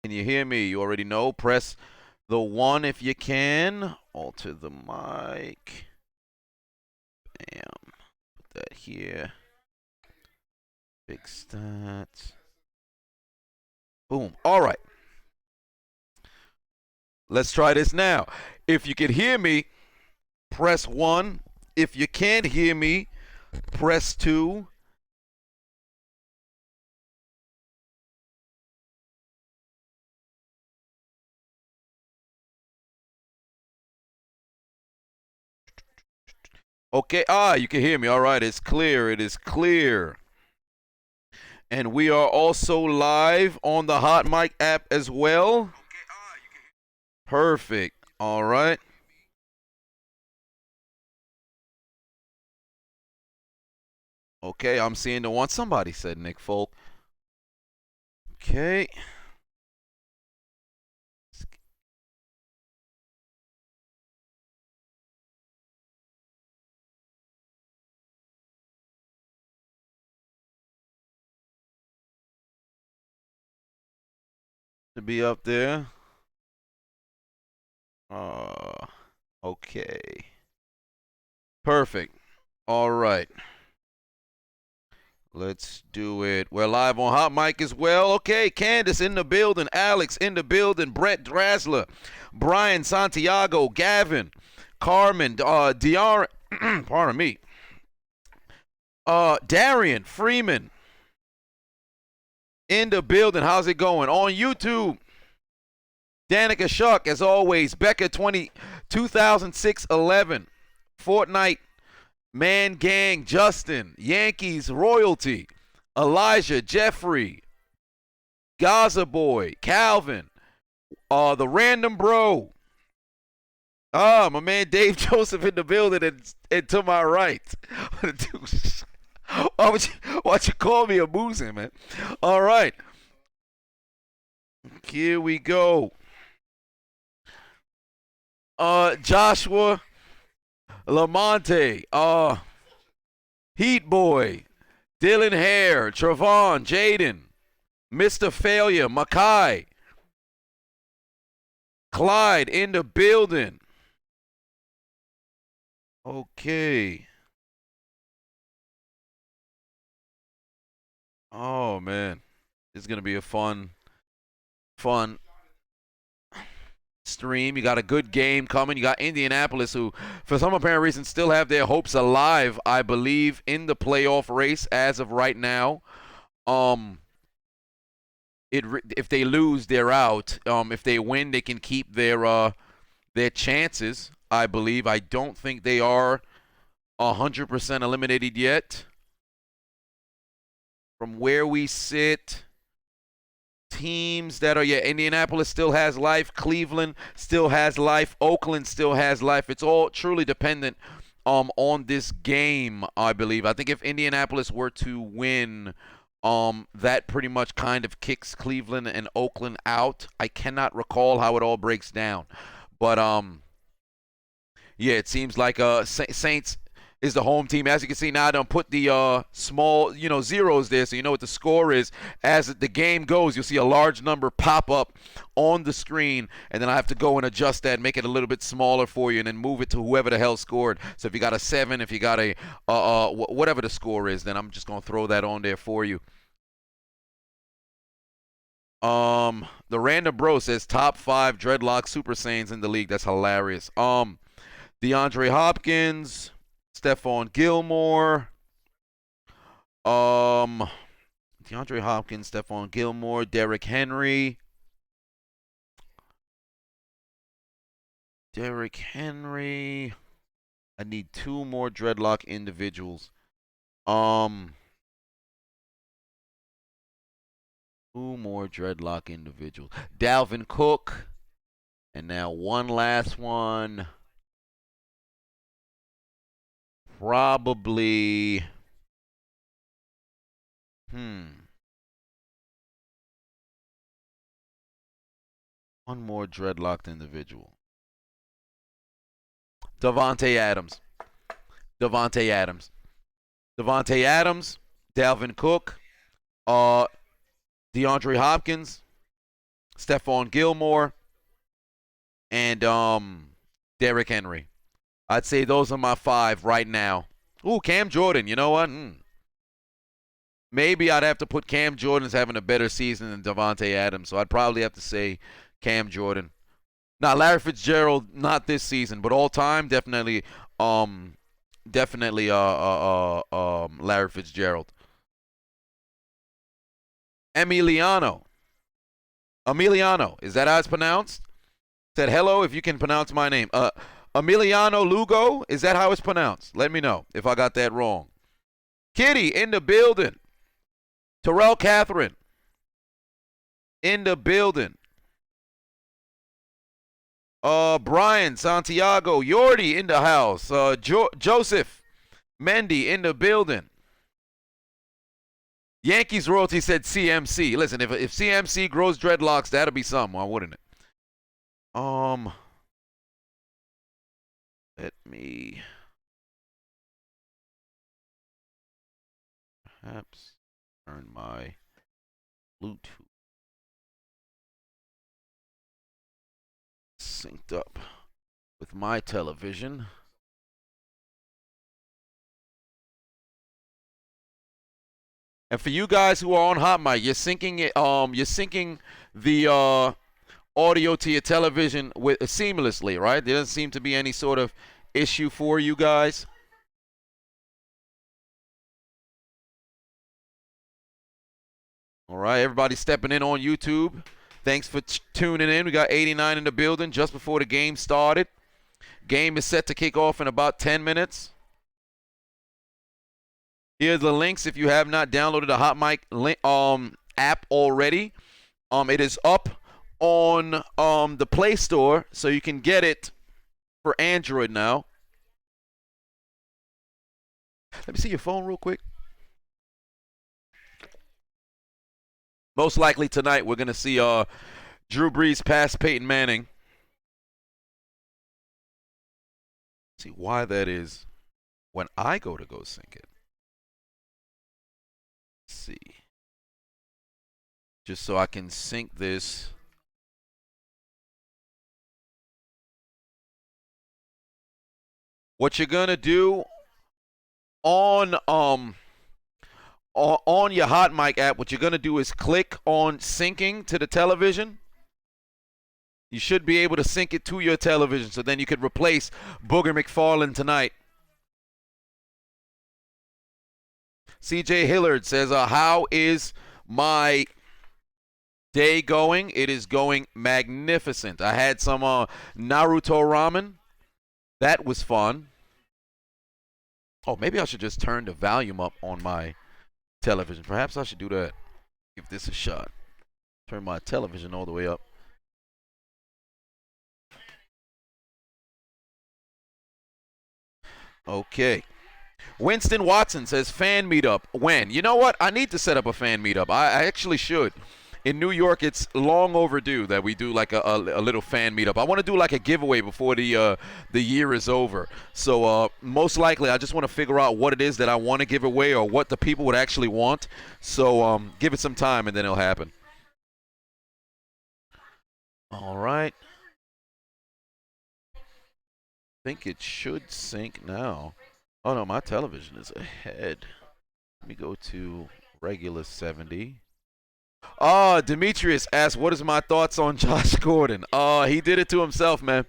Can you hear me? You already know. Press the 1 if you can. Alter the mic. Bam. Put that here. Fix that. Boom. All right. Let's try this now. If you can hear me, press 1. If you can't hear me, press 2. Okay. You can hear me. All right. It's clear. It is clear. And we are also live on the Hot Mic app as well. Perfect. All right. Okay, I'm seeing the one. Somebody said Nick Folk. Okay. To be up there. Okay. Perfect. All right. Let's do it. We're live on Hot Mic as well. Okay, Candace in the building. Alex in the building. Brett Drasler. Brian Santiago. Gavin. Carmen. Diar. Pardon me. Darian Freeman. In the building. How's it going? On YouTube. Danica Shuck, as always. Becca 2006-11. Fortnite. Man Gang, Justin, Yankees Royalty, Elijah, Jeffrey, Gaza Boy, Calvin, the Random Bro. My man Dave Joseph in the building and to my right. Why'd you call me a boozing, man? All right. Here we go. Joshua, Lamonte, Heat Boy, Dylan Hare, Travon, Jaden, Mr. Failure, Makai, Clyde in the building. Okay. Oh, man. It's going to be a fun stream. You got a good game coming. You got Indianapolis, who, for some apparent reason, still have their hopes alive, I believe, in the playoff race as of right now. If they lose, they're out. If they win, they can keep their chances, I believe. I don't think they are 100% eliminated yet. From where we sit, teams that are, Indianapolis still has life. Cleveland still has life. Oakland still has life. It's all truly dependent on this game, I believe. I think if Indianapolis were to win, that pretty much kind of kicks Cleveland and Oakland out. I cannot recall how it all breaks down. But, it seems like Saints is the home team. As you can see now, I don't put the small, zeros there, so you know what the score is. As the game goes, you'll see a large number pop up on the screen, and then I have to go and adjust that, make it a little bit smaller for you, and then move it to whoever the hell scored. So if you got a 7, if you got a whatever the score is, then I'm just gonna throw that on there for you. The Random Bro says top 5 dreadlock Super Saiyans in the league. That's hilarious. DeAndre Hopkins, Stephon Gilmore, DeAndre Hopkins, Stephon Gilmore, Derrick Henry. I need 2 more dreadlock individuals. 2 more dreadlock individuals. Dalvin Cook. And now one last one. Probably. One more dreadlocked individual. Davante Adams. Dalvin Cook. DeAndre Hopkins. Stephon Gilmore, and Derrick Henry. I'd say those are my 5 right now. Ooh, Cam Jordan. You know what? Maybe I'd have to put Cam Jordan as having a better season than Davante Adams, so I'd probably have to say Cam Jordan. Now, Larry Fitzgerald, not this season, but all time, definitely, Larry Fitzgerald. Emiliano, is that how it's pronounced? Said hello if you can pronounce my name. Emiliano Lugo, is that how it's pronounced? Let me know if I got that wrong. Kitty in the building. Terrell Catherine in the building. Brian Santiago Yordi in the house. Joseph Mendy in the building. Yankees royalty said CMC. Listen, if CMC grows dreadlocks, that'll be something, why wouldn't it? Let me perhaps turn my Bluetooth synced up with my television. And for you guys who are on hot mic, you're syncing it. You're syncing the audio to your television with seamlessly, right? There doesn't seem to be any sort of issue for you guys. All right, everybody stepping in on YouTube. Thanks for tuning in. We got 89 in the building just before the game started. Game is set to kick off in about 10 minutes. Here's the links if you have not downloaded the Hot Mic app already. It is up on the Play Store, so you can get it for Android now. Let me see your phone real quick. Most likely tonight we're going to see Drew Brees pass Peyton Manning. See why that is when I go sync it. Let's see. Just so I can sync this. What you're going to do on your Hot Mic app, what you're going to do is click on syncing to the television. You should be able to sync it to your television, so then you could replace Booger McFarland tonight. CJ Hillard says, how is my day going? It is going magnificent. I had some Naruto ramen. That was fun. Oh, maybe I should just turn the volume up on my television. Perhaps I should do that. Give this a shot. Turn my television all the way up. Okay. Winston Watson says fan meetup. When? You know what? I need to set up a fan meetup. I actually should. In New York, it's long overdue that we do like a little fan meetup. I want to do like a giveaway before the year is over. So most likely, I just want to figure out what it is that I want to give away or what the people would actually want. So give it some time and then it'll happen. All right. I think it should sync now. Oh no, my television is ahead. Let me go to regular 70. Demetrius asked, what is my thoughts on Josh Gordon? He did it to himself, man.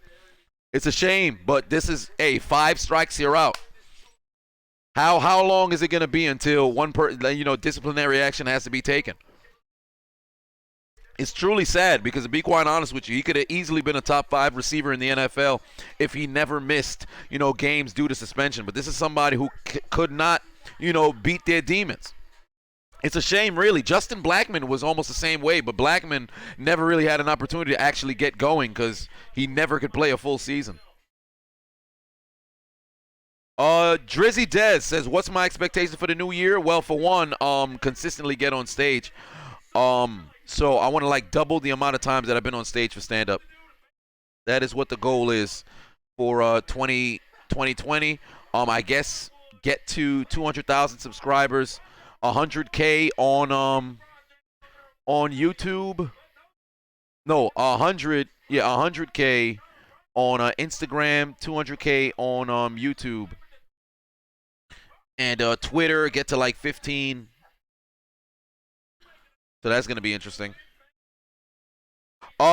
It's a shame, but this is 5 strikes, you're out. How long is it going to be until disciplinary action has to be taken? It's truly sad because, to be quite honest with you, he could have easily been a top 5 receiver in the NFL if he never missed, games due to suspension. But this is somebody who could not, beat their demons. It's a shame, really. Justin Blackmon was almost the same way, but Blackmon never really had an opportunity to actually get going because he never could play a full season. Drizzy Dez says, what's my expectation for the new year? Well, for one, consistently get on stage. So I want to double the amount of times that I've been on stage for stand-up. That is what the goal is for 2020. I guess get to 200,000 subscribers, 100K on YouTube, No, 100. Yeah, 100K on Instagram, 200K on YouTube, and Twitter get to like 15. So that's gonna be interesting.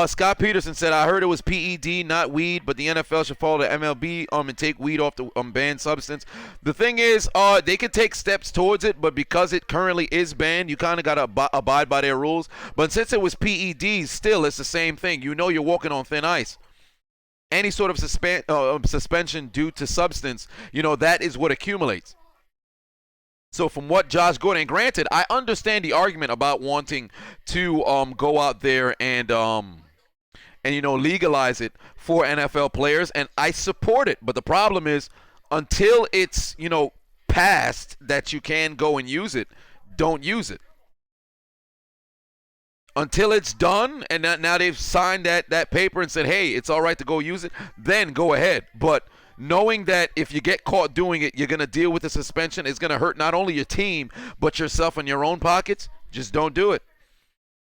Scott Peterson said, "I heard it was PED, not weed, but the NFL should follow the MLB and take weed off the banned substance." The thing is, they could take steps towards it, but because it currently is banned, you kind of gotta abide by their rules. But since it was PEDs, still it's the same thing. You know, you're walking on thin ice. Any sort of suspension due to substance, you know, that is what accumulates. So from what Josh Gordon, and granted, I understand the argument about wanting to go out there and you know, legalize it for NFL players, and I support it. But the problem is, until it's, you know, passed that you can go and use it, don't use it. Until it's done and now they've signed that paper and said, hey, it's all right to go use it, then go ahead. But knowing that if you get caught doing it, you're going to deal with the suspension, it's going to hurt not only your team, but yourself in your own pockets, just don't do it.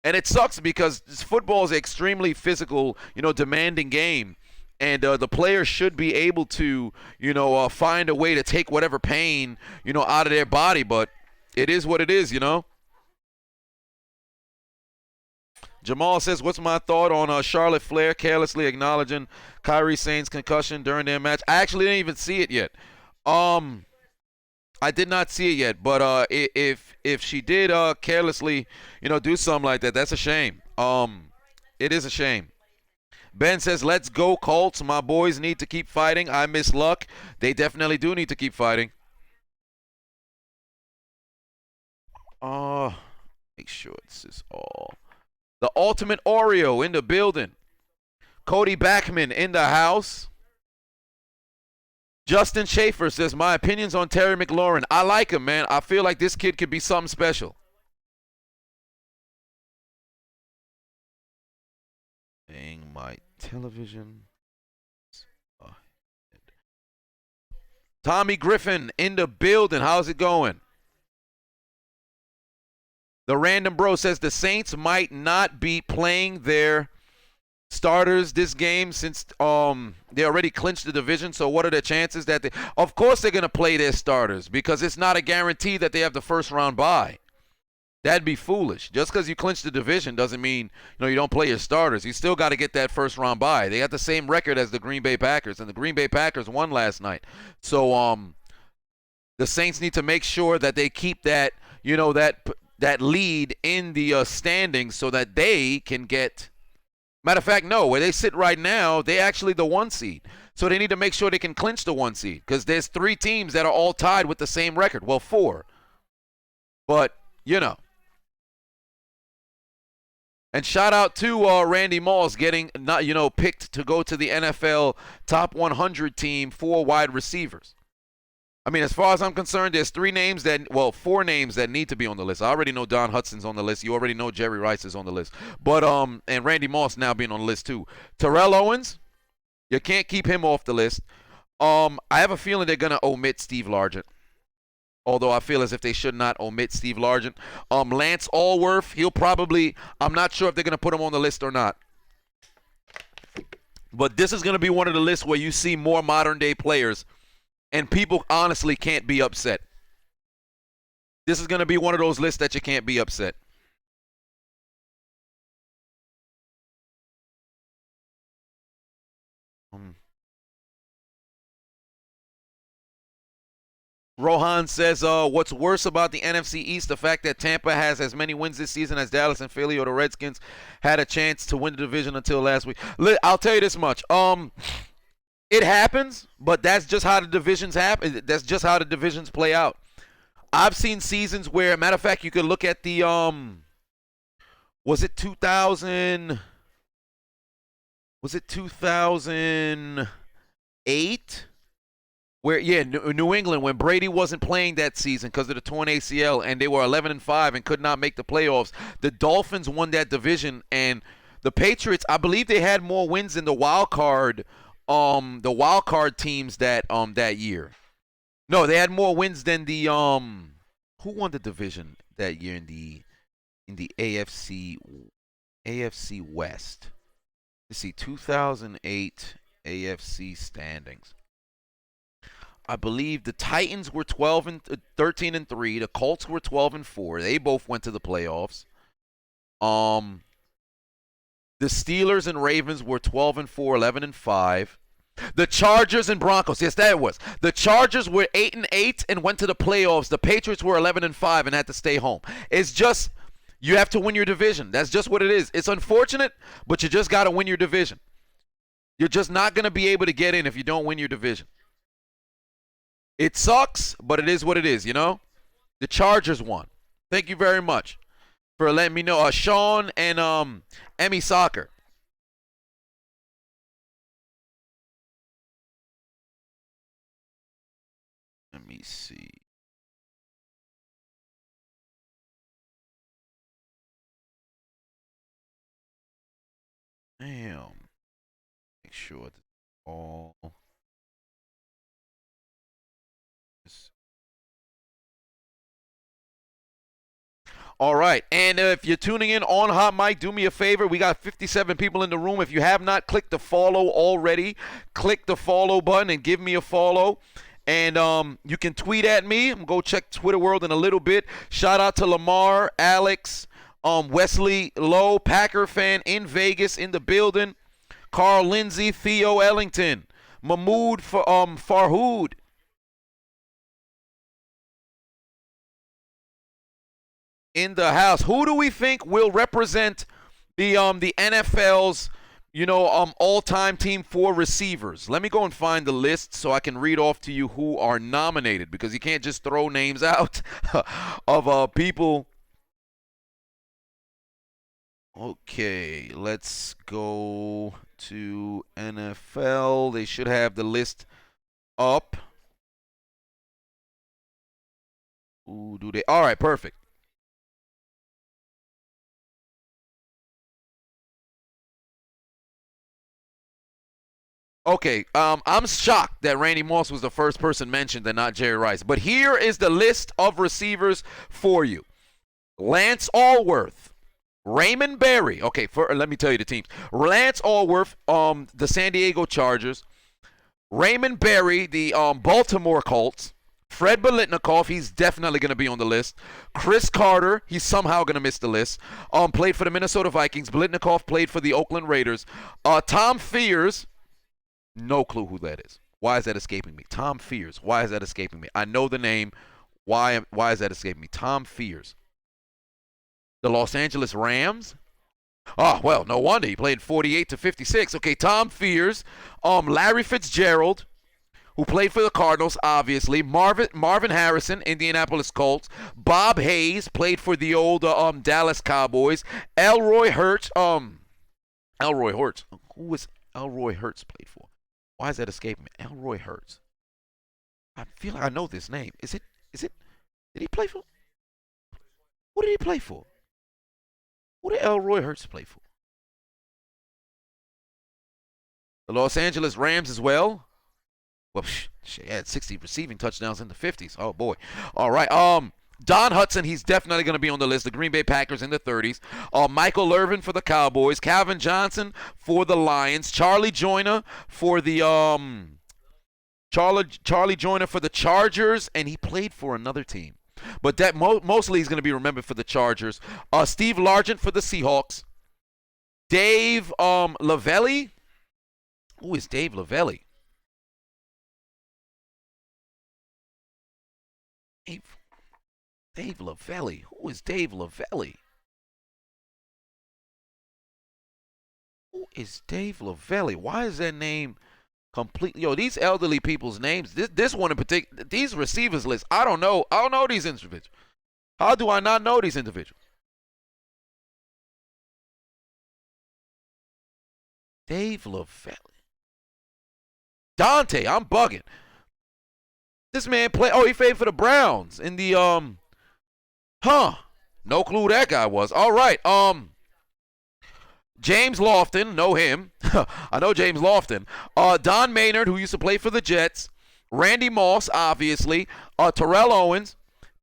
And it sucks because football is an extremely physical, you know, demanding game. And the players should be able to, you know, find a way to take whatever pain, you know, out of their body. But it is what it is, you know. Jamal says, what's my thought on Charlotte Flair carelessly acknowledging Kyrie Sane's concussion during their match? I actually didn't even see it yet. I did not see it yet, but if she did carelessly, you know, do something like that, that's a shame. It is a shame. Ben says, let's go Colts. My boys need to keep fighting. I miss Luck. They definitely do need to keep fighting. Make sure this is all. The Ultimate Oreo in the building. Cody Backman in the house. Justin Schaefer says, my opinions on Terry McLaurin. I like him, man. I feel like this kid could be something special. Dang my television. Tommy Griffin in the building. How's it going? The Random Bro says the Saints might not be playing their starters this game since they already clinched the division. So what are the chances that of course they're going to play their starters, because it's not a guarantee that they have the first round bye. That'd be foolish. Just because you clinch the division doesn't mean, you know, you don't play your starters. You still got to get that first round bye. They got the same record as the Green Bay Packers, and the Green Bay Packers won last night. So the Saints need to make sure that they keep that, you know, that lead in the standings so that they can get. Matter of fact, no, where they sit right now, they actually the 1 seed. So they need to make sure they can clinch the 1 seed, because there's 3 teams that are all tied with the same record. Well, 4. But, you know. And shout out to Randy Moss getting, you know, picked to go to the NFL top 100 team for wide receivers. I mean, as far as I'm concerned, there's 4 names that need to be on the list. I already know Don Hudson's on the list. You already know Jerry Rice is on the list. But and Randy Moss now being on the list too. Terrell Owens, you can't keep him off the list. I have a feeling they're gonna omit Steve Largent. Although I feel as if they should not omit Steve Largent. Lance Allworth, I'm not sure if they're gonna put him on the list or not. But this is gonna be one of the lists where you see more modern day players. And people honestly can't be upset. This is going to be one of those lists that you can't be upset. Rohan says, what's worse about the NFC East, the fact that Tampa has as many wins this season as Dallas and Philly or the Redskins had a chance to win the division until last week. I'll tell you this much. It happens, but that's just how the divisions happen. That's just how the divisions play out. I've seen seasons where, matter of fact, you could look at the was it 2008? Where New England, when Brady wasn't playing that season because of the torn ACL, and they were 11-5 and could not make the playoffs. The Dolphins won that division, and the Patriots, I believe they had more wins in the wild card teams that year. No, they had more wins than the who won the division that year in the AFC? AFC West. Let's see, 2008 AFC standings. I believe the Titans were 13-3. The Colts were 12-4. They both went to the playoffs. The Steelers and Ravens were 12-4, 11-5. The Chargers and Broncos, yes, that was. The Chargers were 8-8 and went to the playoffs. The Patriots were 11-5 and had to stay home. It's just you have to win your division. That's just what it is. It's unfortunate, but you just got to win your division. You're just not going to be able to get in if you don't win your division. It sucks, but it is what it is, you know? The Chargers won. Thank you very much for letting me know. Sean and Emmy Soccer. Let me see. Damn. Make sure that all. All right, and if you're tuning in on Hot Mic, do me a favor. We got 57 people in the room. If you have not clicked the follow already, click the follow button and give me a follow. And you can tweet at me. I'm going to go check Twitter World in a little bit. Shout out to Lamar, Alex, Wesley Lowe, Packer fan in Vegas in the building. Carl Lindsay, Theo Ellington, Mahmoud Farhood. In the house. Who do we think will represent the NFL's all-time team for receivers? Let me go and find the list so I can read off to you who are nominated, because you can't just throw names out of people. Okay, let's go to NFL. They should have the list up. Ooh, do they? All right, perfect. Okay, I'm shocked that Randy Moss was the first person mentioned and not Jerry Rice. But here is the list of receivers for you. Lance Allworth, Raymond Berry. Okay, let me tell you the teams. Lance Allworth, the San Diego Chargers. Raymond Berry, the Baltimore Colts. Fred Biletnikoff, he's definitely going to be on the list. Chris Carter, he's somehow going to miss the list. Played for the Minnesota Vikings. Biletnikoff played for the Oakland Raiders. Tom Fears. No clue who that is. Why is that escaping me? Tom Fears. Why is that escaping me? I know the name. Why is that escaping me? Tom Fears. The Los Angeles Rams. Oh, well, no wonder. He played 48-56. Okay, Tom Fears. Larry Fitzgerald, who played for the Cardinals, obviously. Marvin Harrison, Indianapolis Colts. Bob Hayes, played for the old Dallas Cowboys. Elroy Hurts. Elroy Hurts. Who was Elroy Hurts played for? Why is that escaping me? Elroy Hurts. I feel like I know this name. Is it? Did he play for? Who did he play for? Who did Elroy Hurts play for? The Los Angeles Rams as well. Well, she had 60 receiving touchdowns in the 50s. Oh, boy. All right. Don Hudson, he's definitely going to be on the list. The Green Bay Packers in the 30s. Michael Irvin for the Cowboys. Calvin Johnson for the Lions. Charlie Joyner for the Charlie Joyner for the Chargers, and he played for another team. But that mostly he's going to be remembered for the Chargers. Steve Largent for the Seahawks. Dave Lavelli. Who is Dave Lavelli? Dave Lavelli. Who is Dave Lavelli? Who is Dave Lavelli? Why is that name completely? Yo, these elderly people's names. This one in particular. These receivers list. I don't know. I don't know these individuals. How do I not know these individuals? Dave Lavelli. Dante. I'm bugging. This man played. Oh, he played for the Browns in the No clue who that guy was. All right. James Lofton, know him. I know James Lofton. Don Maynard, who used to play for the Jets. Randy Moss, obviously. Terrell Owens.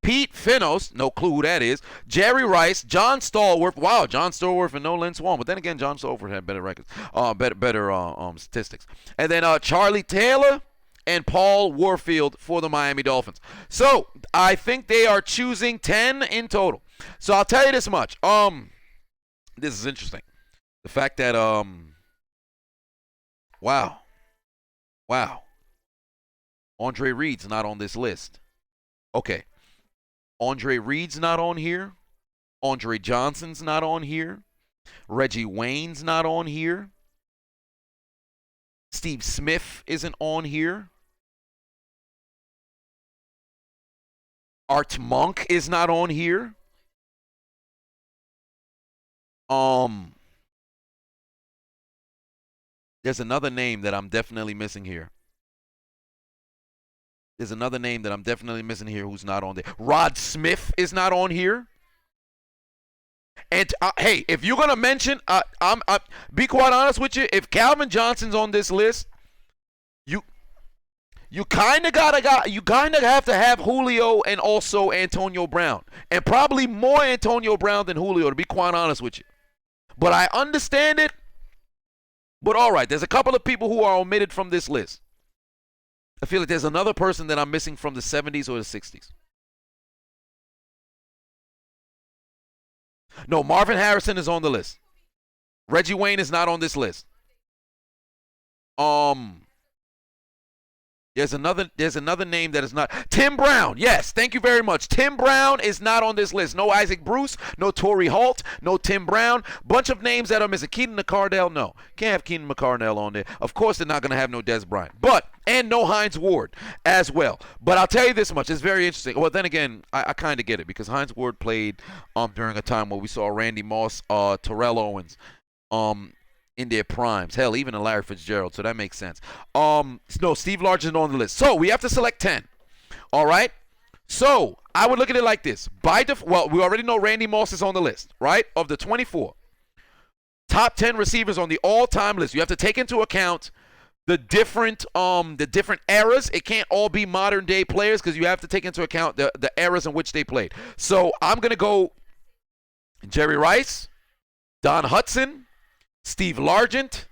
Pete Finnos, no clue who that is. Jerry Rice, John Stallworth. Wow, John Stallworth and no Lynn Swan. But then again, John Stallworth had better records, better statistics. And then Charlie Taylor and Paul Warfield for the Miami Dolphins. So I think they are choosing 10 in total. So I'll tell you this much. This is interesting. The fact that wow. Andre Reed's not on this list. Okay. Andre Reed's not on here. Andre Johnson's not on here. Reggie Wayne's not on here. Steve Smith isn't on here. Art Monk is not on here. There's another name that I'm definitely missing here. There's another name that I'm definitely missing here who's not on there. Rod Smith is not on here. And hey, if you're gonna mention, be quite honest with you. If Calvin Johnson's on this list, you kind of have to have Julio and also Antonio Brown, and probably more Antonio Brown than Julio, to be quite honest with you. But I understand it. But all right, there's a couple of people who are omitted from this list. I feel like there's another person that I'm missing from the 70s or the 60s. No, Marvin Harrison is on the list. Reggie Wayne is not on this list. There's another name that is not. Tim Brown. Yes, thank you very much. Tim Brown is not on this list. No Isaac Bruce, no Torrey Holt, no Tim Brown. Bunch of names that are missing. Keenan McCardell, no. Can't have Keenan McCardell on there. Of course they're not going to have no Des Bryant. And no Hines Ward as well. But I'll tell you this much. It's very interesting. Well, then again, I kind of get it because Hines Ward played during a time where we saw Randy Moss, Terrell Owens, in their primes. Hell, even a Larry Fitzgerald, so that makes sense. No, Steve Largent is on the list. So we have to select 10. All right? So I would look at it like this. Well, we already know Randy Moss is on the list, right? Of the 24 top 10 receivers on the all-time list, you have to take into account the different eras. It can't all be modern-day players because you have to take into account the eras in which they played. So I'm going to go Jerry Rice, Don Hudson, Steve Largent,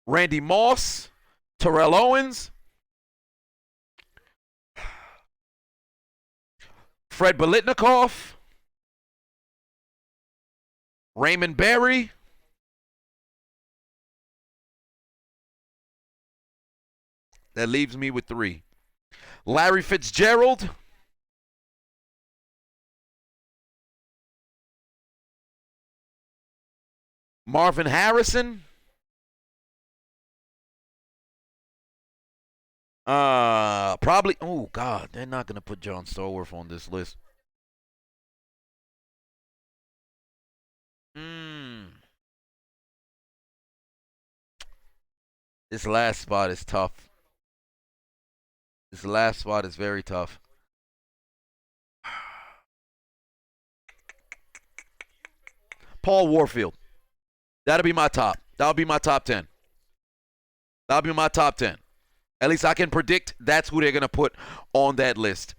Randy Moss, Terrell Owens, Fred Biletnikoff, Raymond Berry, that leaves me with 3. Larry Fitzgerald, Marvin Harrison, probably, oh God, they're not going to put John Stallworth on this list. This last spot is tough. This last spot is very tough. Paul Warfield. That'll be my top. That'll be my top 10. That'll be my top 10. At least I can predict that's who they're going to put on that list.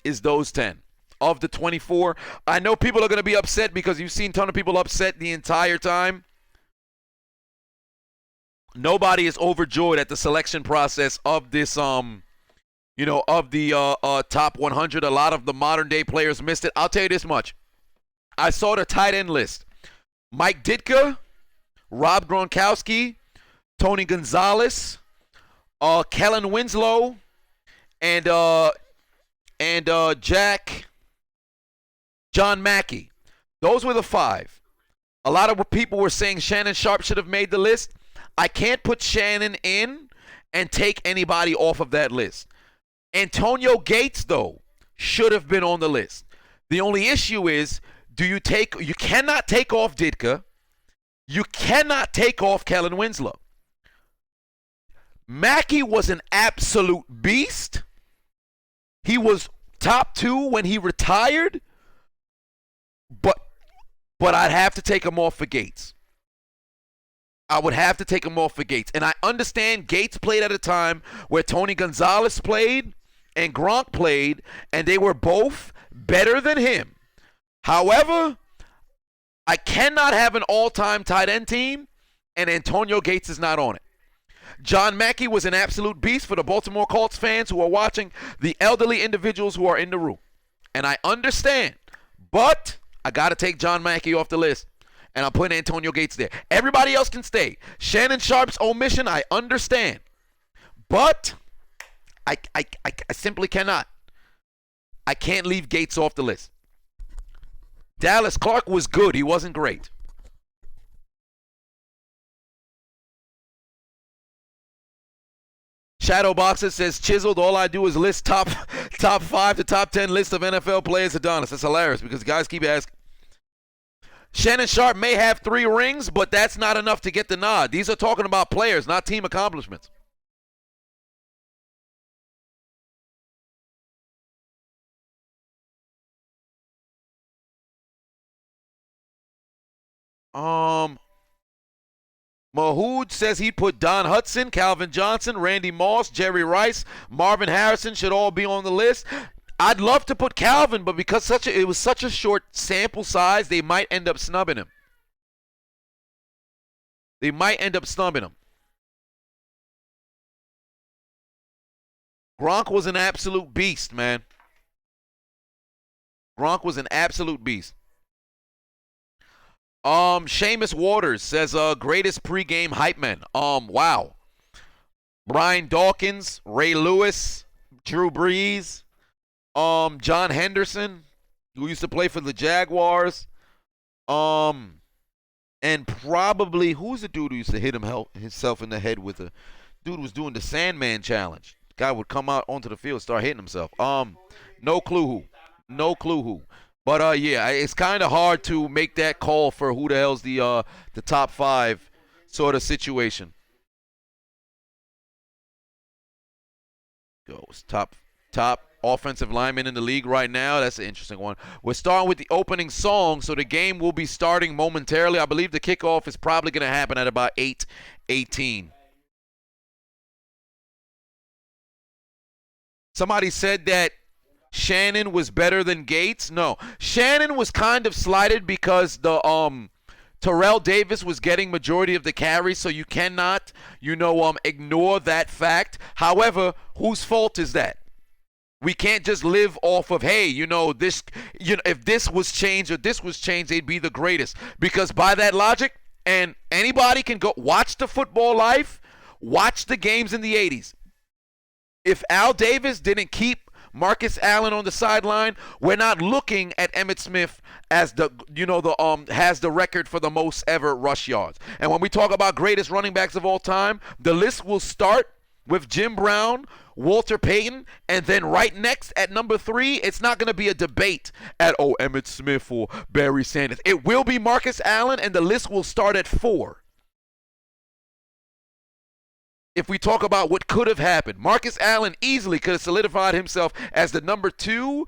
Is those 10. Of the 24. I know people are going to be upset because you've seen a ton of people upset the entire time. Nobody is overjoyed at the selection process of this, of the top 100. A lot of the modern day players missed it. I'll tell you this much. I saw the tight end list. Mike Ditka, Rob Gronkowski, Tony Gonzalez, Kellen Winslow, and John Mackey. Those were the 5. A lot of people were saying Shannon Sharp should have made the list. I can't put Shannon in and take anybody off of that list. Antonio Gates, though, should have been on the list. The only issue is, you cannot take off Ditka. You cannot take off Kellen Winslow. Mackey was an absolute beast. He was top 2 when he retired. But I'd have to take him off for Gates. I would have to take him off for Gates. And I understand Gates played at a time where Tony Gonzalez played and Gronk played, and they were both better than him. However, I cannot have an all-time tight end team, and Antonio Gates is not on it. John Mackey was an absolute beast for the Baltimore Colts fans who are watching, the elderly individuals who are in the room. And I understand, but I got to take John Mackey off the list, and I'm putting Antonio Gates there. Everybody else can stay. Shannon Sharp's omission, I understand, but I simply cannot. I can't leave Gates off the list. Dallas Clark was good. He wasn't great. Shadowboxer says, Chiseled, all I do is list top 5 to top 10 list of NFL players. Adonis. That's hilarious because guys keep asking. Shannon Sharp may have 3 rings, but that's not enough to get the nod. These are talking about players, not team accomplishments. Mahood says he'd put Don Hudson, Calvin Johnson, Randy Moss, Jerry Rice, Marvin Harrison should all be on the list. I'd love to put Calvin, but because it was such a short sample size, they might end up snubbing him. Gronk was an absolute beast, man. Gronk was an absolute beast. Seamus Waters says, greatest pregame hype man. Wow. Brian Dawkins, Ray Lewis, Drew Brees, John Henderson, who used to play for the Jaguars, and probably, who's the dude who used to hit himself in the head with a dude who was doing the Sandman challenge? Guy would come out onto the field, start hitting himself. No clue who. But yeah, it's kind of hard to make that call for who the hell's the top 5 sort of situation. Goes top offensive lineman in the league right now. That's an interesting one. We're starting with the opening song, so the game will be starting momentarily. I believe the kickoff is probably going to happen at about 8:18. Somebody said that Shannon was better than Gates. No, Shannon was kind of slighted because the Terrell Davis was getting majority of the carries, so you cannot, ignore that fact. However, whose fault is that? We can't just live off of, hey, this, if this was changed or this was changed, they'd be the greatest. Because by that logic, and anybody can go watch the football life, watch the games in the 80s. If Al Davis didn't keep Marcus Allen on the sideline, we're not looking at Emmitt Smith as has the record for the most ever rush yards. And when we talk about greatest running backs of all time, the list will start with Jim Brown, Walter Payton, and then right next at number 3, it's not going to be a debate at Emmitt Smith or Barry Sanders. It will be Marcus Allen, and the list will start at 4. If we talk about what could have happened, Marcus Allen easily could have solidified himself as the number 2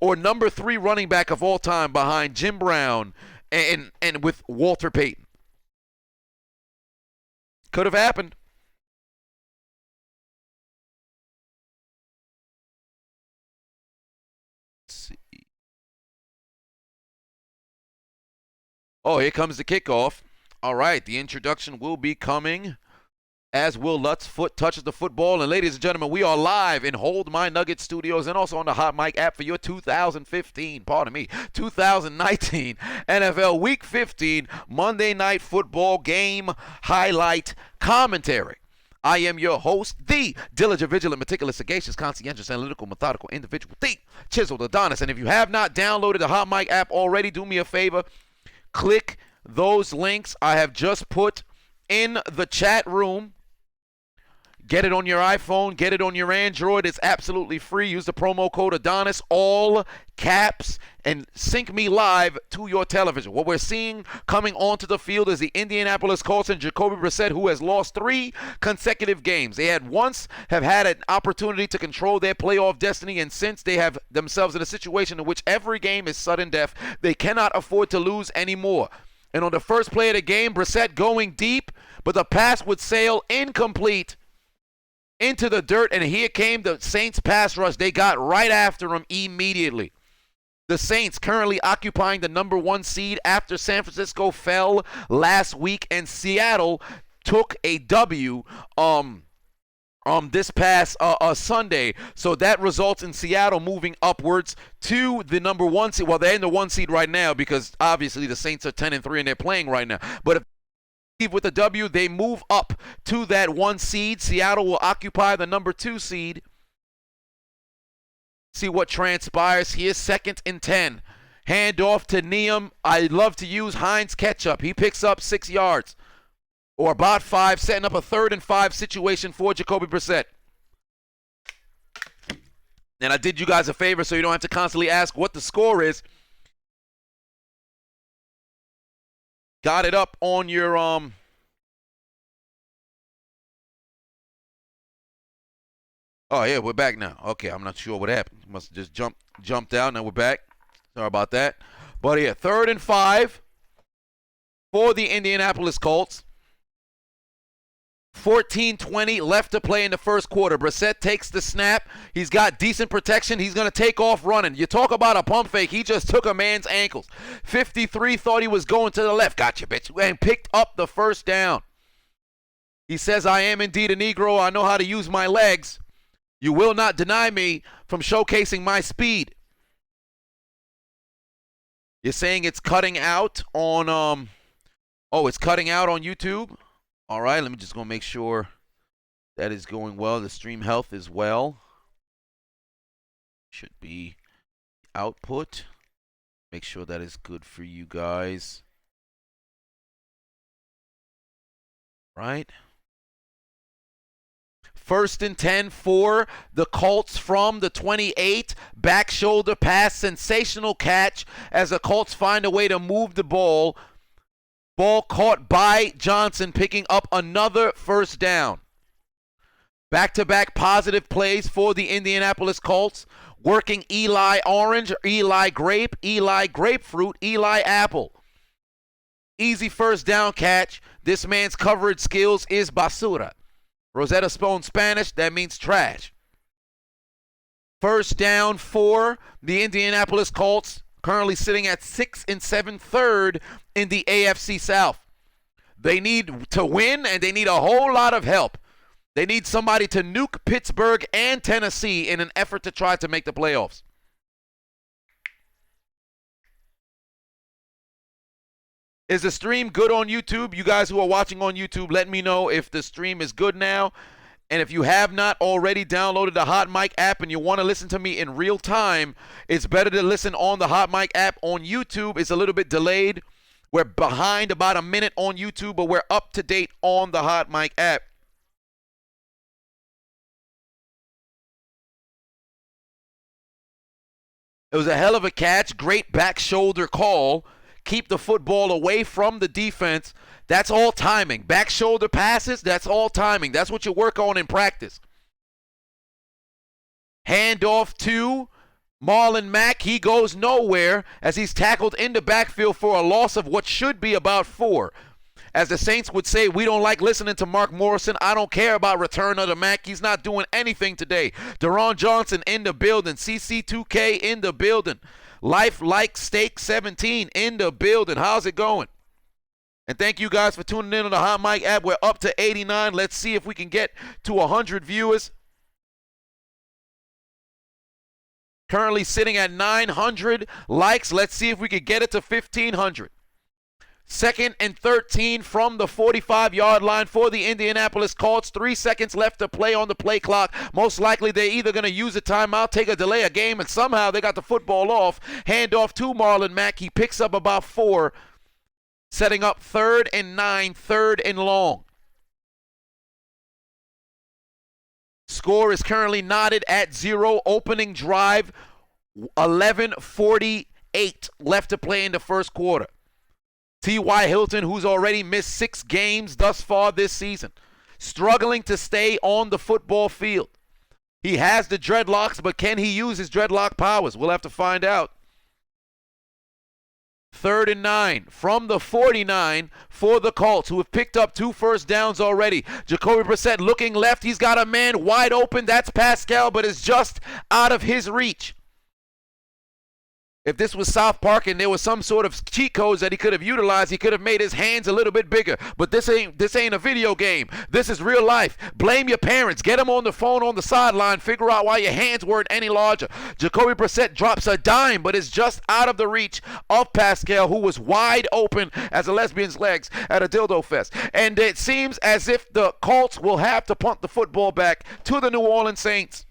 or number 3 running back of all time behind Jim Brown and with Walter Payton. Could have happened. Let's see. Oh, here comes the kickoff. All right, the introduction will be coming as Will Lutz foot touches the football. And ladies and gentlemen, we are live in Hold My Nugget Studios and also on the Hot Mic app for your 2019 NFL Week 15 Monday Night Football game highlight commentary. I am your host, the diligent, vigilant, meticulous, sagacious, conscientious, analytical, methodical individual, the Chiseled Adonis. And if you have not downloaded the Hot Mic app already, do me a favor, click those links I have just put in the chat room. Get it on your iPhone. Get it on your Android. It's absolutely free. Use the promo code Adonis, all caps, and sync me live to your television. What we're seeing coming onto the field is the Indianapolis Colts and Jacoby Brissett, who has lost 3 consecutive games. They have had an opportunity to control their playoff destiny, and since they have themselves in a situation in which every game is sudden death, they cannot afford to lose anymore. And on the first play of the game, Brissett going deep, but the pass would sail incomplete into the dirt, and here came the Saints pass rush. They got right after him immediately. The Saints currently occupying the number 1 seed after San Francisco fell last week, and Seattle took a W this past Sunday. So that results in Seattle moving upwards to the number 1 seed. Well, they're in the 1 seed right now because obviously the Saints are 10-3 and they're playing right now. But if with the W, they move up to that 1 seed. Seattle will occupy the number 2 seed. See what transpires here. 2nd and 10. Hand off to Neum. I love to use Heinz ketchup. He picks up 6 yards, or about 5, setting up a 3rd and 5 situation for Jacoby Brissett. And I did you guys a favor so you don't have to constantly ask what the score is. Got it up on your Oh yeah, we're back now. Okay, I'm not sure what happened. Must have just jumped out. Now we're back. Sorry about that. But yeah, 3rd and 5 for the Indianapolis Colts. 14:20 left to play in the first quarter. Brissett takes the snap. He's got decent protection. He's going to take off running. You talk about a pump fake. He just took a man's ankles. 53 thought he was going to the left. Gotcha, bitch. And picked up the first down. He says, I am indeed a Negro. I know how to use my legs. You will not deny me from showcasing my speed. You're saying it's cutting out on it's cutting out on YouTube? All right, let me just go make sure that is going well. The stream health is well. Should be output. Make sure that is good for you guys. Right. 1st and 10 for the Colts from the 28. Back shoulder pass, sensational catch as the Colts find a way to move the ball. Ball caught by Johnson, picking up another first down. Back-to-back positive plays for the Indianapolis Colts, working Eli Orange, Eli Grape, Eli Grapefruit, Eli Apple. Easy first down catch. This man's coverage skills is basura. Rosetta Stone Spanish, that means trash. First down for the Indianapolis Colts, currently sitting at 6 and 7, 3rd in the AFC South. They need to win, and they need a whole lot of help. They need somebody to nuke Pittsburgh and Tennessee in an effort to try to make the playoffs. Is the stream good on YouTube? You guys who are watching on YouTube, let me know if the stream is good now. And if you have not already downloaded the Hot Mic app and you want to listen to me in real time, it's better to listen on the Hot Mic app. On YouTube, it's a little bit delayed. We're behind about a minute on YouTube, but we're up to date on the Hot Mic app. It was a hell of a catch. Great back shoulder call. Keep the football away from the defense. That's all timing. Back shoulder passes, that's all timing. That's what you work on in practice. Handoff to Marlon Mack. He goes nowhere as he's tackled in the backfield for a loss of what should be about 4. As the Saints would say, we don't like listening to Mark Morrison. I don't care about return of the Mack. He's not doing anything today. Deron Johnson in the building. CC2K in the building. Life Like Steak 17 in the building. How's it going? And thank you guys for tuning in on the Hot Mic app. We're up to 89. Let's see if we can get to 100 viewers. Currently sitting at 900 likes. Let's see if we can get it to 1,500. 2nd and 13 from the 45-yard line for the Indianapolis Colts. 3 seconds left to play on the play clock. Most likely they're either going to use a timeout, take a delay a game, and somehow they got the football off. Handoff to Marlon Mack. He picks up about 4, setting up 3rd and 9, 3rd and long. Score is currently knotted at 0. Opening drive, 11:48 left to play in the first quarter. T.Y. Hilton, who's already missed 6 games thus far this season, struggling to stay on the football field. He has the dreadlocks, but can he use his dreadlock powers? We'll have to find out. 3rd and 9 from the 49 for the Colts, who have picked up 2 first downs already. Jacoby Brissett looking left. He's got a man wide open. That's Pascal, but it's just out of his reach. If this was South Park and there was some sort of cheat codes that he could have utilized, he could have made his hands a little bit bigger. But this ain't a video game. This is real life. Blame your parents. Get them on the phone on the sideline. Figure out why your hands weren't any larger. Jacoby Brissett drops a dime, but is just out of the reach of Pascal, who was wide open as a lesbian's legs at a dildo fest. And it seems as if the Colts will have to punt the football back to the New Orleans Saints.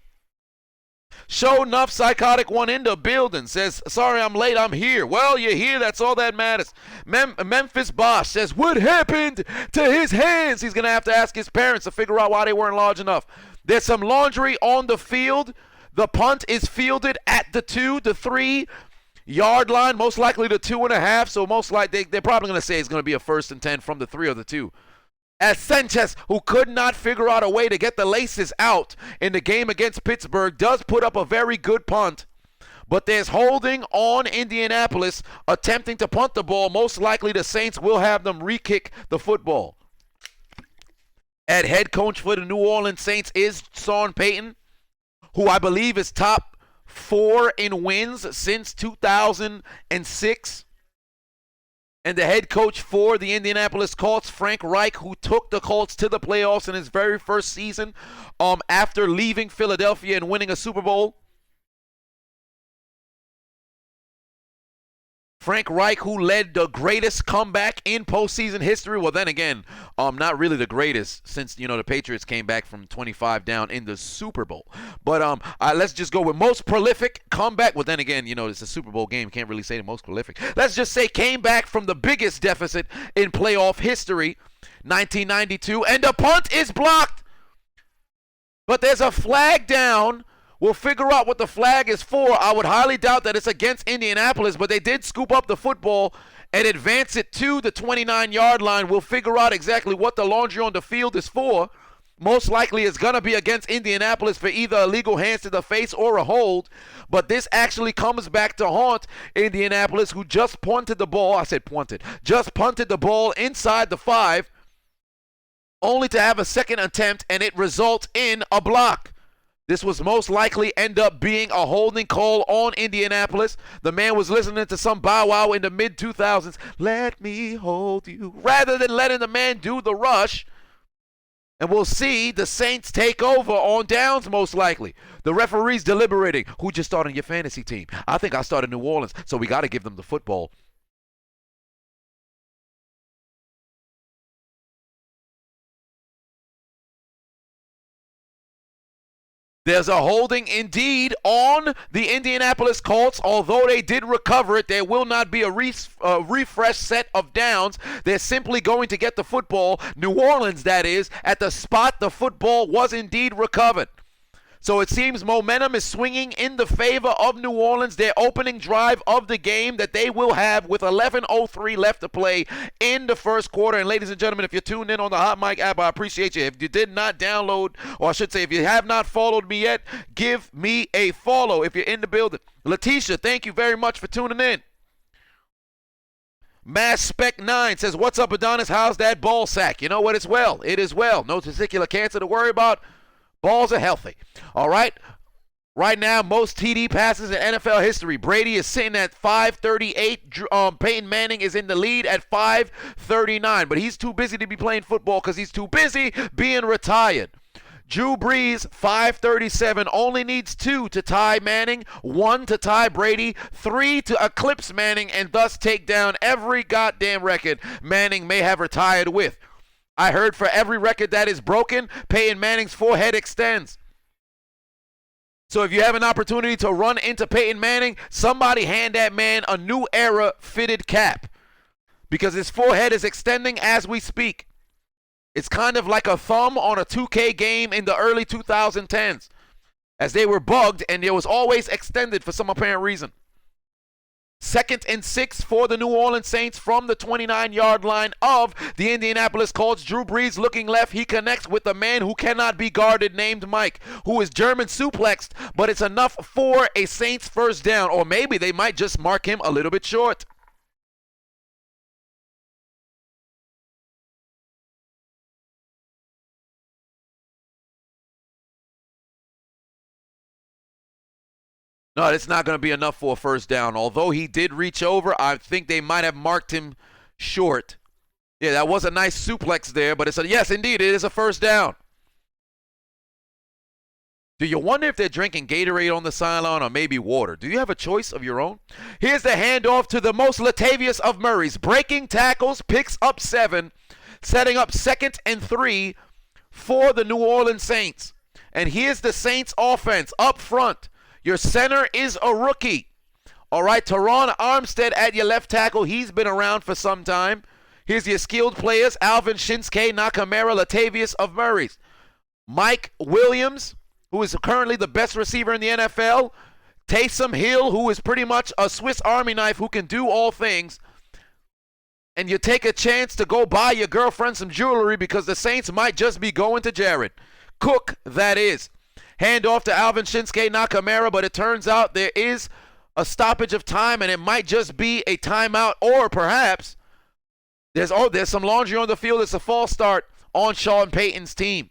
Show enough psychotic one in the building. Says, sorry I'm late, I'm here. Well, you're here, that's all that matters. Memphis Bosch says, what happened to his hands? He's going to have to ask his parents to figure out why they weren't large enough. There's some laundry on the field. The punt is fielded at the 2, the 3 yard line, most likely the 2.5. So most likely they're probably going to say it's going to be a 1st and 10 from the 3 or the 2. As Sanchez, who could not figure out a way to get the laces out in the game against Pittsburgh, does put up a very good punt. But there's holding on Indianapolis, attempting to punt the ball. Most likely the Saints will have them re-kick the football. At head coach for the New Orleans Saints is Sean Payton, who I believe is top 4 in wins since 2006. And the head coach for the Indianapolis Colts, Frank Reich, who took the Colts to the playoffs in his very first season after leaving Philadelphia and winning a Super Bowl. Frank Reich, who led the greatest comeback in postseason history. Well, then again, not really the greatest since, the Patriots came back from 25 down in the Super Bowl. But let's just go with most prolific comeback. Well, then again, it's a Super Bowl game. Can't really say the most prolific. Let's just say came back from the biggest deficit in playoff history, 1992, and the punt is blocked. But there's a flag down. We'll figure out what the flag is for. I would highly doubt that it's against Indianapolis, but they did scoop up the football and advance it to the 29-yard line. We'll figure out exactly what the laundry on the field is for. Most likely it's going to be against Indianapolis for either illegal hands to the face or a hold. But this actually comes back to haunt Indianapolis, who just punted the ball. I said punted. Just punted the ball inside the 5, only to have a second attempt, and it results in a block. This was most likely end up being a holding call on Indianapolis. The man was listening to some Bow Wow in the mid-2000s. Let me hold you. Rather than letting the man do the rush. And we'll see the Saints take over on downs most likely. The referee's deliberating. Who just started your fantasy team? I think I started New Orleans, so we got to give them the football. There's a holding indeed on the Indianapolis Colts. Although they did recover it, there will not be a refresh set of downs. They're simply going to get the football, New Orleans that is, at the spot the football was indeed recovered. So it seems momentum is swinging in the favor of New Orleans. Their opening drive of the game that they will have with 11:03 left to play in the first quarter. And ladies and gentlemen, if you're tuned in on the Hot Mic app, I appreciate you. If you did not download, or I should say if you have not followed me yet, give me a follow if you're in the building. Letitia, thank you very much for tuning in. Mass Spec 9 says, what's up, Adonis? How's that ball sack? You know what? It's well. It is well. No testicular cancer to worry about. Balls are healthy. All right. Right now, most TD passes in NFL history. Brady is sitting at 538. Peyton Manning is in the lead at 539. But he's too busy to be playing football because he's too busy being retired. Drew Brees, 537, only needs 2 to tie Manning, 1 to tie Brady, 3 to eclipse Manning, and thus take down every goddamn record Manning may have retired with. I heard for every record that is broken, Peyton Manning's forehead extends. So if you have an opportunity to run into Peyton Manning, somebody hand that man a new era fitted cap. Because his forehead is extending as we speak. It's kind of like a thumb on a 2K game in the early 2010s. As they were bugged and it was always extended for some apparent reason. 2nd and 6 for the New Orleans Saints from the 29-yard line of the Indianapolis Colts. Drew Brees looking left. He connects with a man who cannot be guarded named Mike, who is German suplexed, but it's enough for a Saints first down. Or maybe they might just mark him a little bit short. No, it's not going to be enough for a first down. Although he did reach over, I think they might have marked him short. Yeah, that was a nice suplex there, but yes, indeed, it is a first down. Do you wonder if they're drinking Gatorade on the sideline or maybe water? Do you have a choice of your own? Here's the handoff to the most Latavius of Murray's. Breaking tackles, picks up 7, setting up 2nd and 3 for the New Orleans Saints. And here's the Saints offense up front. Your center is a rookie. All right, Teron Armstead at your left tackle. He's been around for some time. Here's your skilled players, Alvin Shinsuke Nakamura, Latavius of Murray's. Mike Williams, who is currently the best receiver in the NFL. Taysom Hill, who is pretty much a Swiss Army knife who can do all things. And you take a chance to go buy your girlfriend some jewelry because the Saints might just be going to Jared Cook, that is. Hand off to Alvin Shinsuke Nakamura, but it turns out there is a stoppage of time, and it might just be a timeout, or perhaps there's some laundry on the field. It's a false start on Sean Payton's team.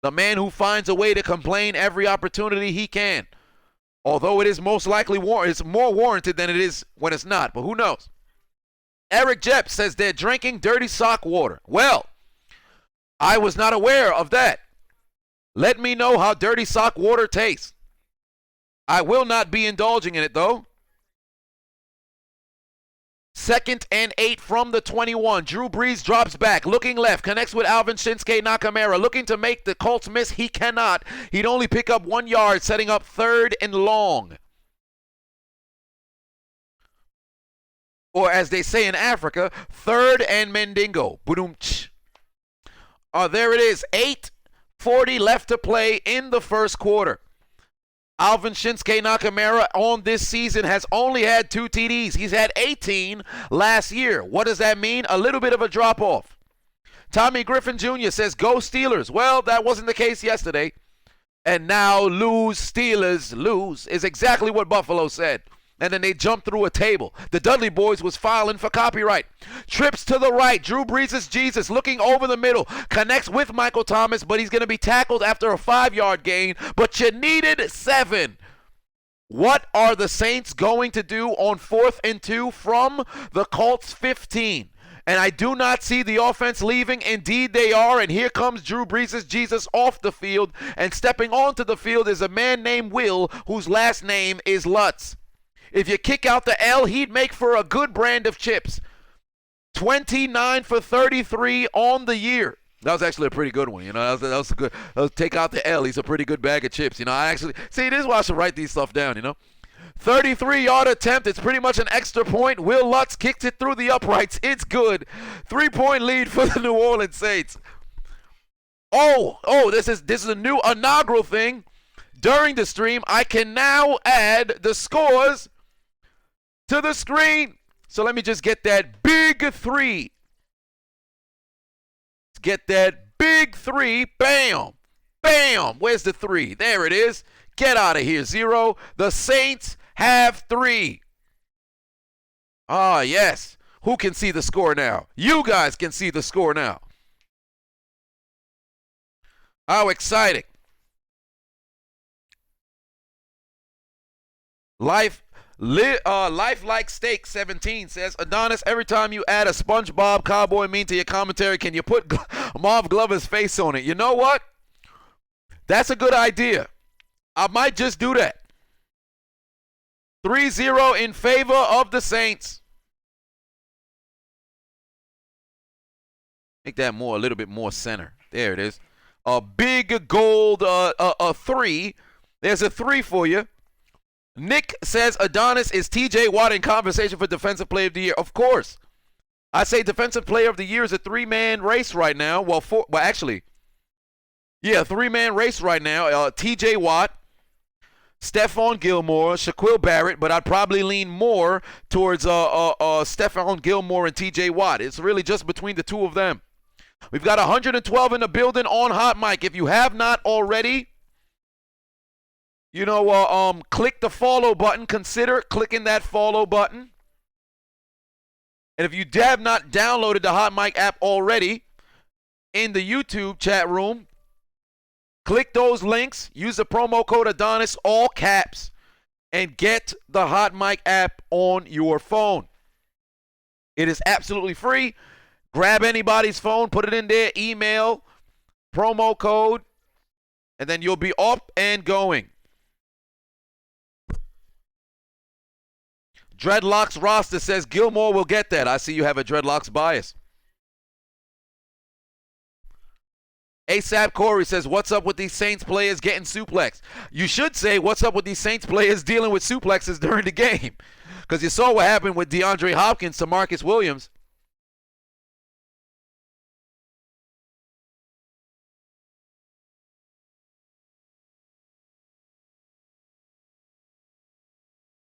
The man who finds a way to complain every opportunity he can. Although it is most likely it's more warranted than it is when it's not, but who knows? Eric Jepp says they're drinking dirty sock water. Well, I was not aware of that. Let me know how dirty sock water tastes. I will not be indulging in it, though. 2nd and 8 from the 21. Drew Brees drops back, looking left, connects with Alvin Shinsuke Nakamura, looking to make the Colts miss. He cannot. He'd only pick up 1 yard, setting up 3rd and long. Or as they say in Africa, 3rd and Mendingo. Boom-ch. There it is. 8:40 left to play in the first quarter. Alvin Shinsuke Nakamura on this season has only had 2 TDs. He's had 18 last year. What does that mean? A little bit of a drop-off. Tommy Griffin Jr. says, go Steelers. Well, that wasn't the case yesterday. And now lose, Steelers, lose is exactly what Buffalo said. And then they jumped through a table. The Dudley Boys was filing for copyright. Trips to the right. Drew Brees is Jesus, looking over the middle. Connects with Michael Thomas, but he's going to be tackled after a 5-yard gain. But you needed 7. What are the Saints going to do on 4th and 2 from the Colts 15? And I do not see the offense leaving. Indeed, they are. And here comes Drew Brees' Jesus off the field. And stepping onto the field is a man named Will, whose last name is Lutz. If you kick out the L, he'd make for a good brand of chips. 29 for 33 on the year. That was actually a pretty good one. You know, that was a good. Take out the L. He's a pretty good bag of chips. You know, I actually see this is why I should write these stuff down. You know, 33-yard attempt. It's pretty much an extra point. Will Lutz kicked it through the uprights. It's good. 3-point lead for the New Orleans Saints. This is a new inaugural thing. During the stream, I can now add the scores to the screen. So let me just get that big 3. Let's get that big 3. Bam. Bam. Where's the 3? There it is. Get out of here, 0. The Saints have 3. Ah, yes. Who can see the score now? You guys can see the score now. How exciting. Life like steak 17 says, Adonis, every time you add a SpongeBob cowboy meme to your commentary, can you put Marv Glover's face on it? You know what? That's a good idea. I might just do that. 3-0 in favor of the Saints. Make that a little bit more center. There it is. A big gold a 3. There's a 3 for you. Nick says Adonis is TJ Watt in conversation for Defensive Player of the Year. Of course. I say Defensive Player of the Year is a 3-man race right now. Well, 3-man race right now. TJ Watt, Stephon Gilmore, Shaquille Barrett, but I'd probably lean more towards Stephon Gilmore and TJ Watt. It's really just between the two of them. We've got 112 in the building on Hot Mic. If you have not already, click the follow button. Consider clicking that follow button. And if you have not downloaded the Hot Mic app already, in the YouTube chat room, click those links. Use the promo code Adonis, all caps. and get the Hot Mic app on your phone. It is absolutely free. Grab anybody's phone, put it in there, email, promo code, and then you'll be up and going. Dreadlocks roster says Gilmore will get that. I see you have a Dreadlocks bias. ASAP Corey says, what's up with these Saints players getting suplexed? You should say, what's up with these Saints players dealing with suplexes during the game? Because you saw what happened with DeAndre Hopkins to Marcus Williams.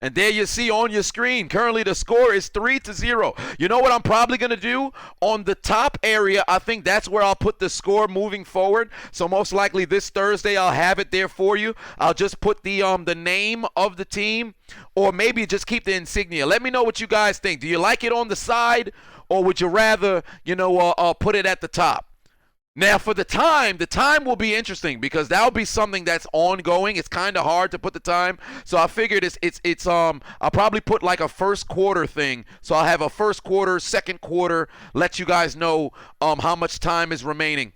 And there you see on your screen, currently the score is 3-0. You know what I'm probably going to do? On the top area, I think that's where I'll put the score moving forward. So most likely this Thursday, I'll have it there for you. I'll just put the name of the team, or maybe just keep the insignia. Let me know what you guys think. Do you like it on the side, or would you rather, put it at the top? Now, for the time will be interesting because that'll be something that's ongoing. It's kind of hard to put the time, so I figured I'll probably put like a first quarter thing. So I'll have a first quarter, second quarter, let you guys know how much time is remaining.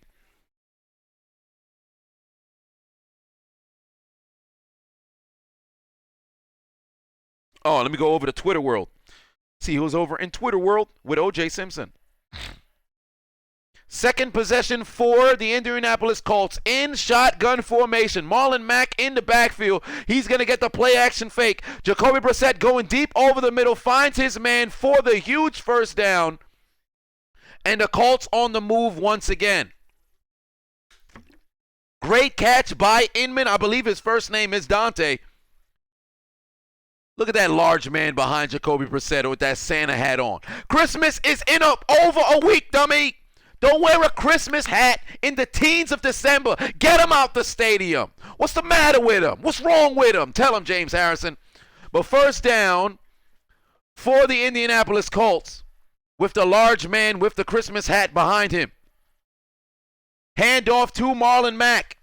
Oh, let me go over to Twitter World. See who's over in Twitter World with O.J. Simpson. Second possession for the Indianapolis Colts in shotgun formation. Marlon Mack in the backfield. He's going to get the play action fake. Jacoby Brissett going deep over the middle. Finds his man for the huge first down. And the Colts on the move once again. Great catch by Inman. I believe his first name is Dante. Look at that large man behind Jacoby Brissett with that Santa hat on. Christmas is in over a week, dummy. Don't wear a Christmas hat in the teens of December. Get him out the stadium. What's the matter with him? What's wrong with him? Tell him, James Harrison. But first down for the Indianapolis Colts with the large man with the Christmas hat behind him. Handoff to Marlon Mack.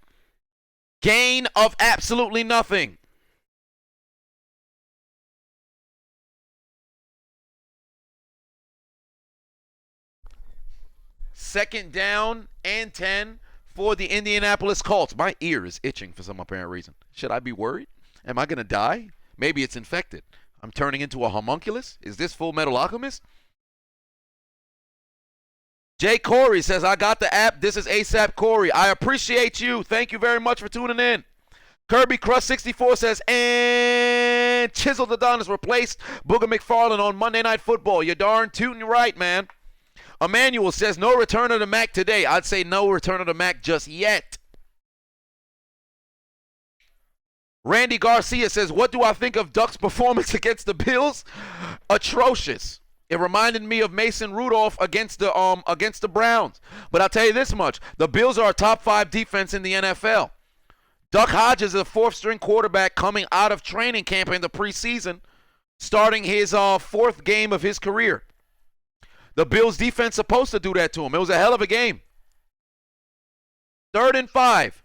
Gain of absolutely nothing. Second down and 10 for the Indianapolis Colts. My ear is itching for some apparent reason. Should I be worried? Am I going to die? Maybe it's infected. I'm turning into a homunculus? Is this Full Metal Alchemist? Jay Corey says, I got the app. This is ASAP Corey. I appreciate you. Thank you very much for tuning in. Kirby Crust 64 says, and Chiseled Adonis replaced Booger McFarland on Monday Night Football. You're darn tootin' right, man. Emmanuel says, no return of the Mac today. I'd say no return of the Mac just yet. Randy Garcia says, what do I think of Duck's performance against the Bills? Atrocious. It reminded me of Mason Rudolph against the Browns. But I'll tell you this much. The Bills are a top 5 defense in the NFL. Duck Hodges is a 4th-string quarterback coming out of training camp in the preseason, starting his 4th game of his career. The Bills defense supposed to do that to him. It was a hell of a game. 3rd and 5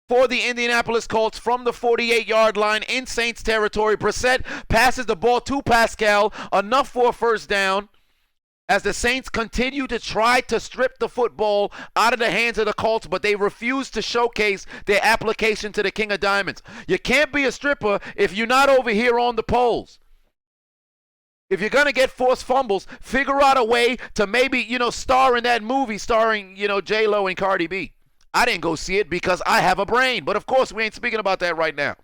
for the Indianapolis Colts from the 48-yard line in Saints territory. Brissett passes the ball to Pascal, enough for a first down, as the Saints continue to try to strip the football out of the hands of the Colts, but they refuse to showcase their application to the King of Diamonds. You can't be a stripper if you're not over here on the poles. If you're going to get forced fumbles, figure out a way to maybe, star in that movie starring, J-Lo and Cardi B. I didn't go see it because I have a brain, but of course we ain't speaking about that right now.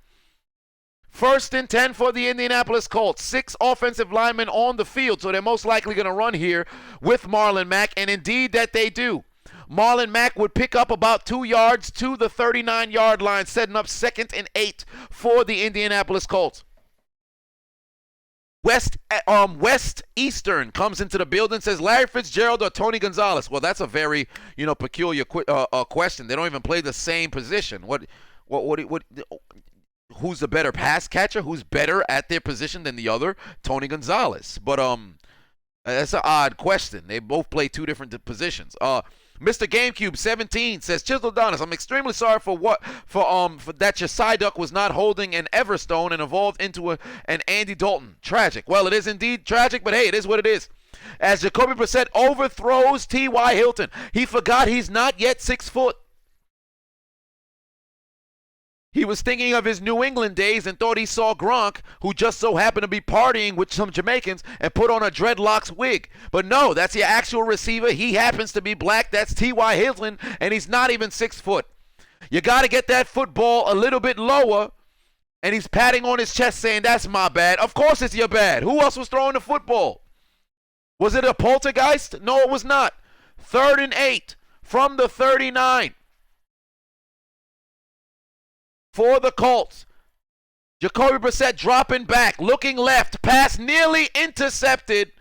1st and 10 for the Indianapolis Colts. 6 offensive linemen on the field, so they're most likely going to run here with Marlon Mack, and indeed that they do. Marlon Mack would pick up about 2 yards to the 39-yard line, setting up 2nd and 8 for the Indianapolis Colts. West Eastern comes into the building, says Larry Fitzgerald or Tony Gonzalez. Well, that's a very, peculiar question. They don't even play the same position. What who's the better pass catcher? Who's better at their position than the other? Tony Gonzalez. But that's an odd question. They both play 2 different positions. Mr. GameCube 17 says, Chiseled Adonis, I'm extremely sorry for that your Psyduck was not holding an Everstone and evolved into an Andy Dalton. Tragic. Well, it is indeed tragic, but hey, it is what it is. As Jacoby Brissett overthrows T.Y. Hilton, he forgot he's not yet 6 foot. He was thinking of his New England days and thought he saw Gronk, who just so happened to be partying with some Jamaicans, and put on a dreadlocks wig. But no, that's the actual receiver. He happens to be black. That's T.Y. Hilton, and he's not even 6 foot. You got to get that football a little bit lower, and he's patting on his chest saying, that's my bad. Of course it's your bad. Who else was throwing the football? Was it a poltergeist? No, it was not. 3rd and 8 from the 39. For the Colts. Jacoby Brissett dropping back, looking left, pass nearly intercepted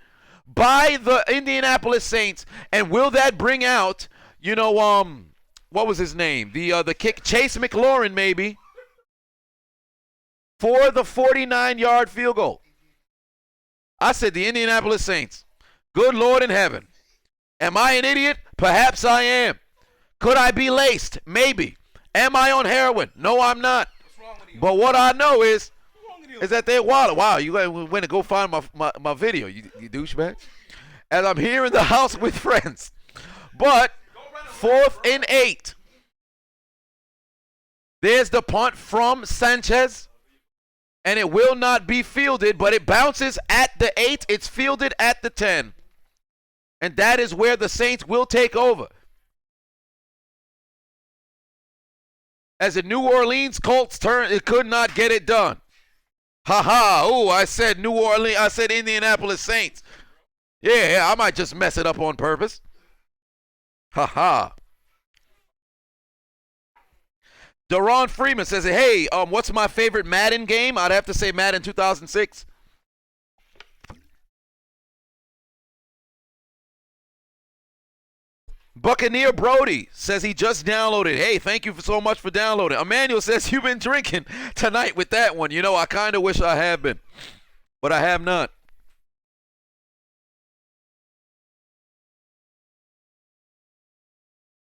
by the Indianapolis Saints. And will that bring out, what was his name? The kick, Chase McLaurin maybe, for the 49-yard field goal. I said the Indianapolis Saints. Good Lord in heaven. Am I an idiot? Perhaps I am. Could I be laced? Maybe. Am I on heroin? No, I'm not. But what I know is that they're wild. Wow, you went to go find my video, you douchebag. And I'm here in the house with friends. But 4th and 8. There's the punt from Sanchez. And it will not be fielded, but it bounces at the 8. It's fielded at the 10. And that is where the Saints will take over. As the New Orleans Colts turn, it could not get it done. Ooh, I said New Orleans, I said Indianapolis Saints. Yeah, I might just mess it up on purpose. Deron Freeman says, hey, what's my favorite Madden game? I'd have to say Madden 2006. Buccaneer Brody says he just downloaded. Hey, thank you so much for downloading. Emmanuel says you've been drinking tonight with that one. I kind of wish I had been, but I have not.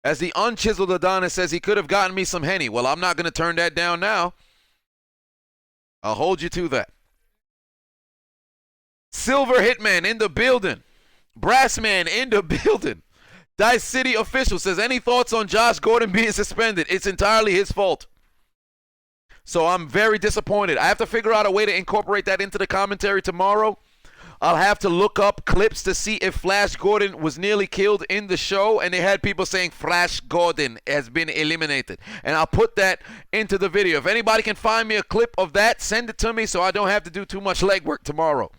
As the unchiseled Adonis says he could have gotten me some Henny. Well, I'm not going to turn that down now. I'll hold you to that. Silver Hitman in the building. Brassman in the building. Dice City official says, any thoughts on Josh Gordon being suspended? It's entirely his fault. So I'm very disappointed. I have to figure out a way to incorporate that into the commentary tomorrow. I'll have to look up clips to see if Flash Gordon was nearly killed in the show, and they had people saying Flash Gordon has been eliminated. And I'll put that into the video. If anybody can find me a clip of that, send it to me so I don't have to do too much legwork tomorrow.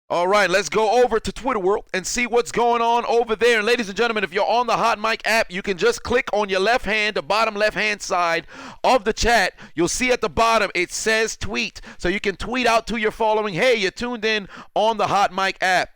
All right, let's go over to Twitter World and see what's going on over there. And ladies and gentlemen, if you're on the Hot Mic app, you can just click on your left hand, the bottom left-hand side of the chat. You'll see at the bottom, it says tweet. So you can tweet out to your following, hey, you're tuned in on the Hot Mic app.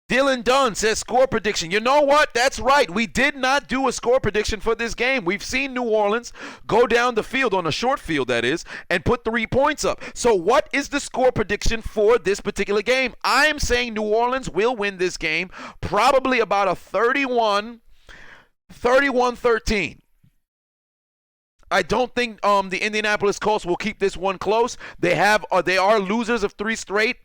Dylan Dunn says score prediction. You know what? That's right. We did not do a score prediction for this game. We've seen New Orleans go down the field, on a short field that is, and put 3 points up. So what is the score prediction for this particular game? I am saying New Orleans will win this game, probably about a 31-13. I don't think the Indianapolis Colts will keep this one close. They are losers of 3 straight.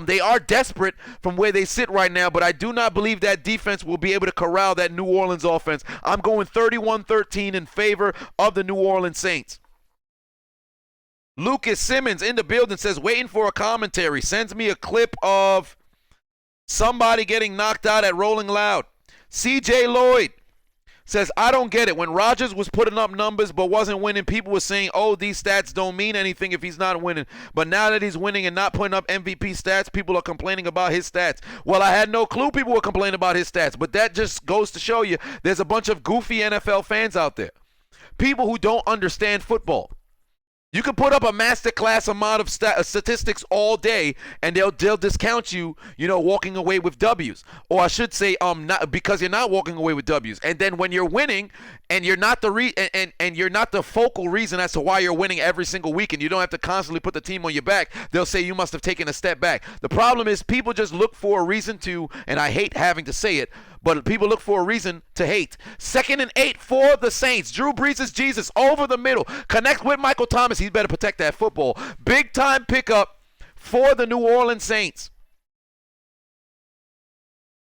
They are desperate from where they sit right now, but I do not believe that defense will be able to corral that New Orleans offense. I'm going 31-13 in favor of the New Orleans Saints. Lucas Simmons in the building says, waiting for a commentary. Sends me a clip of somebody getting knocked out at Rolling Loud. CJ Lloyd says, I don't get it. When Rodgers was putting up numbers but wasn't winning, people were saying, oh, these stats don't mean anything if he's not winning. But now that he's winning and not putting up MVP stats, people are complaining about his stats. Well, I had no clue people were complaining about his stats, but that just goes to show you there's a bunch of goofy NFL fans out there. People who don't understand football. You can put up a masterclass amount of statistics all day, and they'll discount you, walking away with W's. Or I should say, not because you're not walking away with W's. And then when you're winning, and you're not and you're not the focal reason as to why you're winning every single week, and you don't have to constantly put the team on your back, they'll say you must have taken a step back. The problem is people just look for a reason to, and I hate having to say it, but people look for a reason to hate. 2nd and 8 for the Saints. Drew Brees is Jesus over the middle. Connect with Michael Thomas. He's better protect that football. Big time pickup for the New Orleans Saints.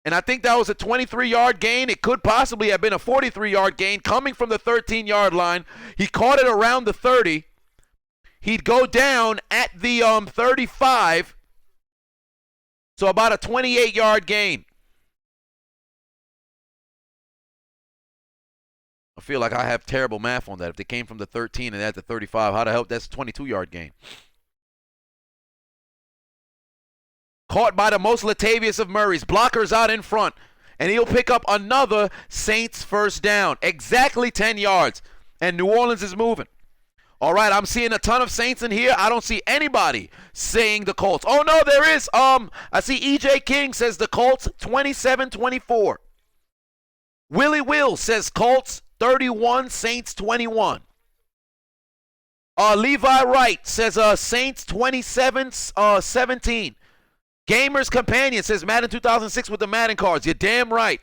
And I think that was a 23-yard gain. It could possibly have been a 43-yard gain coming from the 13-yard line. He caught it around the 30. He'd go down at the 35. So about a 28-yard gain. I feel like I have terrible math on that. If they came from the 13 and at the 35, how the hell? That's a 22-yard gain. Caught by the most Latavius of Murray's. Blockers out in front. And he'll pick up another Saints first down. Exactly 10 yards. And New Orleans is moving. All right, I'm seeing a ton of Saints in here. I don't see anybody saying the Colts. Oh, no, there is. I see E.J. King says the Colts 27-24. Willie Will says Colts 31, Saints 21. Levi Wright says Saints 27-17. Gamer's Companion says Madden 2006 with the Madden cards. You're damn right.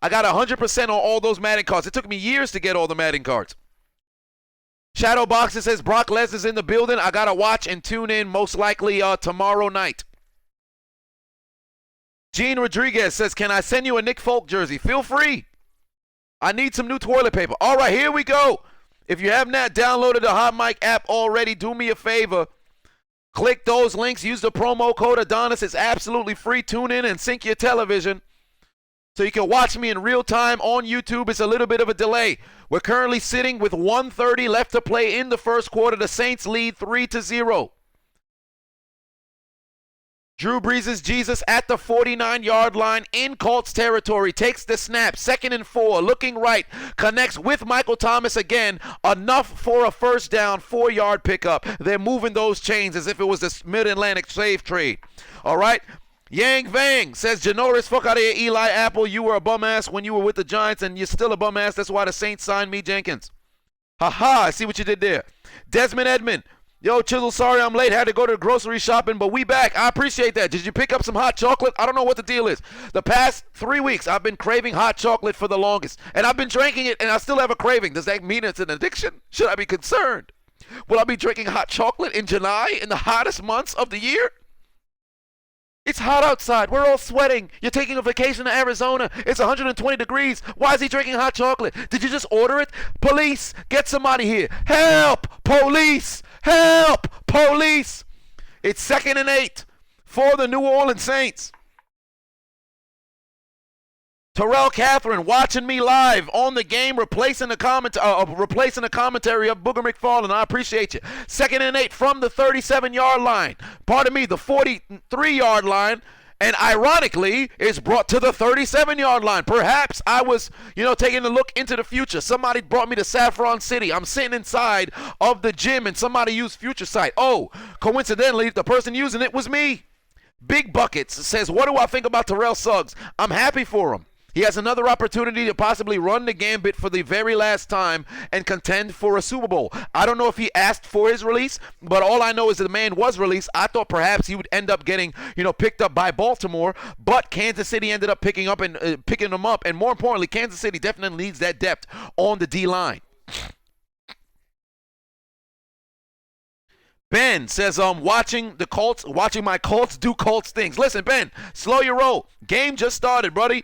I got 100% on all those Madden cards. It took me years to get all the Madden cards. Shadow Boxer says Brock Lesnar's in the building. I got to watch and tune in most likely tomorrow night. Gene Rodriguez says, can I send you a Nick Folk jersey? Feel free. I need some new toilet paper. All right, here we go. If you have not downloaded the Hot Mic app already, do me a favor. Click those links. Use the promo code Adonis. It's absolutely free. Tune in and sync your television so you can watch me in real time on YouTube. It's a little bit of a delay. We're currently sitting with 1:30 left to play in the first quarter. The Saints lead 3-0. Drew Brees is Jesus at the 49-yard line in Colts territory. Takes the snap. 2nd and 4. Looking right. Connects with Michael Thomas again. Enough for a first down. 4-yard pickup. They're moving those chains as if it was the Mid-Atlantic slave trade. All right. Yang Vang says, Janoris, fuck out of here, Eli Apple. You were a bum ass when you were with the Giants, and you're still a bum ass. That's why the Saints signed me, Jenkins. Ha-ha. I see what you did there. Desmond Edmond. Yo, Chisel, sorry I'm late. Had to go to the grocery shopping, but we back. I appreciate that. Did you pick up some hot chocolate? I don't know what the deal is. The past 3 weeks, I've been craving hot chocolate for the longest, and I've been drinking it, and I still have a craving. Does that mean it's an addiction? Should I be concerned? Will I be drinking hot chocolate in July, in the hottest months of the year? It's hot outside. We're all sweating. You're taking a vacation to Arizona. It's 120 degrees. Why is he drinking hot chocolate? Did you just order it? Police, get somebody here. Help! Police! Help! Police! It's 2nd and 8 for the New Orleans Saints. Terrell Catherine watching me live on the game, replacing the commentary of Booger McFarland. I appreciate you. 2nd and 8 from the 37-yard line. Pardon me, the 43-yard line. And ironically, it's brought to the 37-yard line. Perhaps I was, taking a look into the future. Somebody brought me to Saffron City. I'm sitting inside of the gym, and somebody used Future Sight. Oh, coincidentally, the person using it was me. Big Buckets says, what do I think about Terrell Suggs? I'm happy for him. He has another opportunity to possibly run the gambit for the very last time and contend for a Super Bowl. I don't know if he asked for his release, but all I know is that the man was released. I thought perhaps he would end up getting, picked up by Baltimore, but Kansas City ended up picking him up, and more importantly, Kansas City definitely needs that depth on the D-line. Ben says, watching my Colts do Colts things. Listen, Ben, slow your roll. Game just started, buddy.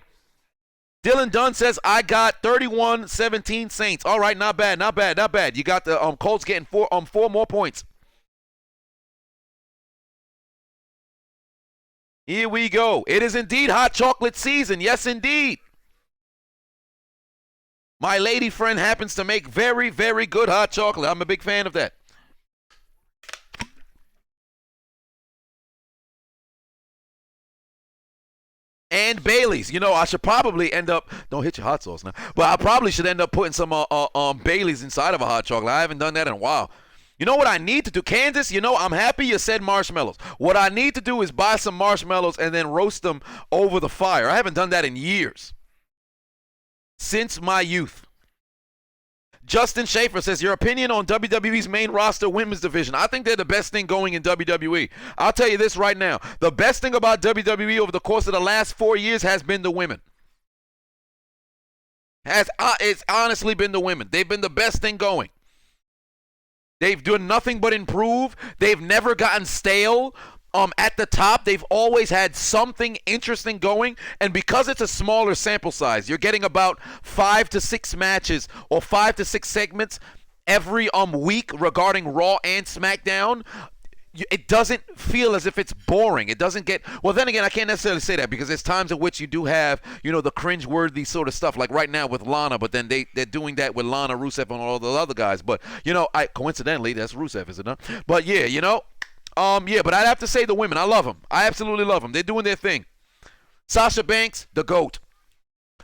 Dylan Dunn says, I got 31-17 Saints. All right, not bad. You got the Colts getting four more points. Here we go. It is indeed hot chocolate season. Yes, indeed. My lady friend happens to make very, very good hot chocolate. I'm a big fan of that. And Bailey's. I should probably end up, don't hit your hot sauce now, but I probably should end up putting some Bailey's inside of a hot chocolate. I haven't done that in a while. You know what I need to do? Kansas, I'm happy you said marshmallows. What I need to do is buy some marshmallows and then roast them over the fire. I haven't done that in years. Since my youth. Justin Schaefer says, your opinion on WWE's main roster women's division. I think they're the best thing going in WWE. I'll tell you this right now. The best thing about WWE over the course of the last 4 years has been the women. It's honestly been the women. They've been the best thing going. They've done nothing but improve. They've never gotten stale. At the top, they've always had something interesting going, and because it's a smaller sample size, you're getting about 5 to 6 matches or 5 to 6 segments every week regarding Raw and SmackDown. It doesn't feel as if it's boring. It doesn't get, well, then again, I can't necessarily say that because there's times in which you do have, the cringe-worthy sort of stuff, like right now with Lana, but then they're doing that with Lana, Rusev, and all the other guys. But, coincidentally, that's Rusev, is it not? But, yeah, but I'd have to say the women. I love them. I absolutely love them. They're doing their thing. Sasha Banks, the GOAT.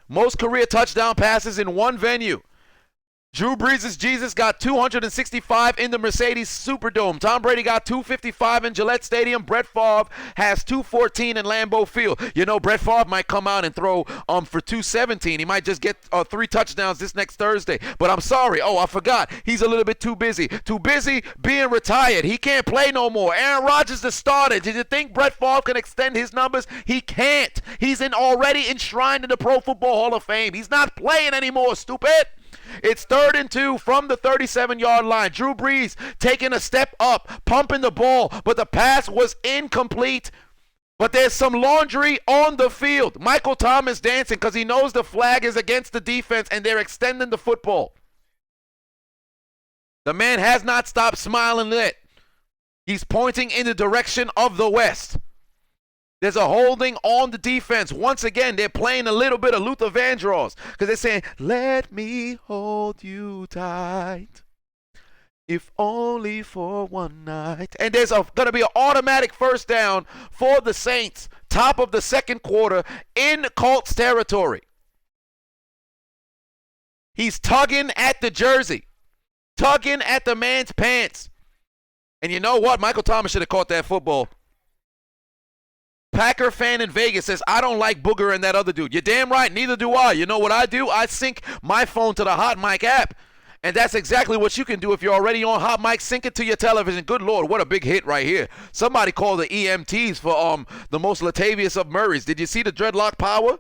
Most career touchdown passes in one venue. Drew Brees' Jesus got 265 in the Mercedes Superdome. Tom Brady got 255 in Gillette Stadium. Brett Favre has 214 in Lambeau Field. Brett Favre might come out and throw for 217. He might just get 3 touchdowns this next Thursday. But I'm sorry. Oh, I forgot. He's a little bit too busy. Too busy being retired. He can't play no more. Aaron Rodgers the starter. Did you think Brett Favre can extend his numbers? He can't. He's already enshrined in the Pro Football Hall of Fame. He's not playing anymore, stupid. It's 3rd and 2 from the 37-yard line. Drew Brees taking a step up, pumping the ball, but the pass was incomplete. But there's some laundry on the field. Michael Thomas dancing because he knows the flag is against the defense and they're extending the football. The man has not stopped smiling yet. He's pointing in the direction of the West. There's a holding on the defense. Once again, they're playing a little bit of Luther Vandross because they're saying, let me hold you tight, if only for one night. And there's going to be an automatic first down for the Saints, top of the second quarter in Colts territory. He's tugging at the jersey, tugging at the man's pants. And you know what? Michael Thomas should have caught that football. Packer fan in Vegas says, I don't like Booger and that other dude. You're damn right, neither do I. You know what I do? I sync my phone to the Hot Mic app. And that's exactly what you can do if you're already on Hot Mic. Sync it to your television. Good Lord, what a big hit right here. Somebody called the EMTs for the most Latavius of Murrays. Did you see the dreadlock power?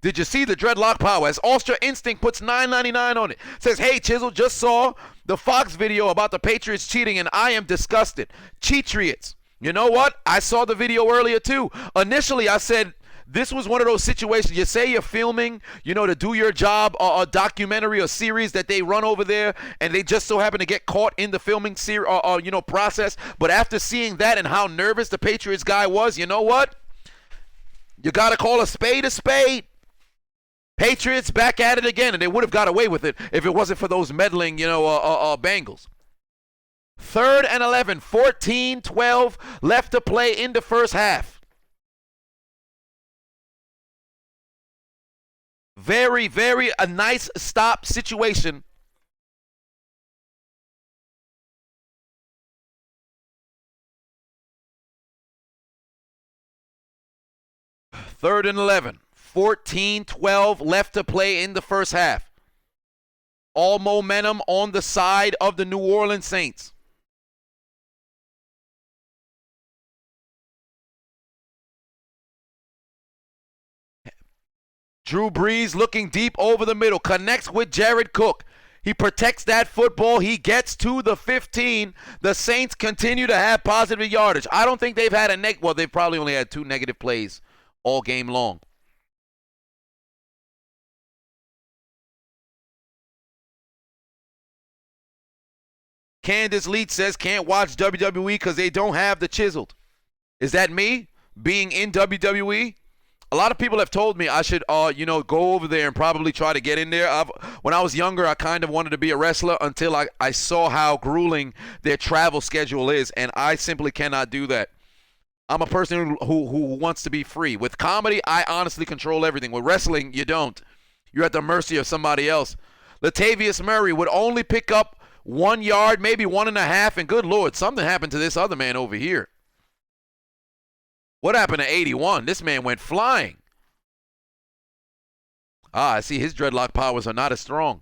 Did you see the dreadlock power? As Ultra Instinct puts $9.99 on it. Says, hey, Chisel, just saw the Fox video about the Patriots cheating, and I am disgusted. Cheatriots. You know what? I saw the video earlier too. Initially, I said this was one of those situations. You say you're filming, to do your job, a documentary or series that they run over there, and they just so happen to get caught in the filming process. But after seeing that and how nervous the Patriots guy was, you know what? You got to call a spade a spade. Patriots back at it again, and they would have got away with it if it wasn't for those meddling, Bengals. 3rd and 11, 14-12 left to play in the first half. Very, very a nice stop situation. Third and 11, 14-12 left to play in the first half. All momentum on the side of the New Orleans Saints. Drew Brees looking deep over the middle, connects with Jared Cook. He protects that football. He gets to the 15. The Saints continue to have positive yardage. I don't think they've had they've probably only had 2 negative plays all game long. Candace Leach says, can't watch WWE because they don't have the Chiseled. Is that me being in WWE? A lot of people have told me I should, go over there and probably try to get in there. When I was younger, I kind of wanted to be a wrestler until I saw how grueling their travel schedule is, and I simply cannot do that. I'm a person who wants to be free. With comedy, I honestly control everything. With wrestling, you don't. You're at the mercy of somebody else. Latavius Murray would only pick up 1 yard, maybe 1.5, and good Lord, something happened to this other man over here. What happened to 81? This man went flying. I see his dreadlock powers are not as strong.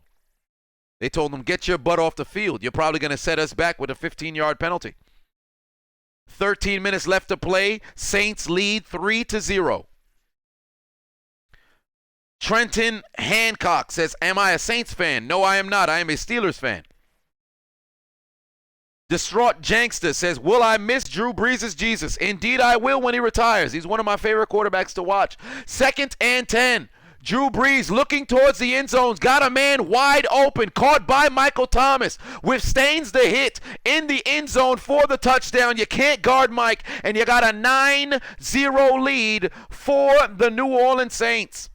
They told him, get your butt off the field. You're probably going to set us back with a 15-yard penalty. 13 minutes left to play. Saints lead 3-0. Trenton Hancock says, am I a Saints fan? No, I am not. I am a Steelers fan. Distraught Jankster says, will I miss Drew Brees' Jesus? Indeed, I will when he retires. He's one of my favorite quarterbacks to watch. 2nd and 10. Drew Brees looking towards the end zones. Got a man wide open. Caught by Michael Thomas. Withstands the hit in the end zone for the touchdown. You can't guard Mike. And you got a 9-0 lead for the New Orleans Saints.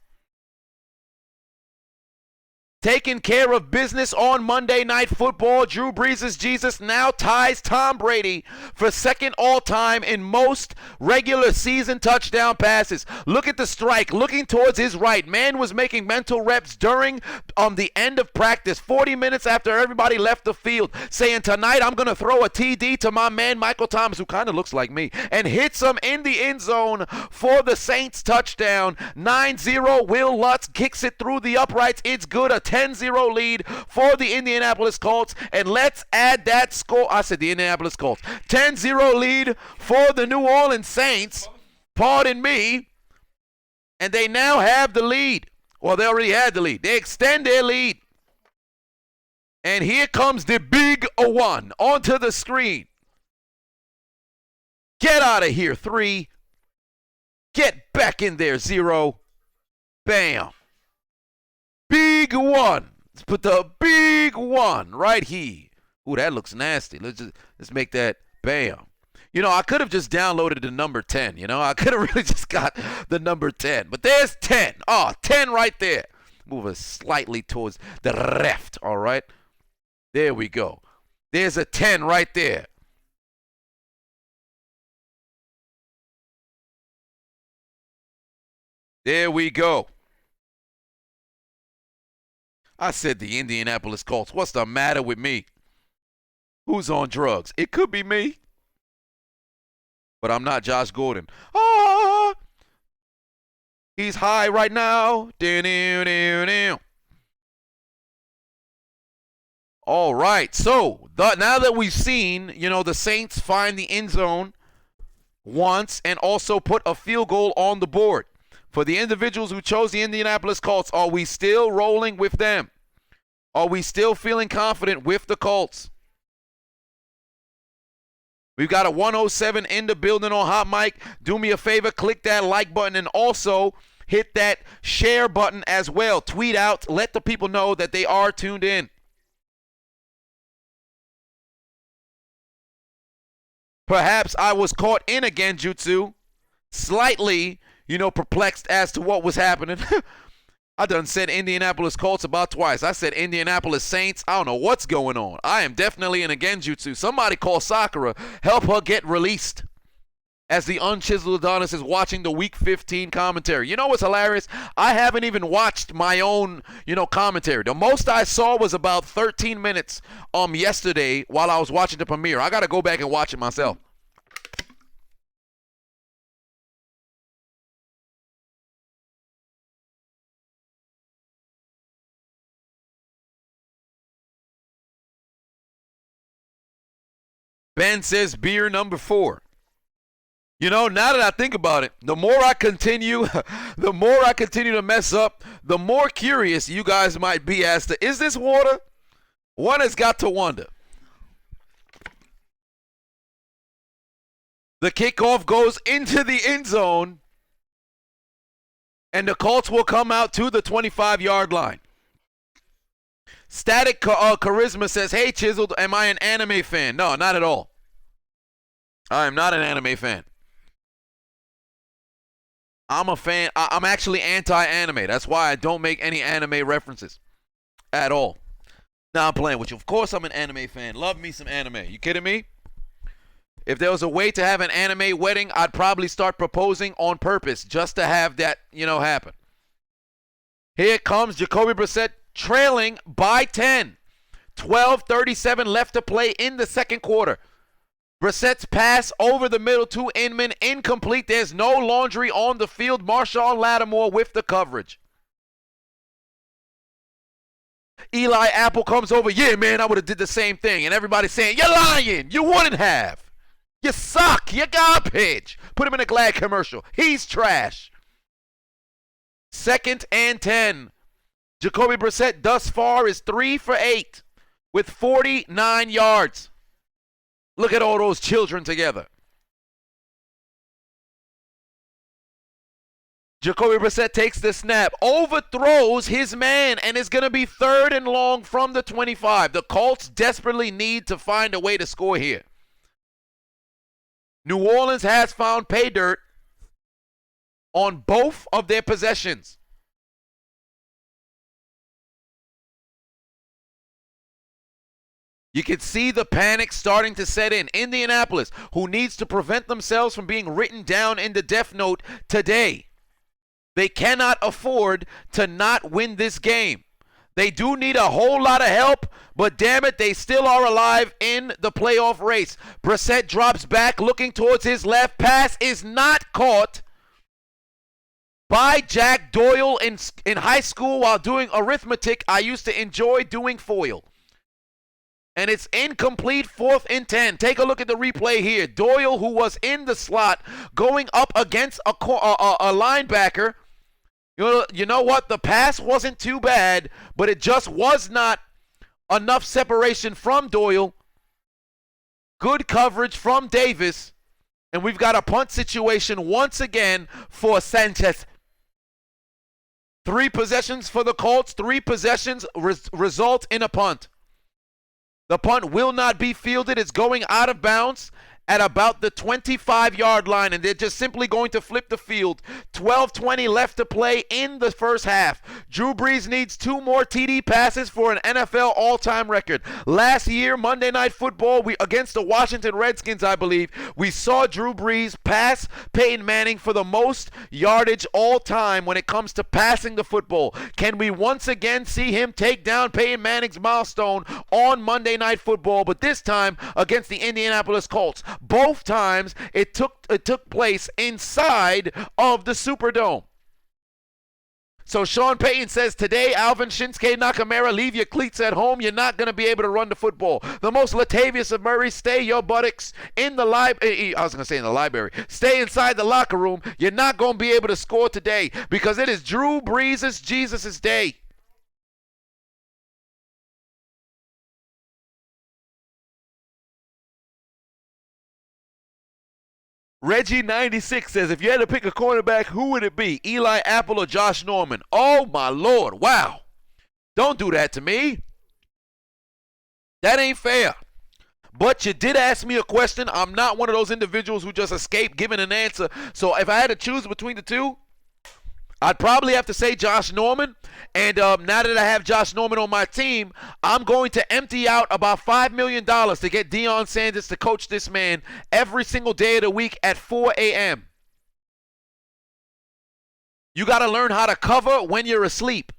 Taking care of business on Monday Night Football. Drew Brees' Jesus now ties Tom Brady for 2nd all-time in most regular season touchdown passes. Look at the strike, looking towards his right. Man was making mental reps during the end of practice, 40 minutes after everybody left the field, saying, tonight I'm going to throw a TD to my man Michael Thomas, who kind of looks like me, and hits him in the end zone for the Saints touchdown. 9-0. Will Lutz kicks it through the uprights. It's good. A 10-0 lead for the Indianapolis Colts. And let's add that score. I said the Indianapolis Colts. 10-0 lead for the New Orleans Saints. Pardon me. And they now have the lead. Well, they already had the lead. They extend their lead. And here comes the big one onto the screen. Get out of here, 3. Get back in there, 0. Bam. Big one. Let's put the big one right here. Ooh, that looks nasty. Let's make that bam. You know, I could have just downloaded the number 10. You know, I could have really just got the number 10. But there's 10. Oh, 10 right there. Move us slightly towards the left, all right? There we go. There's a 10 right there. There we go. I said the Indianapolis Colts. What's the matter with me? Who's on drugs? It could be me. But I'm not Josh Gordon. Ah! He's high right now. All right. So, now that we've seen, you know, the Saints find the end zone once and also put a field goal on the board. For the individuals who chose the Indianapolis Colts, are we still rolling with them? Are we still feeling confident with the Colts? We've got a 107 in the building on Hot Mic. Do me a favor, click that like button and also hit that share button as well. Tweet out, let the people know that they are tuned in. Perhaps I was caught in a genjutsu, slightly, you know, perplexed as to what was happening. I done said Indianapolis Colts about twice. I said Indianapolis Saints. I don't know what's going on. I am definitely in a genjutsu. Somebody call Sakura. Help her get released. As the Unchiseled Adonis is watching the Week 15 commentary. You know what's hilarious? I haven't even watched my own, you know, commentary. The most I saw was about 13 minutes yesterday while I was watching the premiere. I got to go back and watch it myself. Ben says beer number 4. You know, now that I think about it, the more I continue to mess up, the more curious you guys might be as to, is this water? One has got to wonder. The kickoff goes into the end zone, and the Colts will come out to the 25-yard line. Static Charisma says, hey, Chiseled, am I an anime fan? No, not at all. I am not an anime fan. I'm a fan. I'm actually anti-anime. That's why I don't make any anime references at all. Now I'm playing with you. Of course I'm an anime fan. Love me some anime. You kidding me? If there was a way to have an anime wedding, I'd probably start proposing on purpose just to have that, you know, happen. Here comes Jacoby Brissett trailing by 10. 12:37 left to play in the second quarter. Brissett's pass over the middle to Inman, incomplete. There's no laundry on the field. Marshawn Lattimore with the coverage. Eli Apple comes over. Yeah, man, I would have did the same thing. And everybody's saying, you're lying. You wouldn't have. You suck. You garbage. Put him in a Glad commercial. He's trash. 2nd and 10. Jacoby Brissett thus far is 3 for 8 with 49 yards. Look at all those children together. Jacoby Brissett takes the snap, overthrows his man, and is going to be 3rd and long from the 25. The Colts desperately need to find a way to score here. New Orleans has found pay dirt on both of their possessions. You can see the panic starting to set in. Indianapolis, who needs to prevent themselves from being written down in the death note today. They cannot afford to not win this game. They do need a whole lot of help, but damn it, they still are alive in the playoff race. Brissett drops back, looking towards his left. Pass is not caught by Jack Doyle. In high school while doing arithmetic, I used to enjoy doing FOIL. And it's incomplete, 4th and 10. Take a look at the replay here. Doyle, who was in the slot, going up against a linebacker. You know what? The pass wasn't too bad, but it just was not enough separation from Doyle. Good coverage from Davis. And we've got a punt situation once again for Sanchez. 3 possessions for the Colts. 3 possessions result in a punt. The punt will not be fielded. It's going out of bounds at about the 25-yard line, and they're just simply going to flip the field. 12:20 left to play in the first half. Drew Brees needs 2 more TD passes for an NFL all-time record. Last year, Monday Night Football, against the Washington Redskins, I believe, we saw Drew Brees pass Peyton Manning for the most yardage all-time when it comes to passing the football. Can we once again see him take down Peyton Manning's milestone on Monday Night Football, but this time against the Indianapolis Colts? Both times it took place inside of the Superdome. So Sean Payton says today, Alvin Shinsuke Nakamura, leave your cleats at home. You're not going to be able to run the football. The most Latavius of Murray, stay your buttocks in the library. Stay inside the locker room. You're not going to be able to score today because it is Drew Brees' Jesus' day. Reggie96 says, if you had to pick a cornerback, who would it be? Eli Apple or Josh Norman? Oh, my Lord. Wow. Don't do that to me. That ain't fair. But you did ask me a question. I'm not one of those individuals who just escape giving an answer. So if I had to choose between the two, I'd probably have to say Josh Norman. And now that I have Josh Norman on my team, I'm going to empty out about $5 million to get Deion Sanders to coach this man every single day of the week at 4 a.m. You got to learn how to cover when you're asleep.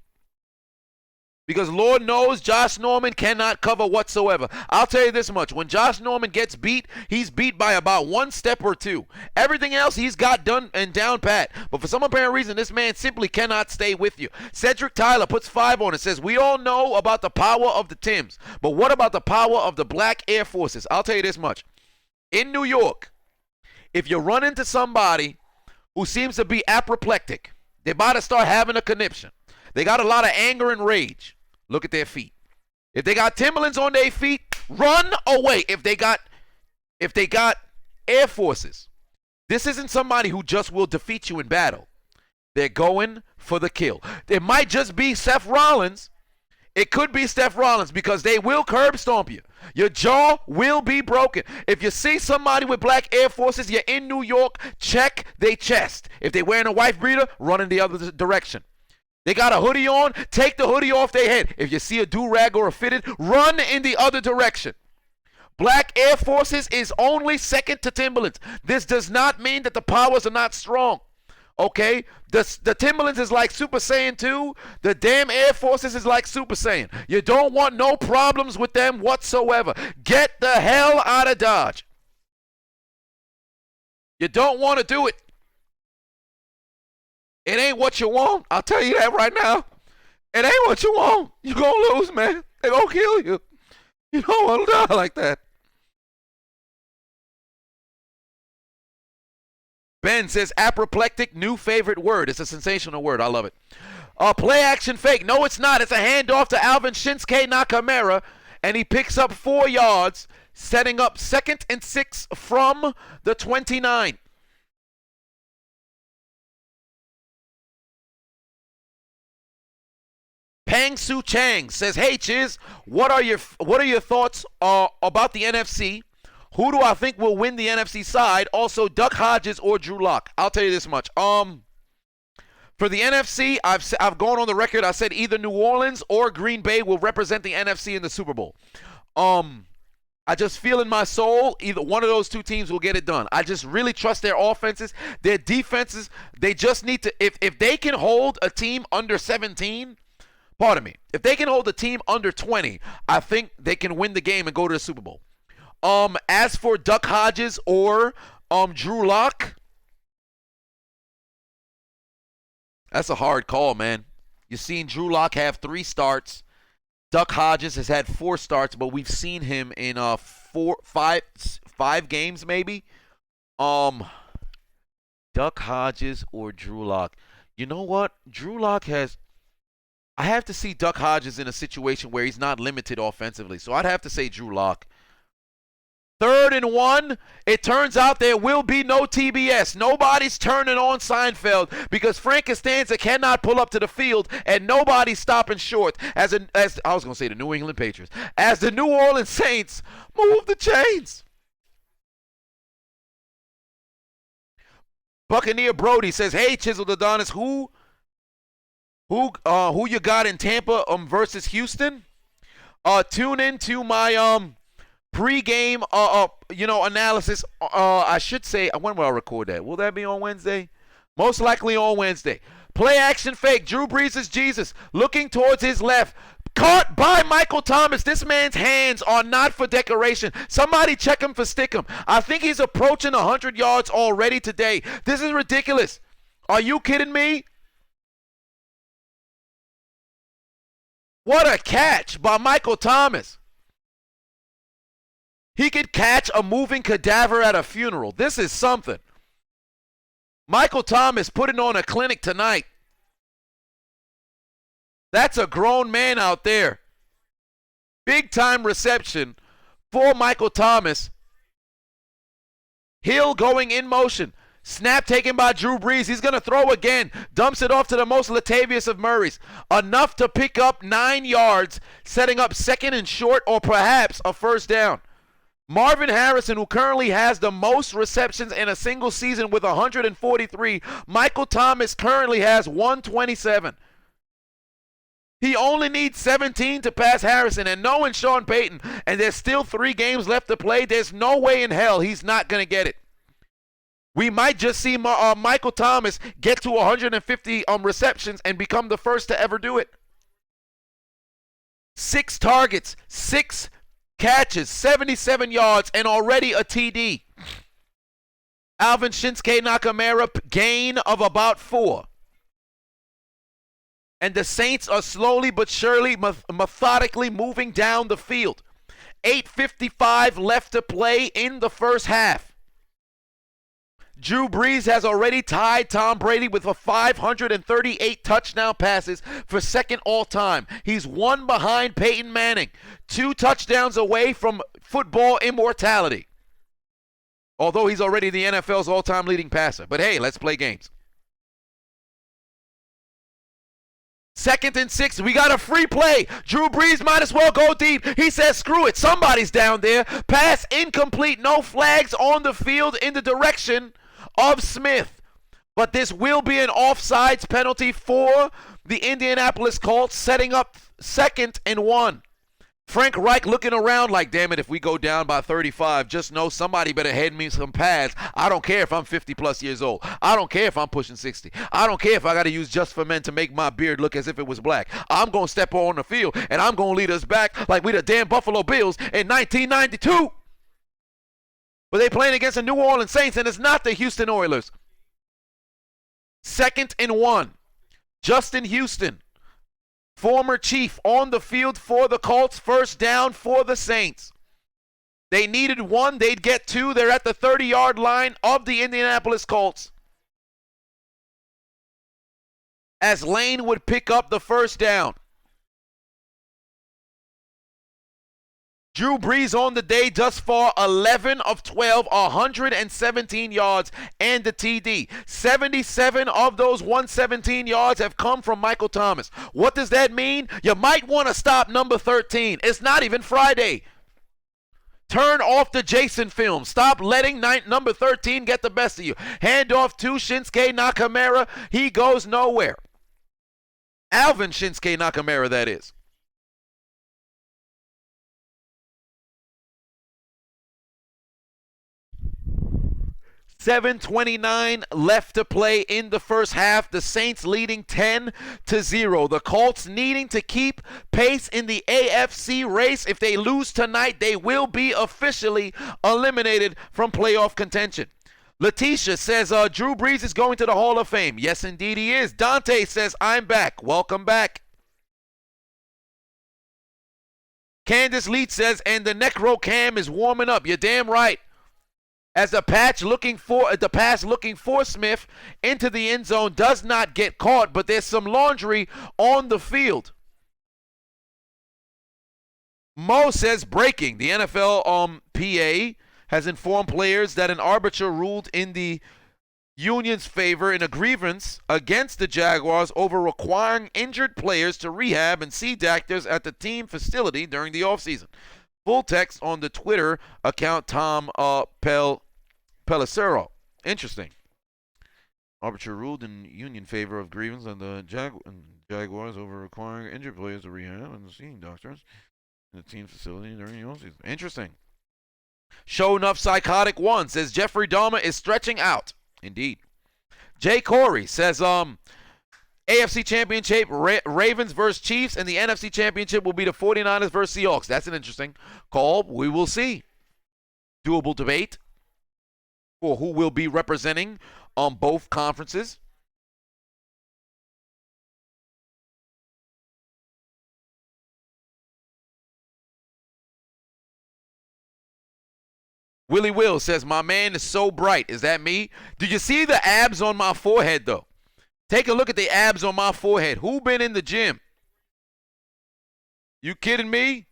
Because Lord knows Josh Norman cannot cover whatsoever. I'll tell you this much. When Josh Norman gets beat, he's beat by about 1 step or 2. Everything else he's got done and down pat. But for some apparent reason, this man simply cannot stay with you. Cedric Tyler puts 5 on it. Says, we all know about the power of the Timbs. But what about the power of the Black Air Forces? I'll tell you this much. In New York, if you run into somebody who seems to be apoplectic, they're about to start having a conniption. They got a lot of anger and rage. Look at their feet. If they got Timberlands on their feet, run away. If they got Air Forces, this isn't somebody who just will defeat you in battle. They're going for the kill. It might just be Seth Rollins. It could be Seth Rollins because they will curb stomp you. Your jaw will be broken. If you see somebody with Black Air Forces, you're in New York, check their chest. If they're wearing a wife beater, run in the other direction. They got a hoodie on, take the hoodie off their head. If you see a do-rag or a fitted, run in the other direction. Black Air Forces is only second to Timberlands. This does not mean that the powers are not strong. Okay? The Timberlands is like Super Saiyan 2. The damn Air Forces is like Super Saiyan. You don't want no problems with them whatsoever. Get the hell out of Dodge. You don't want to do it. It ain't what you want. I'll tell you that right now. It ain't what you want. You're going to lose, man. They're going to kill you. You don't want to die like that. Ben says apoplectic, new favorite word. It's a sensational word. I love it. Play action fake. No, it's not. It's a handoff to Alvin Shinsuke Nakamura, and he picks up 4 yards, setting up 2nd and 6 from the 29. Pang Su Chang says, "Hey Chiz, what are your thoughts about the NFC? Who do I think will win the NFC side? Also, Duck Hodges or Drew Lock?" I'll tell you this much. For the NFC, I've gone on the record. I said either New Orleans or Green Bay will represent the NFC in the Super Bowl. I just feel in my soul either one of those two teams will get it done. I just really trust their offenses, their defenses. They just need to if they can hold a team under 17. Pardon me. If they can hold a team under 20, I think they can win the game and go to the Super Bowl. As for Duck Hodges or Drew Lock, that's a hard call, man. You've seen Drew Lock have 3 starts. Duck Hodges has had 4 starts, but we've seen him in 5 games maybe. Duck Hodges or Drew Lock. You know what? Drew Lock has. I have to see Duck Hodges in a situation where he's not limited offensively. So I'd have to say Drew Lock. 3rd and 1. It turns out there will be no TBS. Nobody's turning on Seinfeld because Frank Costanza cannot pull up to the field and nobody's stopping short. As I was going to say the New England Patriots. As the New Orleans Saints move the chains. Buccaneer Brody says, "Hey, Chiseled Adonis, who you got in Tampa versus Houston? Tune into my pre-game analysis. I should say, when will I record that? Will that be on Wednesday? Most likely on Wednesday. Play action fake. Drew Brees is Jesus. Looking towards his left. Caught by Michael Thomas. This man's hands are not for decoration. Somebody check him for stick him. I think he's approaching 100 yards already today. This is ridiculous. Are you kidding me? What a catch by Michael Thomas. He could catch a moving cadaver at a funeral. This is something. Michael Thomas putting on a clinic tonight. That's a grown man out there. Big time reception for Michael Thomas. Hill going in motion. Snap taken by Drew Brees. He's going to throw again. Dumps it off to the most Latavius of Murray's. Enough to pick up 9 yards, setting up 2nd and short or perhaps a 1st down. Marvin Harrison, who currently has the most receptions in a single season with 143. Michael Thomas currently has 127. He only needs 17 to pass Harrison, and knowing Sean Payton, and there's still 3 games left to play, there's no way in hell he's not going to get it. We might just see Michael Thomas get to 150 receptions and become the first to ever do it. 6 targets, 6 catches, 77 yards, and already a TD. Alvin Shinsuke Nakamura, gain of about 4. And the Saints are slowly but surely, methodically moving down the field. 8:55 left to play in the first half. Drew Brees has already tied Tom Brady with a 538 touchdown passes for 2nd all-time. He's 1 behind Peyton Manning, 2 touchdowns away from football immortality. Although he's already the NFL's all-time leading passer. But hey, let's play games. 2nd and 6. We got a free play. Drew Brees might as well go deep. He says, screw it. Somebody's down there. Pass incomplete. No flags on the field in the direction of Smith. But this will be an offsides penalty for the Indianapolis Colts, setting up 2nd and 1. Frank Reich looking around like, damn it, if we go down by 35, just know somebody better hand me some pads. I don't care if I'm 50 plus years old. I don't care if I'm pushing 60. I don't care if I got to use Just for Men to make my beard look as if it was black. I'm going to step on the field, and I'm going to lead us back like we the damn Buffalo Bills in 1992. But they playing against the New Orleans Saints, and it's not the Houston Oilers. 2nd and 1. Justin Houston, former Chief, on the field for the Colts. First down for the Saints. They needed 1. They'd get 2. They're at the 30-yard line of the Indianapolis Colts. As Lane would pick up the first down. Drew Brees on the day thus far, 11 of 12, 117 yards and the TD. 77 of those 117 yards have come from Michael Thomas. What does that mean? You might want to stop number 13. It's not even Friday. Turn off the Jason film. Stop letting number 13 get the best of you. Hand off to Shinsuke Nakamura. He goes nowhere. Alvin Shinsuke Nakamura, that is. 7:29 left to play in the first half. The Saints leading 10-0. The Colts needing to keep pace in the AFC race. If they lose tonight, they will be officially eliminated from playoff contention. Letitia says Drew Brees is going to the Hall of Fame. Yes, indeed he is. Dante says, I'm back. Welcome back. Candace Leach says, and the Necro Cam is warming up. You're damn right. As the pass looking for Smith into the end zone does not get caught, but there's some laundry on the field. Mo says breaking. The NFL PA has informed players that an arbiter ruled in the union's favor in a grievance against the Jaguars over requiring injured players to rehab and see doctors at the team facility during the offseason. Full text on the Twitter account Tom Pelissero. Interesting. Arbiter ruled in union favor of grievance on the Jaguars over requiring injured players to rehab and seeing doctors in the team facility during the offseason. Interesting. Show enough psychotic one says Jeffrey Dahmer is stretching out. Indeed. Jay Corey says AFC Championship, Ravens versus Chiefs, and the NFC Championship will be the 49ers versus Seahawks. That's an interesting call. We will see. Doable debate for who will be representing on both conferences. Willie Will says, my man is so bright. Is that me? Do you see the abs on my forehead, though? Take a look at the abs on my forehead. Who been in the gym? You kidding me?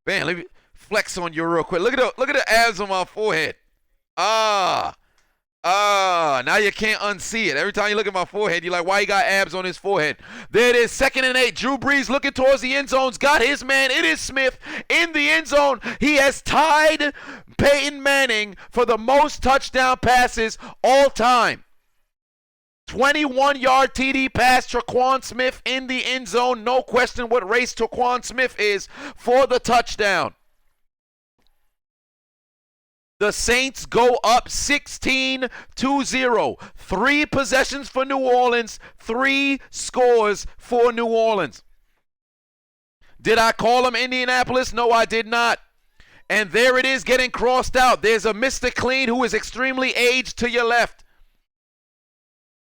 Man, let me flex on you real quick. Look at the abs on my forehead. Now you can't unsee it. Every time you look at my forehead, you're like, why he got abs on his forehead? There it is, 2nd and 8. Drew Brees looking towards the end zones. Got his man. It is Smith in the end zone. He has tied Peyton Manning for the most touchdown passes all time. 21-yard TD pass, Tre'Quan Smith in the end zone. No question what race Tre'Quan Smith is for the touchdown. The Saints go up 16-0. 3 possessions for New Orleans, 3 scores for New Orleans. Did I call him Indianapolis? No, I did not. And there it is getting crossed out. There's a Mr. Clean who is extremely aged to your left.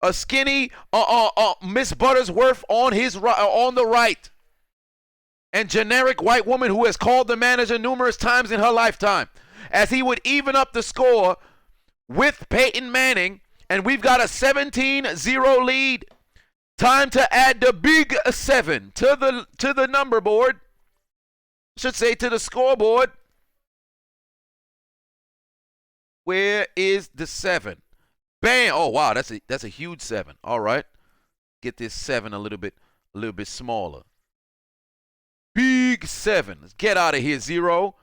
A skinny Miss Buttersworth on the right. And generic white woman who has called the manager numerous times in her lifetime. As he would even up the score with Peyton Manning, and we've got a 17-0 lead. Time to add the big 7 to the number board. I should say to the scoreboard. Where is the 7? Bam! Oh wow, that's a huge 7. All right, get this 7 a little bit smaller. Big 7. Let's get out of here, 0.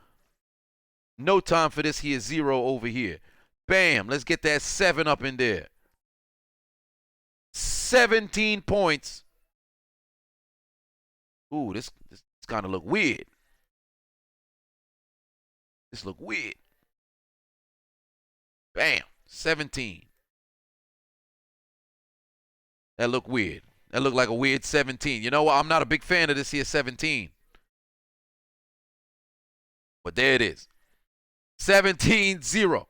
No time for this here 0 over here. Bam! Let's get that 7 up in there. 17 points. Ooh, this kind of look weird. This look weird. Bam. 17. That look weird. That looked like a weird 17. You know what? I'm not a big fan of this here 17. But there it is. 17-0.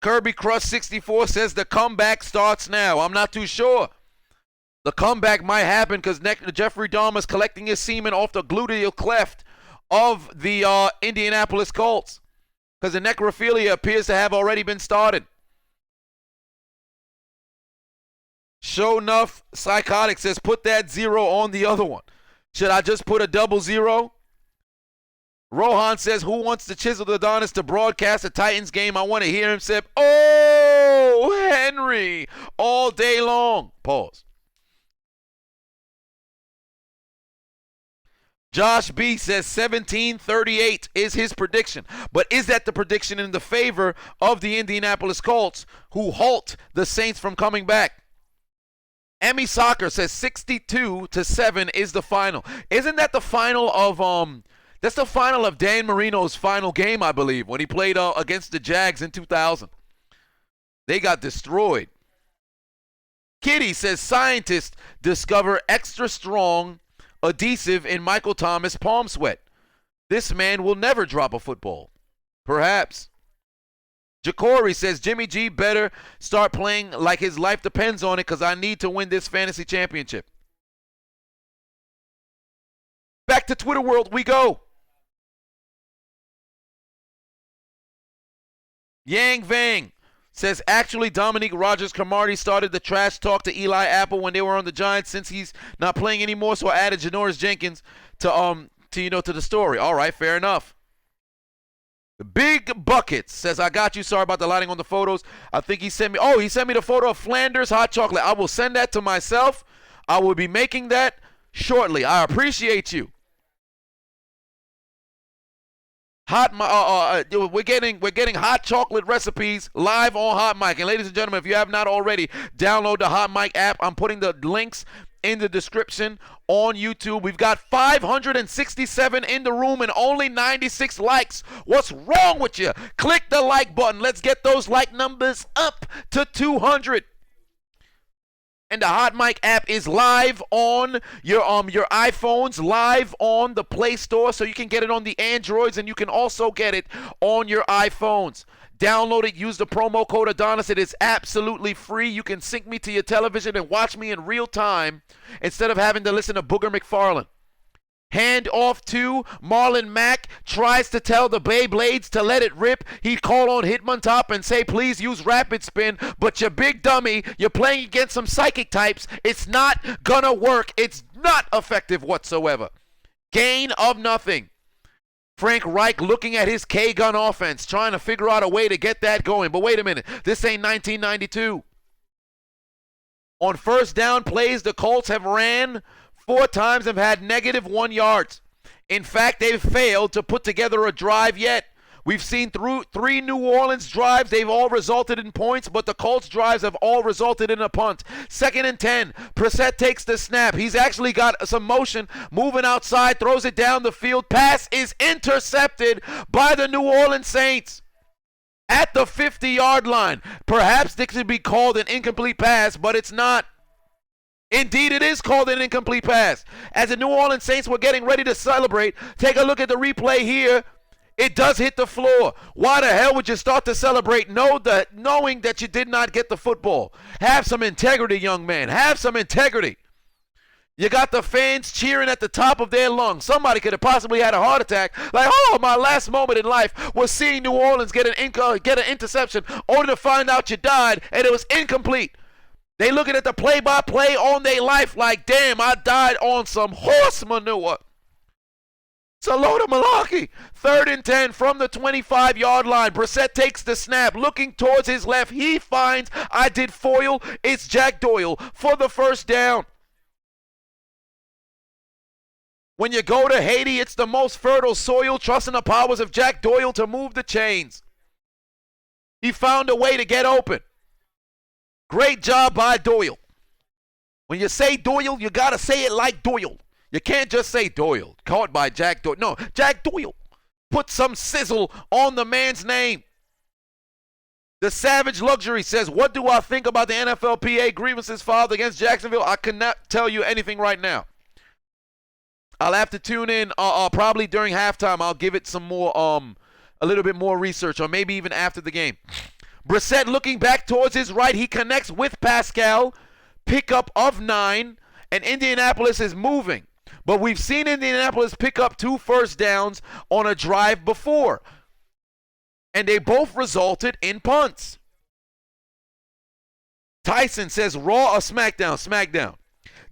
Kirby Crush 64 says the comeback starts now. I'm not too sure. The comeback might happen because Jeffrey Dahmer's collecting his semen off the gluteal cleft of the Indianapolis Colts because the necrophilia appears to have already been started. Show enough Psychotic says put that 0 on the other one. Should I just put a 00? Rohan says, who wants the Chiseled Adonis to broadcast a Titans game? I want to hear him say, oh, Henry, all day long. Pause. Josh B says 17-38 is his prediction. But is that the prediction in the favor of the Indianapolis Colts, who halt the Saints from coming back? Emmy Soccer says 62-7 is the final. Isn't that the final of that's the final of Dan Marino's final game, I believe, when he played against the Jags in 2000. They got destroyed. Kitty says scientists discover extra strong adhesive in Michael Thomas palm sweat. This man will never drop a football. Perhaps. Jacory says Jimmy G better start playing like his life depends on it because I need to win this fantasy championship. Back to Twitter world we go. Yang Vang says actually Dominique Rodgers-Cromartie started the trash talk to Eli Apple when they were on the Giants since he's not playing anymore, so I added Janoris Jenkins to the story. All right, fair enough. Big Buckets says I got you. Sorry about the lighting on the photos. I think he sent me the photo of Flanders hot chocolate. I will send that to myself. I will be making that shortly. I appreciate you. We're getting hot chocolate recipes live on Hot Mic. And ladies and gentlemen, if you have not already, download the Hot Mic app. I'm putting the links in the description on YouTube. We've got 567 in the room and only 96 likes. What's wrong with you? Click the like button. Let's get those like numbers up to 200. And the Hot Mic app is live on your iPhones, live on the Play Store, so you can get it on the Androids, and you can also get it on your iPhones. Download it, use the promo code Adonis. It is absolutely free. You can sync me to your television and watch me in real time instead of having to listen to Booger McFarlane. Hand off to Marlon Mack, tries to tell the Beyblades to let it rip. He call on Hitmontop and say, please use rapid spin, but you big dummy, you're playing against some psychic types. It's not gonna work. It's not effective whatsoever. Gain of nothing. Frank Reich looking at his K-gun offense, trying to figure out a way to get that going. But wait a minute, this ain't 1992. On first down plays, the Colts have ran 4 times and have had -1 yards. In fact, they've failed to put together a drive yet. We've seen through 3 New Orleans drives. They've all resulted in points, but the Colts drives have all resulted in a punt. 2nd and 10. Brissett takes the snap. He's actually got some motion, moving outside, throws it down the field. Pass is intercepted by the New Orleans Saints at the 50-yard line. Perhaps this could be called an incomplete pass, but it's not. Indeed, it is called an incomplete pass. As the New Orleans Saints were getting ready to celebrate, take a look at the replay here. It does hit the floor. Why the hell would you start to celebrate knowing that you did not get the football? Have some integrity, young man. Have some integrity. You got the fans cheering at the top of their lungs. Somebody could have possibly had a heart attack. Like, oh, my last moment in life was seeing New Orleans get an interception only to find out you died and it was incomplete. They looking at the play-by-play on their life like, damn, I died on some horse manure. It's a load of malarkey. 3rd and 10 from the 25-yard line. Brissett takes the snap, looking towards his left. He finds, I did foil. It's Jack Doyle for the first down. When you go to Haiti, it's the most fertile soil, trusting the powers of Jack Doyle to move the chains. He found a way to get open. Great job by Doyle. When you say Doyle, you got to say it like Doyle. You can't just say Doyle. Caught by Jack Doyle. No, Jack Doyle. Put some sizzle on the man's name. The Savage Luxury says, what do I think about the NFLPA grievances filed against Jacksonville? I cannot tell you anything right now. I'll have to tune in probably during halftime. I'll give it some more, a little bit more research, or maybe even after the game. Brissett looking back towards his right. He connects with Pascal. Pickup of 9, and Indianapolis is moving. But we've seen Indianapolis pick up 2 first downs on a drive before, and they both resulted in punts. Tyson says, Raw or SmackDown? SmackDown.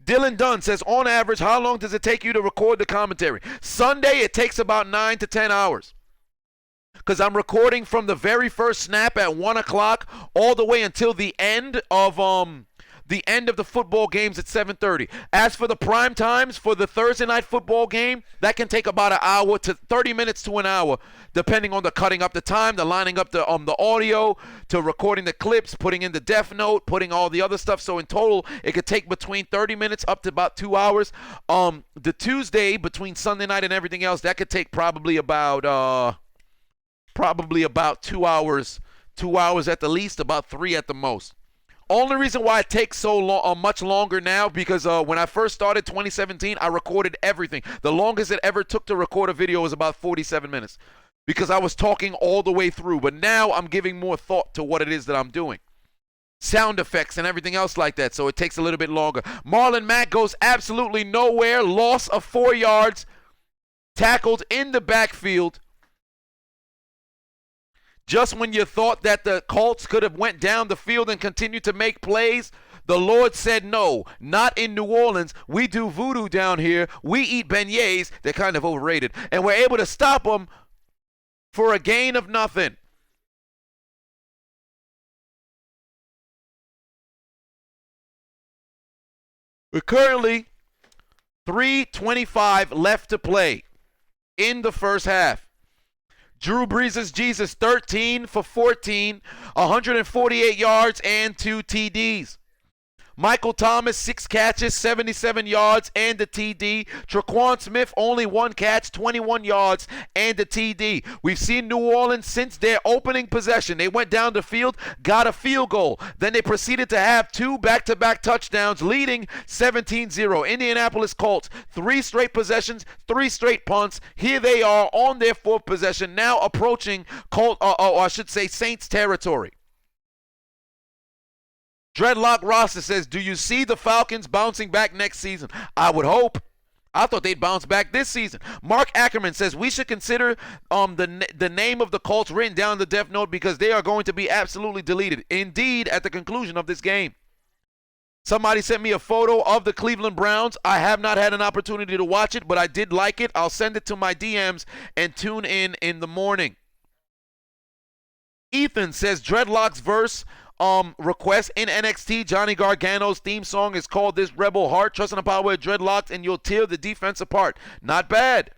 Dylan Dunn says, on average, how long does it take you to record the commentary? Sunday, it takes about 9 to 10 hours. Because I'm recording from the very first snap at 1 o'clock all the way until the end of the football games at 7:30. As for the prime times for the Thursday night football game, that can take about an hour to 30 minutes to an hour, depending on the cutting up the time, the lining up the audio, to recording the clips, putting in the Def Note, putting all the other stuff. So in total, it could take between 30 minutes up to about 2 hours. The Tuesday between Sunday night and everything else, that could take probably about 2 hours, 2 hours at the least, about 3 at the most. Only reason why it takes so long, much longer now, because when I first started 2017, I recorded everything. The longest it ever took to record a video was about 47 minutes, because I was talking all the way through. But now I'm giving more thought to what it is that I'm doing. Sound effects and everything else like that, so it takes a little bit longer. Marlon Mack goes absolutely nowhere. Loss of 4 yards. Tackled in the backfield. Just when you thought that the Colts could have went down the field and continued to make plays, the Lord said no, not in New Orleans. We do voodoo down here. We eat beignets. They're kind of overrated. And we're able to stop them for a gain of nothing. We're currently 3:25 left to play in the first half. Drew Brees' Jesus, 13 for 14, 148 yards and 2 TDs. Michael Thomas, 6 catches, 77 yards and a TD. Tre'Quan Smith, only 1 catch, 21 yards and a TD. We've seen New Orleans since their opening possession. They went down the field, got a field goal. Then they proceeded to have 2 back-to-back touchdowns, leading 17-0. Indianapolis Colts, 3 straight possessions, 3 straight punts. Here they are on their 4th possession, now approaching Saints territory. Dreadlock Rasta says, do you see the Falcons bouncing back next season? I would hope. I thought they'd bounce back this season. Mark Ackerman says, we should consider the name of the Colts written down in the Def Note, because they are going to be absolutely deleted. Indeed, at the conclusion of this game. Somebody sent me a photo of the Cleveland Browns. I have not had an opportunity to watch it, but I did like it. I'll send it to my DMs and tune in the morning. Ethan says, Dreadlock's verse request in NXT, Johnny Gargano's theme song is called This Rebel Heart. Trust in the power of dreadlocks and you'll tear the defense apart. Not bad.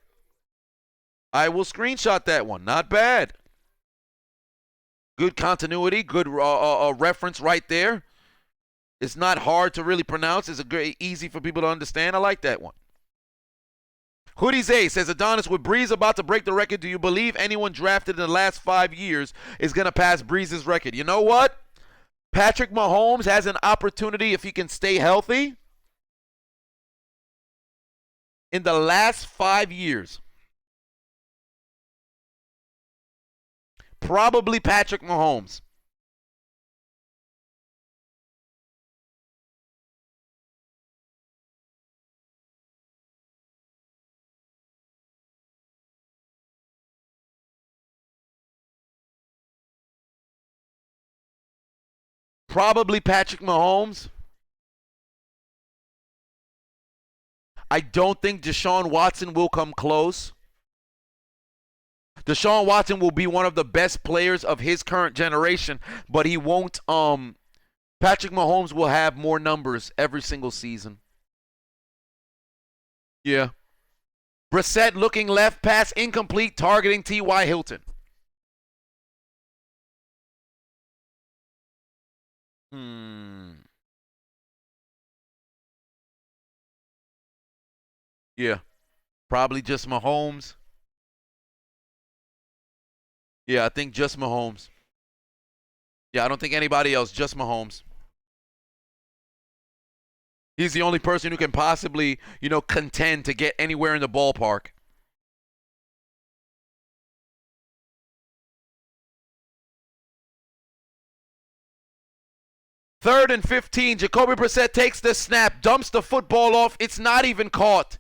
I will screenshot that one. Not bad. Good continuity, good reference right there. It's not hard to really pronounce. It's easy for people to understand. I like that one. Hoodie's A says, Adonis, with Breeze about to break the record, do you believe anyone drafted in the last 5 years is going to pass Breeze's record? You know what? Patrick Mahomes has an opportunity if he can stay healthy. In the last 5 years, probably Patrick Mahomes. Probably Patrick Mahomes. I don't think Deshaun Watson will come close. Deshaun Watson will be one of the best players of his current generation, but he won't. Patrick Mahomes will have more numbers every single season. Yeah. Brissett looking left, pass incomplete, targeting T.Y. Hilton. Yeah, probably just Mahomes. Yeah, I think just Mahomes. Yeah, I don't think anybody else, just Mahomes. He's the only person who can possibly, contend to get anywhere in the ballpark. Third and 15. Jacoby Brissett takes the snap, dumps the football off. It's not even caught.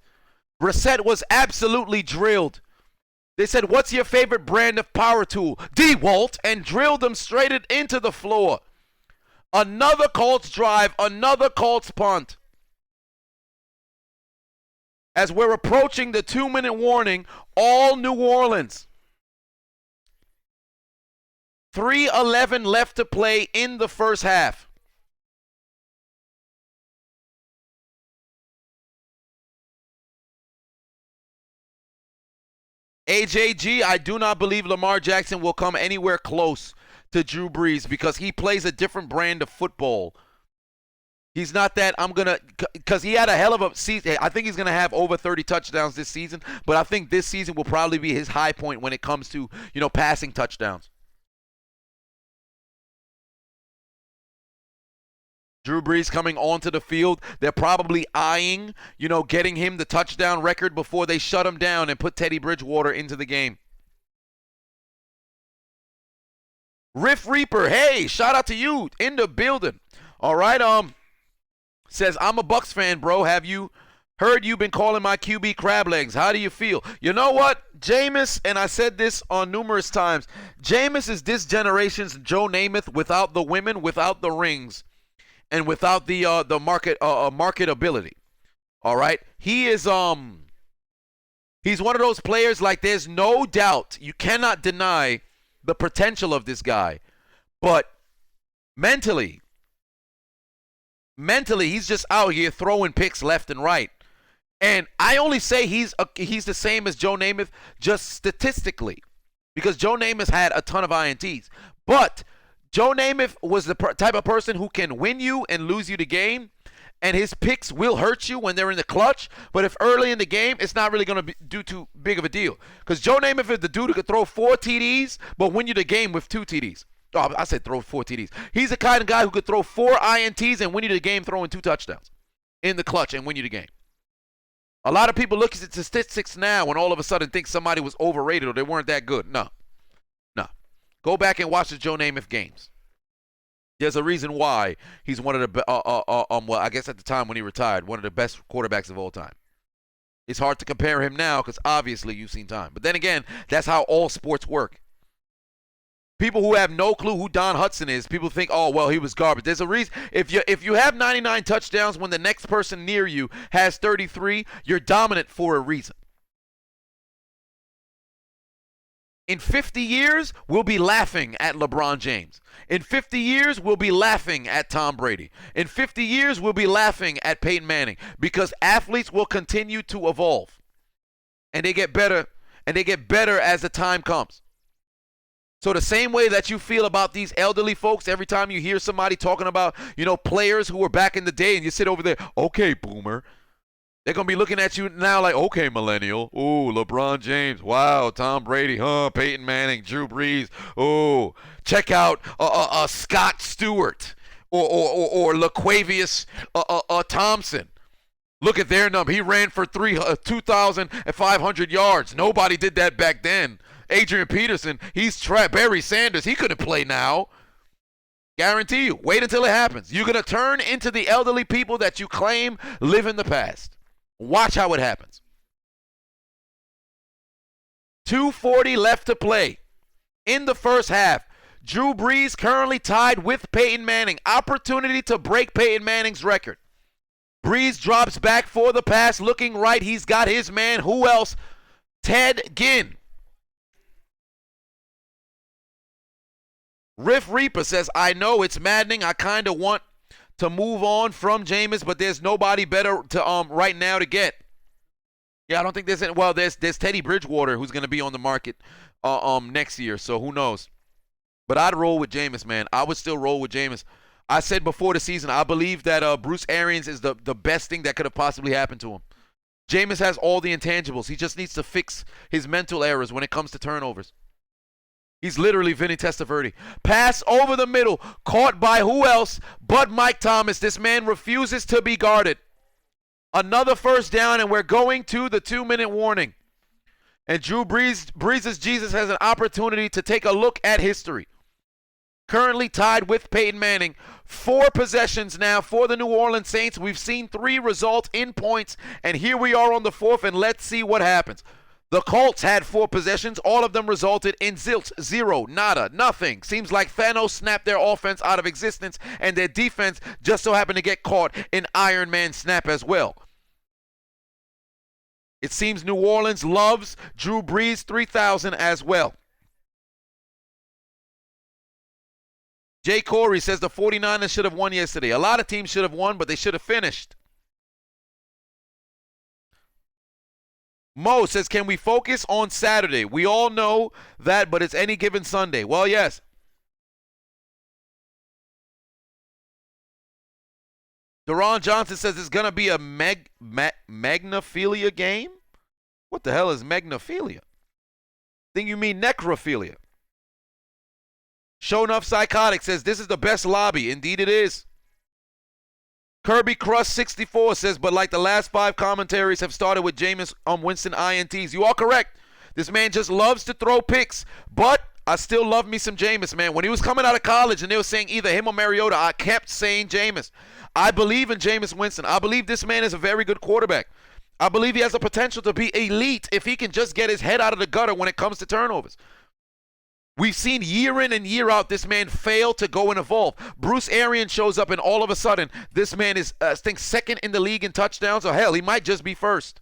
Brissett was absolutely drilled. They said, "What's your favorite brand of power tool?" DeWalt, and drilled them straight into the floor. Another Colts drive, another Colts punt. As we're approaching the 2-minute warning, all New Orleans. 3:11 left to play in the first half. AJG, I do not believe Lamar Jackson will come anywhere close to Drew Brees because he plays a different brand of football. He's not that because he had a hell of a season. I think he's going to have over 30 touchdowns this season, but I think this season will probably be his high point when it comes to, passing touchdowns. Drew Brees coming onto the field. They're probably eyeing, getting him the touchdown record before they shut him down and put Teddy Bridgewater into the game. Riff Reaper, hey, shout out to you in the building. All right, says, "I'm a Bucs fan, bro. Have you heard you've been calling my QB crab legs? How do you feel?" You know what, Jameis, and I said this on numerous times, Jameis is this generation's Joe Namath without the women, without the rings, and without the marketability. All right, he is he's one of those players like there's no doubt, you cannot deny the potential of this guy, but mentally he's just out here throwing picks left and right. And I only say he's the same as Joe Namath just statistically, because Joe Namath had a ton of INTs, but Joe Namath was the type of person who can win you and lose you the game, and his picks will hurt you when they're in the clutch. But if early in the game, it's not really going to do too big of a deal. Because Joe Namath is the dude who could throw 4 TDs but win you the game with 2 TDs. Oh, I said throw 4 TDs. He's the kind of guy who could throw 4 INTs and win you the game throwing 2 touchdowns in the clutch and win you the game. A lot of people look at statistics now and all of a sudden think somebody was overrated or they weren't that good. No. Go back and watch the Joe Namath games. There's a reason why he's one of the, well, I guess at the time when he retired, one of the best quarterbacks of all time. It's hard to compare him now because obviously you've seen time. But then again, that's how all sports work. People who have no clue who Don Hudson is, people think, "Oh, well, he was garbage." There's a reason. If you have 99 touchdowns when the next person near you has 33, you're dominant for a reason. In 50 years, we'll be laughing at LeBron James. In 50 years, we'll be laughing at Tom Brady. In 50 years, we'll be laughing at Peyton Manning because athletes will continue to evolve. And they get better, as the time comes. So the same way that you feel about these elderly folks every time you hear somebody talking about, players who were back in the day and you sit over there, "Okay, boomer." They're going to be looking at you now like, "Okay, millennial. Ooh, LeBron James. Wow, Tom Brady. Peyton Manning, Drew Brees. Ooh, check out Scott Stewart or LaQuavius Thompson. Look at their number. He ran for 2,500 yards. Nobody did that back then. Adrian Peterson, Barry Sanders. He couldn't play now." Guarantee you. Wait until it happens. You're going to turn into the elderly people that you claim live in the past. Watch how it happens. 2:40 left to play in the first half. Drew Brees currently tied with Peyton Manning. Opportunity to break Peyton Manning's record. Brees drops back for the pass, looking right. He's got his man. Who else? Ted Ginn. Riff Reaper says, "I know it's maddening. I kind of want to move on from Jameis, but there's nobody better to right now to get." Yeah, I don't think there's any. Well, there's Teddy Bridgewater who's going to be on the market next year, so who knows. But I'd roll with Jameis, man. I would still roll with Jameis. I said before the season, I believe that Bruce Arians is the best thing that could have possibly happened to him. Jameis has all the intangibles. He just needs to fix his mental errors when it comes to turnovers. He's literally Vinny Testaverde. Pass over the middle, caught by who else but Mike Thomas. This man refuses to be guarded. Another first down, and we're going to the 2-minute warning. And Drew Brees' Jesus has an opportunity to take a look at history. Currently tied with Peyton Manning. 4 possessions now for the New Orleans Saints. We've seen 3 result in points, and here we are on the 4th, and let's see what happens. The Colts had 4 possessions. All of them resulted in zilch, 0, nada, nothing. Seems like Thanos snapped their offense out of existence, and their defense just so happened to get caught in Iron Man snap as well. It seems New Orleans loves Drew Brees 3000 as well. Jay Corey says the 49ers should have won yesterday. A lot of teams should have won, but they should have finished. Mo says, can we focus on Saturday? We all know that, but it's any given Sunday. Well, yes. Deron Johnson says it's going to be a magnophilia game? What the hell is magnophilia? Think you mean necrophilia. Show Enough Psychotic says this is the best lobby. Indeed it is. Kirby Crust 64 says, but like the last 5 commentaries have started with Jameis Winston INTs. You are correct. This man just loves to throw picks, but I still love me some Jameis, man. When he was coming out of college and they were saying either him or Mariota, I kept saying Jameis. I believe in Jameis Winston. I believe this man is a very good quarterback. I believe he has the potential to be elite if he can just get his head out of the gutter when it comes to turnovers. We've seen year in and year out this man fail to go and evolve. Bruce Arians shows up and all of a sudden this man is, I think, second in the league in touchdowns, or hell, he might just be first.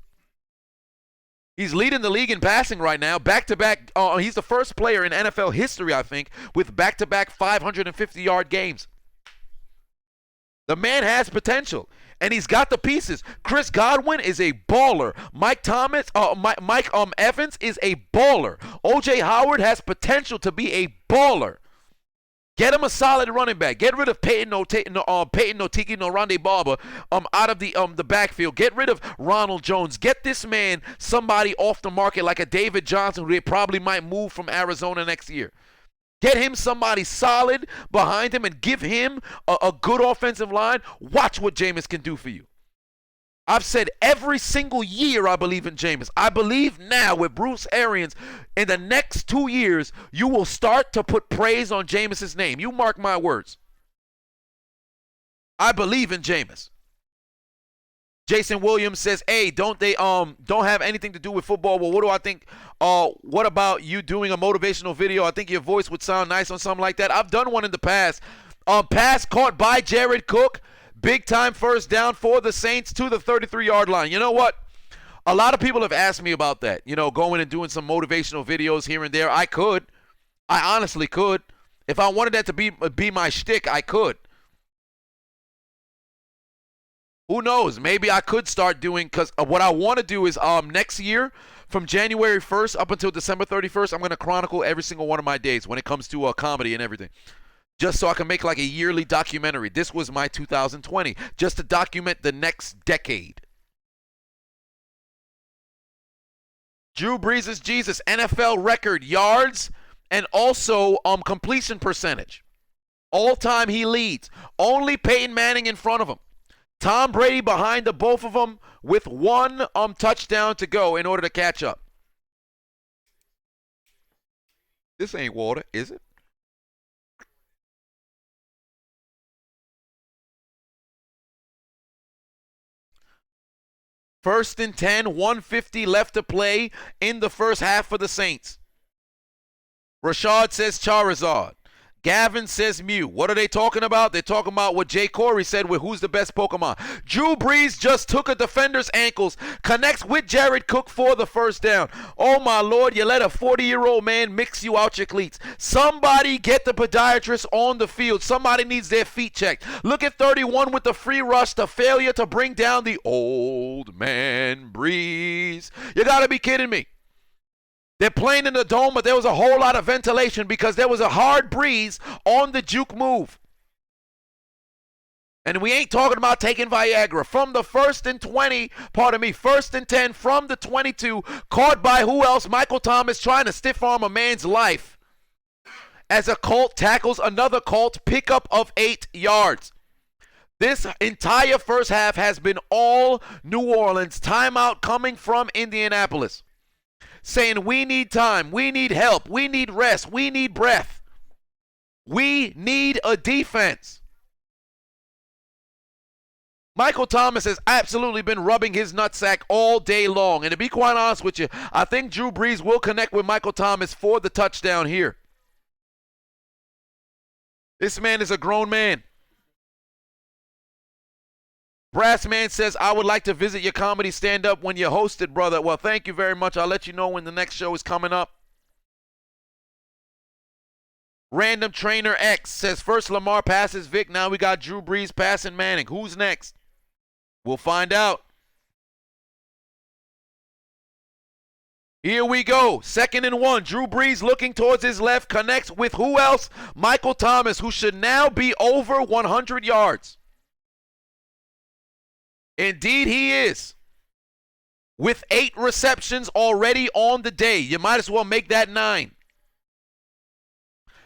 He's leading the league in passing right now, back-to-back. He's the first player in NFL history, I think, with back-to-back 550-yard games. The man has potential, and he's got the pieces. Chris Godwin is a baller. Mike Evans is a baller. O.J. Howard has potential to be a baller. Get him a solid running back. Get rid of Peyton Otiki Norande Barber out of the backfield. Get rid of Ronald Jones. Get this man somebody off the market like a David Johnson, who they probably might move from Arizona next year. Get him somebody solid behind him and give him a good offensive line. Watch what Jameis can do for you. I've said every single year I believe in Jameis. I believe now with Bruce Arians, in the next 2 years, you will start to put praise on Jameis's name. You mark my words. I believe in Jameis. Jason Williams says, hey, don't have anything to do with football? Well, what do I think? What about you doing a motivational video? I think your voice would sound nice on something like that. I've done one in the past. Pass caught by Jared Cook. Big time first down for the Saints to the 33-yard line. You know what? A lot of people have asked me about that. You know, going and doing some motivational videos here and there. I could. I honestly could. If I wanted that to be my shtick, I could. Who knows? Maybe I could start doing, because what I want to do is next year, from January 1st up until December 31st, I'm going to chronicle every single one of my days when it comes to comedy and everything. Just so I can make like a yearly documentary. This was my 2020, just to document the next decade. Drew Brees' Jesus, NFL record yards and also completion percentage. All time he leads. Only Peyton Manning in front of him. Tom Brady behind the both of them with one touchdown to go in order to catch up. This ain't water, is it? First and 10, 150 left to play in the first half for the Saints. Rashad says Charizard. Gavin says Mew. What are they talking about? They're talking about what Jay Corey said with who's the best Pokemon. Drew Brees just took a defender's ankles, connects with Jared Cook for the first down. Oh my Lord, you let a 40-year-old man mix you out your cleats. Somebody get the podiatrist on the field. Somebody needs their feet checked. Look at 31 with the free rush, the failure to bring down the old man Brees. You gotta be kidding me. They're playing in the dome, but there was a whole lot of ventilation because there was a hard breeze on the juke move. And we ain't talking about taking Viagra. From the 1st and 10, from the 22, caught by who else? Michael Thomas trying to stiff arm a man's life. As a Colt tackles another Colt, pickup of 8 yards. This entire first half has been all New Orleans. Timeout coming from Indianapolis. Saying we need time, we need help, we need rest, we need breath. We need a defense. Michael Thomas has absolutely been rubbing his nutsack all day long. And to be quite honest with you, I think Drew Brees will connect with Michael Thomas for the touchdown here. This man is a grown man. Brassman says, I would like to visit your comedy stand-up when you host it, brother. Well, thank you very much. I'll let you know when the next show is coming up. Random Trainer X says, first Lamar passes Vic. Now we got Drew Brees passing Manning. Who's next? We'll find out. Here we go. 2nd and 1. Drew Brees looking towards his left. Connects with who else? Michael Thomas, who should now be over 100 yards. Indeed, he is. With 8 receptions already on the day. You might as well make that 9.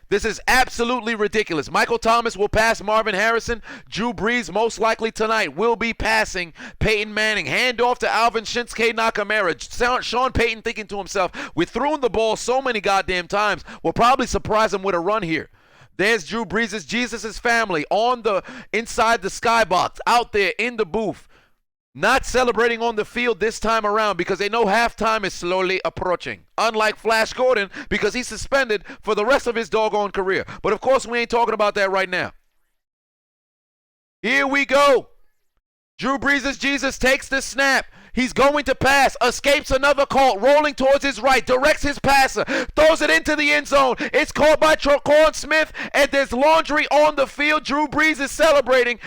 This is absolutely ridiculous. Michael Thomas will pass Marvin Harrison. Drew Brees, most likely tonight, will be passing Peyton Manning. Hand off to Alvin Shinsuke Nakamura. Sean Payton thinking to himself, we threw the ball so many goddamn times, we'll probably surprise him with a run here. There's Drew Brees' Jesus' family on the inside the skybox, out there in the booth. Not celebrating on the field this time around because they know halftime is slowly approaching. Unlike Flash Gordon, because he's suspended for the rest of his doggone career. But of course, we ain't talking about that right now. Here we go. Drew Brees' Jesus takes the snap. He's going to pass, escapes another Colt, rolling towards his right, directs his passer, throws it into the end zone. It's caught by Tre'Quan Smith, and there's laundry on the field. Drew Brees is celebrating.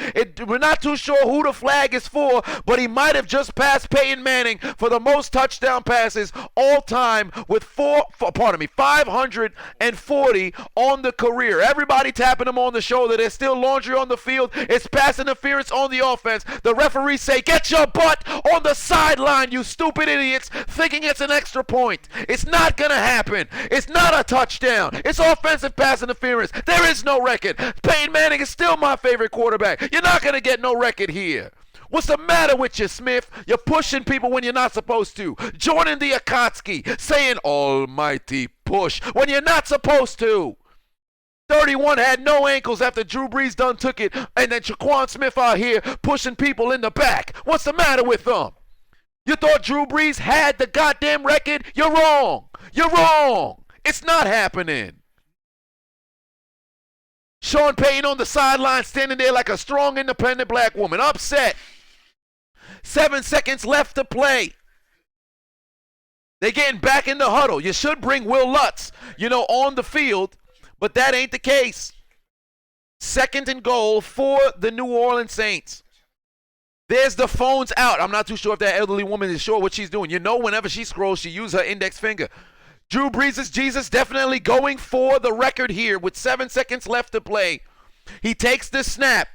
We're not too sure who the flag is for, but he might have just passed Peyton Manning for the most touchdown passes all time with 540 on the career. Everybody tapping him on the shoulder. There's still laundry on the field. It's pass interference on the offense. The referees say, get your butt on the sideline, you stupid idiots, thinking it's an extra point. It's not going to happen. It's not a touchdown. It's offensive pass interference. There is no record. Peyton Manning is still my favorite quarterback. You're not going to get no record here. What's the matter with you, Smith? You're pushing people when you're not supposed to. Joining the Akatsuki, saying almighty push when you're not supposed to. 31 had no ankles after Drew Brees done took it, and then Tre'Quan Smith out here pushing people in the back. What's the matter with them? You thought Drew Brees had the goddamn record? You're wrong. You're wrong. It's not happening. Sean Payton on the sideline standing there like a strong, independent black woman. Upset. 7 seconds left to play. They're getting back in the huddle. You should bring Will Lutz, on the field, but that ain't the case. 2nd and goal for the New Orleans Saints. There's the phones out. I'm not too sure if that elderly woman is sure what she's doing. Whenever she scrolls, she uses her index finger. Drew Brees' Jesus definitely going for the record here with 7 seconds left to play. He takes the snap.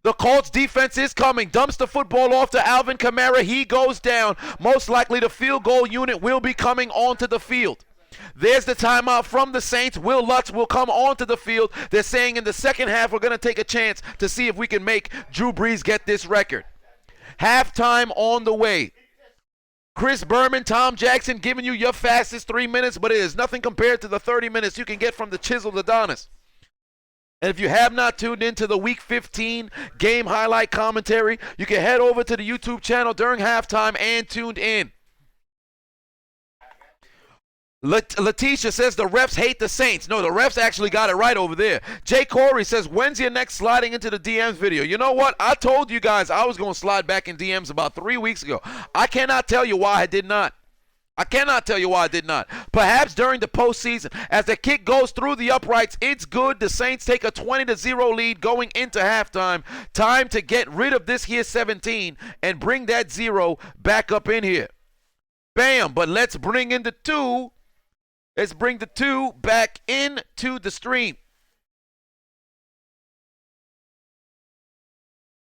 The Colts defense is coming. Dumps the football off to Alvin Kamara. He goes down. Most likely the field goal unit will be coming onto the field. There's the timeout from the Saints. Will Lutz will come onto the field. They're saying in the second half we're going to take a chance to see if we can make Drew Brees get this record. Halftime on the way. Chris Berman, Tom Jackson giving you your fastest 3 minutes, but it is nothing compared to the 30 minutes you can get from the Chiseled Adonis. And if you have not tuned into the Week 15 game highlight commentary, you can head over to the YouTube channel during halftime and tuned in. Letitia says the refs hate the Saints. No, the refs actually got it right over there. Jay Corey says, when's your next sliding into the DMs video? You know what? I told you guys I was going to slide back in DMs about 3 weeks ago. I cannot tell you why I did not. Perhaps during the postseason, as the kick goes through the uprights, it's good. The Saints take a 20-0 lead going into halftime. Time to get rid of this here 17 and bring that 0 back up in here. Bam, but let's bring in the 2. Let's bring the 2 back into the stream.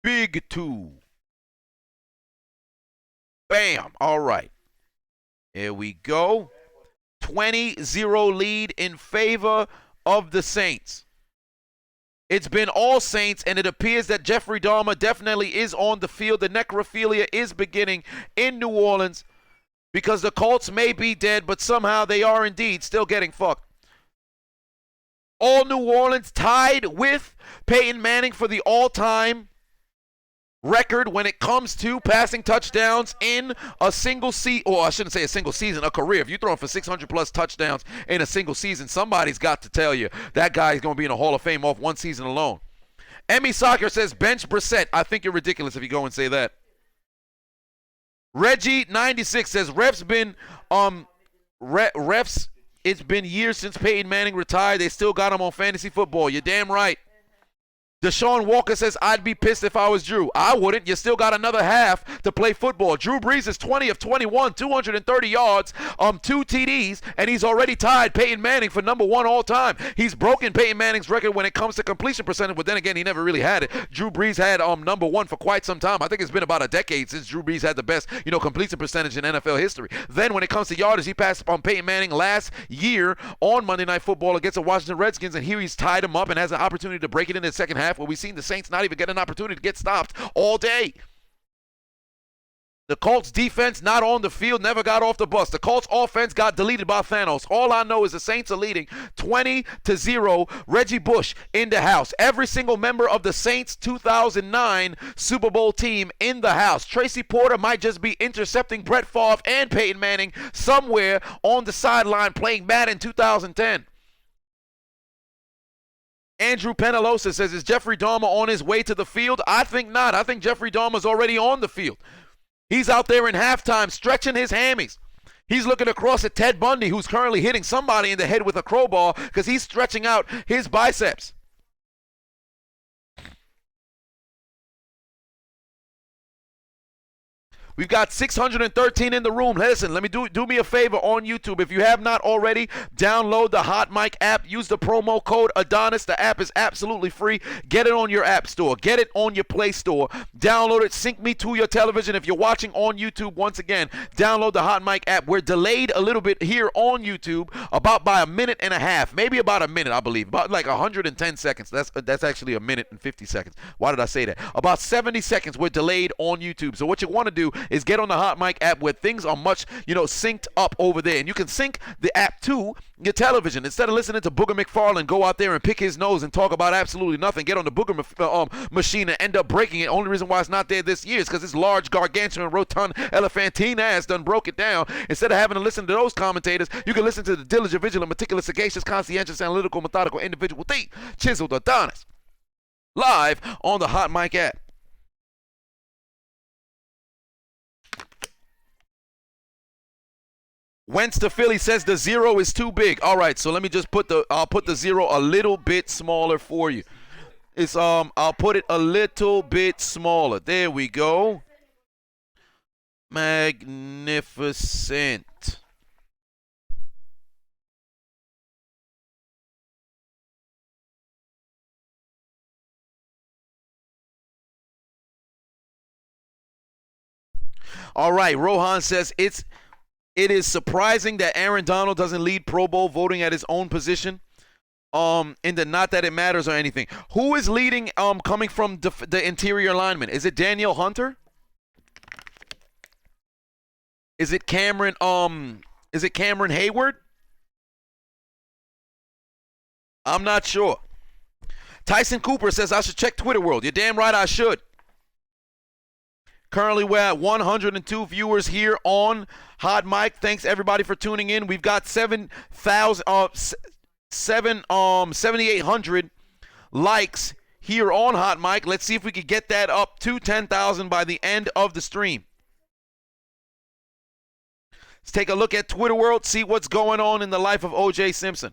Big 2. Bam. All right. Here we go. 20-0 lead in favor of the Saints. It's been all Saints, and it appears that Jeffrey Dahmer definitely is on the field. The necrophilia is beginning in New Orleans because the Colts may be dead, but somehow they are indeed still getting fucked. All New Orleans tied with Peyton Manning for the all-time record when it comes to passing touchdowns in a single season, or I shouldn't say a single season, a career. If you're throwing for 600 plus touchdowns in a single season, somebody's got to tell you that guy's going to be in the Hall of Fame off one season alone. Emmy Soccer says bench Brissett. I think you're ridiculous if you go and say that. Reggie 96 says refs it's been years since Peyton Manning retired. They still got him on fantasy football. You're damn right. Deshaun Walker says, I'd be pissed if I was Drew. I wouldn't. You still got another half to play football. Drew Brees is 20 of 21, 230 yards, 2 TDs, and he's already tied Peyton Manning for number 1 all time. He's broken Peyton Manning's record when it comes to completion percentage, but then again, he never really had it. Drew Brees had number 1 for quite some time. I think it's been about a decade since Drew Brees had the best, completion percentage in NFL history. Then when it comes to yardage, he passed on Peyton Manning last year on Monday Night Football against the Washington Redskins, and here he's tied him up and has an opportunity to break it in the second half, where we've seen the Saints not even get an opportunity to get stopped all day. The Colts defense not on the field, never got off the bus. The Colts offense got deleted by Thanos. All I know is the Saints are leading 20-0. Reggie Bush in the house. Every single member of the Saints 2009 Super Bowl team in the house. Tracy Porter might just be intercepting Brett Favre and Peyton Manning somewhere on the sideline playing Madden 2010. Andrew Penalosa says, is Jeffrey Dahmer on his way to the field? I think not. I think Jeffrey Dahmer's already on the field. He's out there in halftime stretching his hammies. He's looking across at Ted Bundy, who's currently hitting somebody in the head with a crowbar because he's stretching out his biceps. We've got 613 in the room. Listen, let me do me a favor on YouTube. If you have not already, download the Hot Mic app. Use the promo code Adonis. The app is absolutely free. Get it on your app store. Get it on your Play Store. Download it. Sync me to your television. If you're watching on YouTube, once again, download the Hot Mic app. We're delayed a little bit here on YouTube, about by a minute and a half. Maybe about a minute, I believe. About like 110 seconds. That's actually a minute and 50 seconds. Why did I say that? About 70 seconds we're delayed on YouTube. So what you want to do is get on the Hot Mic app where things are much, synced up over there. And you can sync the app to your television. Instead of listening to Booger McFarlane go out there and pick his nose and talk about absolutely nothing, get on the Booger machine and end up breaking it. Only reason why it's not there this year is because this large, gargantuan, rotund, elephantine ass done broke it down. Instead of having to listen to those commentators, you can listen to the diligent, vigilant, meticulous, sagacious, conscientious, analytical, methodical individual, the Chiseled Adonis, live on the Hot Mic app. Wentz to Philly says the 0 is too big. All right, so let me just I'll put the 0 a little bit smaller for you. It's I'll put it a little bit smaller. There we go. Magnificent. All right, Rohan says it is surprising that Aaron Donald doesn't lead Pro Bowl voting at his own position. In the not that it matters or anything. Who is leading coming from the interior lineman? Is it Daniel Hunter? Is it Cameron Hayward? I'm not sure. Tyson Cooper says I should check Twitter World. You're damn right I should. Currently, we're at 102 viewers here on Hot Mic. Thanks everybody for tuning in. We've got 7,800 likes here on Hot Mic. Let's see if we can get that up to 10,000 by the end of the stream. Let's take a look at Twitter World, see what's going on in the life of O.J. Simpson.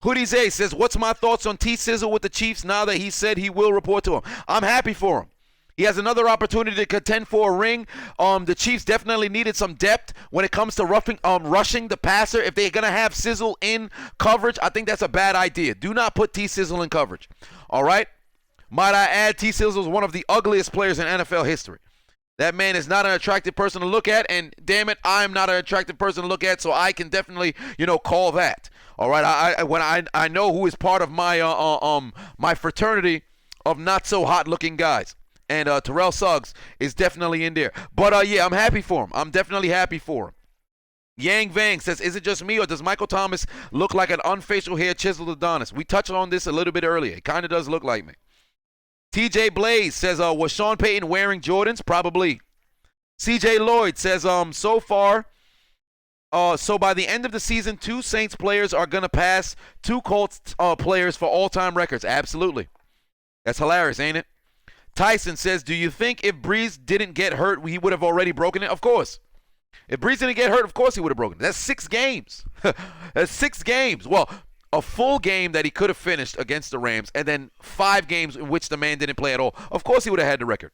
Hoodie Zay says, what's my thoughts on T. Sizzle with the Chiefs now that he said he will report to him? I'm happy for him. He has another opportunity to contend for a ring. The Chiefs definitely needed some depth when it comes to rushing the passer. If they're going to have Sizzle in coverage, I think that's a bad idea. Do not put T. Sizzle in coverage. All right? Might I add, T. Sizzle is one of the ugliest players in NFL history. That man is not an attractive person to look at, and damn it, I'm not an attractive person to look at, so I can definitely, call that. All right, when I know who is part of my my fraternity of not so hot looking guys, and Terrell Suggs is definitely in there. But yeah, I'm happy for him. I'm definitely happy for him. Yang Vang says, is it just me or does Michael Thomas look like an unfacial hair chiseled Adonis? We touched on this a little bit earlier. It kind of does look like me. TJ Blaze says, was Sean Payton wearing Jordans? Probably. CJ Lloyd says, so far, so by the end of the season, 2 Saints players are going to pass 2 Colts players for all-time records. Absolutely. That's hilarious, ain't it? Tyson says, do you think if Breeze didn't get hurt, he would have already broken it? Of course. If Breeze didn't get hurt, of course he would have broken it. That's 6 games. That's 6 games. Well, a full game that he could have finished against the Rams, and then 5 games in which the man didn't play at all. Of course he would have had the record.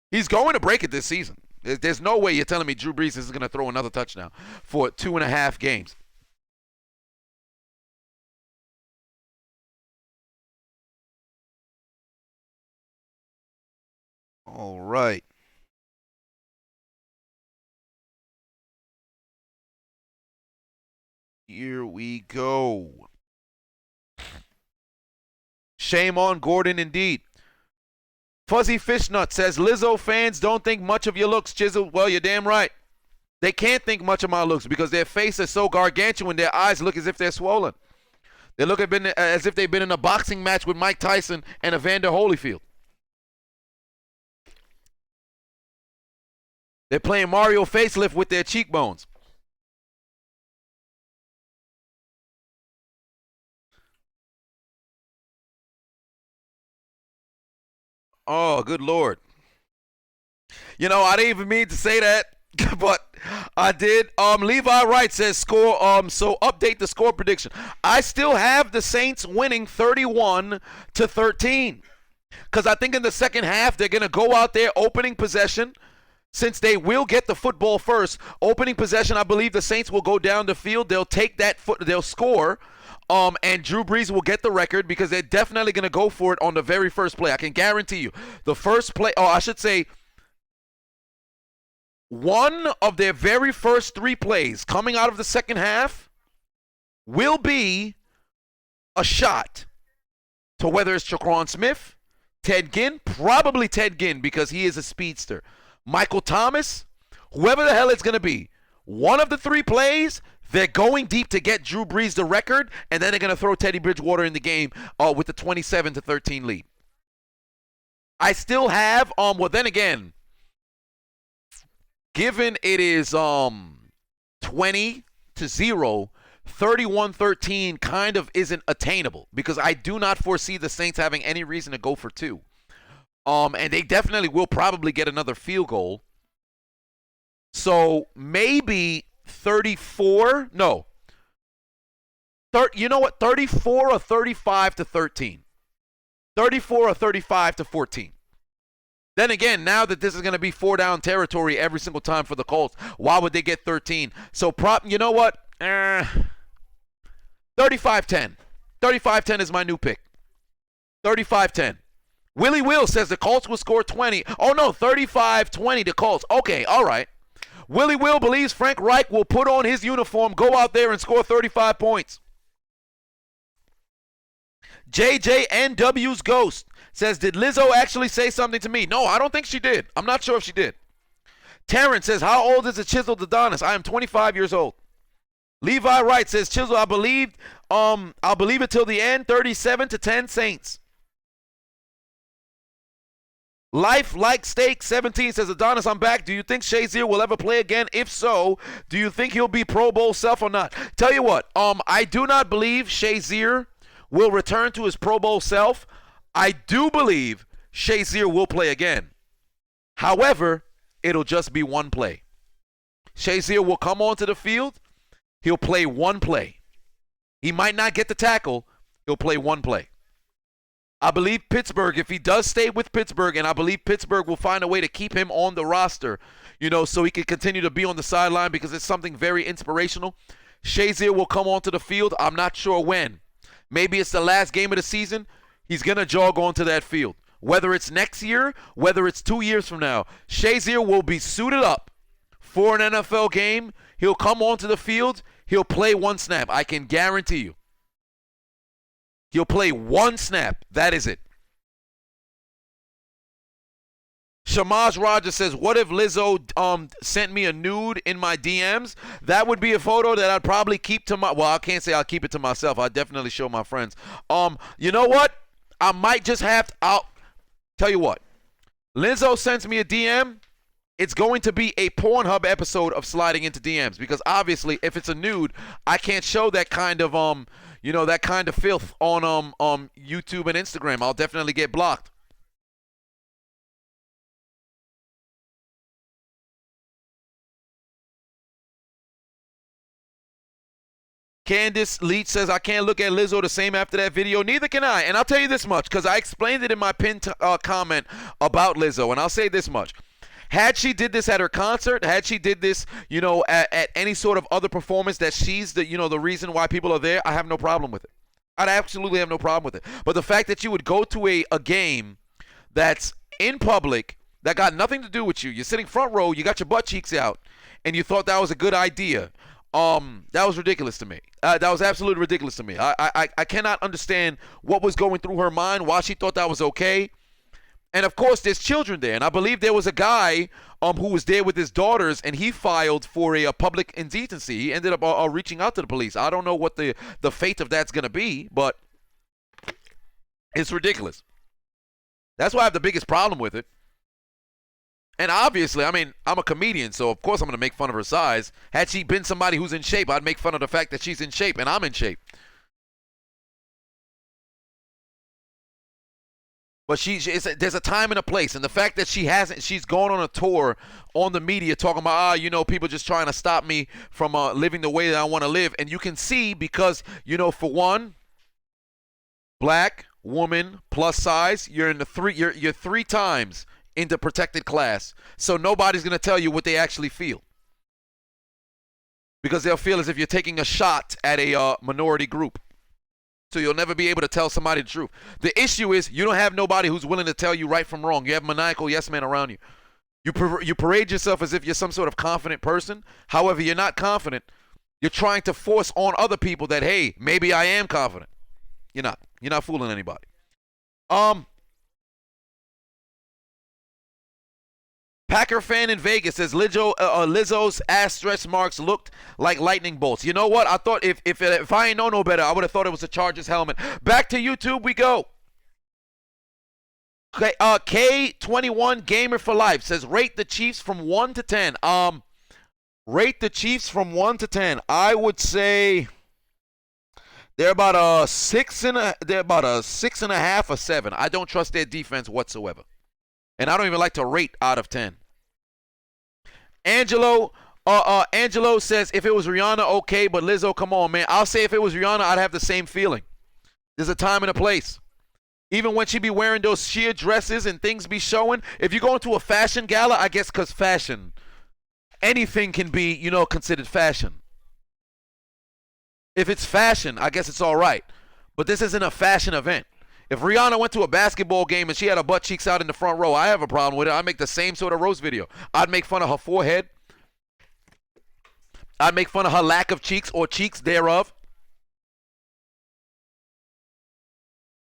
He's going to break it this season. There's no way you're telling me Drew Brees is going to throw another touchdown for 2.5 games. All right. Here we go. Shame on Gordon indeed. Fuzzy Fishnut says, Lizzo fans don't think much of your looks, Chisel. Well, you're damn right. They can't think much of my looks because their face is so gargantuan, their eyes look as if they're swollen. They look as if they've been in a boxing match with Mike Tyson and Evander Holyfield. They're playing Mario Facelift with their cheekbones. Oh, good Lord. I didn't even mean to say that, but I did. Levi Wright says score. So update the score prediction. I still have the Saints winning 31-13. Because I think in the second half, they're going to go out there opening possession. Since they will get the football first, opening possession, I believe the Saints will go down the field. They'll take that they'll score. And Drew Brees will get the record because they're definitely going to go for it on the very first play. I can guarantee you. The first play, or I should say, one of their very first 3 plays coming out of the second half will be a shot to whether it's Jaquan Smith, Ted Ginn, probably Ted Ginn because he is a speedster, Michael Thomas, whoever the hell it's going to be. One of the 3 plays, they're going deep to get Drew Brees the record, and then they're going to throw Teddy Bridgewater in the game with the 27-13 lead. I still have, well, then again, given it is 20-0, 31-13 kind of isn't attainable because I do not foresee the Saints having any reason to go for 2. And they definitely will probably get another field goal. So maybe 34, no. You know what? 34 or 35-13. 34 or 35-14. Then again, now that this is going to be 4-down territory every single time for the Colts, why would they get 13? So you know what? 35-10. 35-10 is my new pick. 35-10. Willie Will says the Colts will score 20. Oh no, 35-20 the Colts. Okay, all right. Willie Will believes Frank Reich will put on his uniform, go out there and score 35 points. JJNW's Ghost says, did Lizzo actually say something to me? No, I don't think she did. I'm not sure if she did. Terrence says, how old is a Chiseled Adonis? I am 25 years old. Levi Wright says, Chisel, I'll believe it till the end, 37-10 Saints. Life Like Steak 17 says, Adonis, I'm back. Do you think Shazier will ever play again? If so, do you think he'll be Pro Bowl self or not? Tell you what, I do not believe Shazier will return to his Pro Bowl self. I do believe Shazier will play again. However, it'll just be one play. Shazier will come onto the field. He'll play one play. He might not get the tackle. He'll play one play. I believe Pittsburgh, if he does stay with Pittsburgh, and I believe Pittsburgh will find a way to keep him on the roster, so he can continue to be on the sideline because it's something very inspirational. Shazier will come onto the field. I'm not sure when. Maybe it's the last game of the season. He's going to jog onto that field. Whether it's next year, whether it's 2 years from now, Shazier will be suited up for an NFL game. He'll come onto the field. He'll play one snap. I can guarantee you. He'll play one snap. That is it. Shamaz Rogers says, what if Lizzo sent me a nude in my DMs? That would be a photo that I'd probably keep to my, well, I can't say I'll keep it to myself. I'll definitely show my friends. You know what? I might just have to, I'll tell you what. Lizzo sends me a DM. It's going to be a Pornhub episode of sliding into DMs, because obviously if it's a nude, I can't show that kind of that kind of filth on YouTube and Instagram. I'll definitely get blocked. Candace Leach says, I can't look at Lizzo the same after that video. Neither can I. And I'll tell you this much, because I explained it in my pinned comment about Lizzo. And I'll say this much. Had she did this at her concert, had she did this, at any sort of other performance that she's the reason why people are there, I have no problem with it. I'd absolutely have no problem with it. But the fact that you would go to a game that's in public, that got nothing to do with you, you're sitting front row, you got your butt cheeks out, and you thought that was a good idea, that was ridiculous to me. That was absolutely ridiculous to me. I cannot understand what was going through her mind, why she thought that was okay. And of course, there's children there, and I believe there was a guy who was there with his daughters, and he filed for a public indecency. He ended up reaching out to the police. I don't know what the fate of that's going to be, but it's ridiculous. That's why I have the biggest problem with it. And obviously, I mean, I'm a comedian, so of course I'm going to make fun of her size. Had she been somebody who's in shape, I'd make fun of the fact that she's in shape and I'm in shape. But there's a time and a place, and the fact that she's gone on a tour on the media talking about, people just trying to stop me from living the way that I want to live. And you can see, because, for one, black, woman, plus size, you're three times into protected class. So nobody's going to tell you what they actually feel, because they'll feel as if you're taking a shot at a minority group. So you'll never be able to tell somebody the truth. The issue is you don't have nobody who's willing to tell you right from wrong. You have maniacal yes men around you. You parade yourself as if you're some sort of confident person. However, you're not confident. You're trying to force on other people that, hey, maybe I am confident. You're not. You're not fooling anybody. Packer fan in Vegas says Lizzo's ass stretch marks looked like lightning bolts. You know what? I thought if I ain't know no better, I would have thought it was a Chargers helmet. Back to YouTube we go. Okay, K21 Gamer for Life says rate the Chiefs from 1 to 10. Rate the Chiefs from 1 to 10. I would say they're about a 6.5 or 7. I don't trust their defense whatsoever. And I don't even like to rate out of 10. Angelo says, if it was Rihanna, okay, but Lizzo, come on, man. I'll say if it was Rihanna, I'd have the same feeling. There's a time and a place. Even when she be wearing those sheer dresses and things be showing, if you go into a fashion gala, I guess because fashion, anything can be, considered fashion. If it's fashion, I guess it's all right. But this isn't a fashion event. If Rihanna went to a basketball game and she had her butt cheeks out in the front row, I have a problem with it. I'd make the same sort of roast video. I'd make fun of her forehead. I'd make fun of her lack of cheeks or cheeks thereof.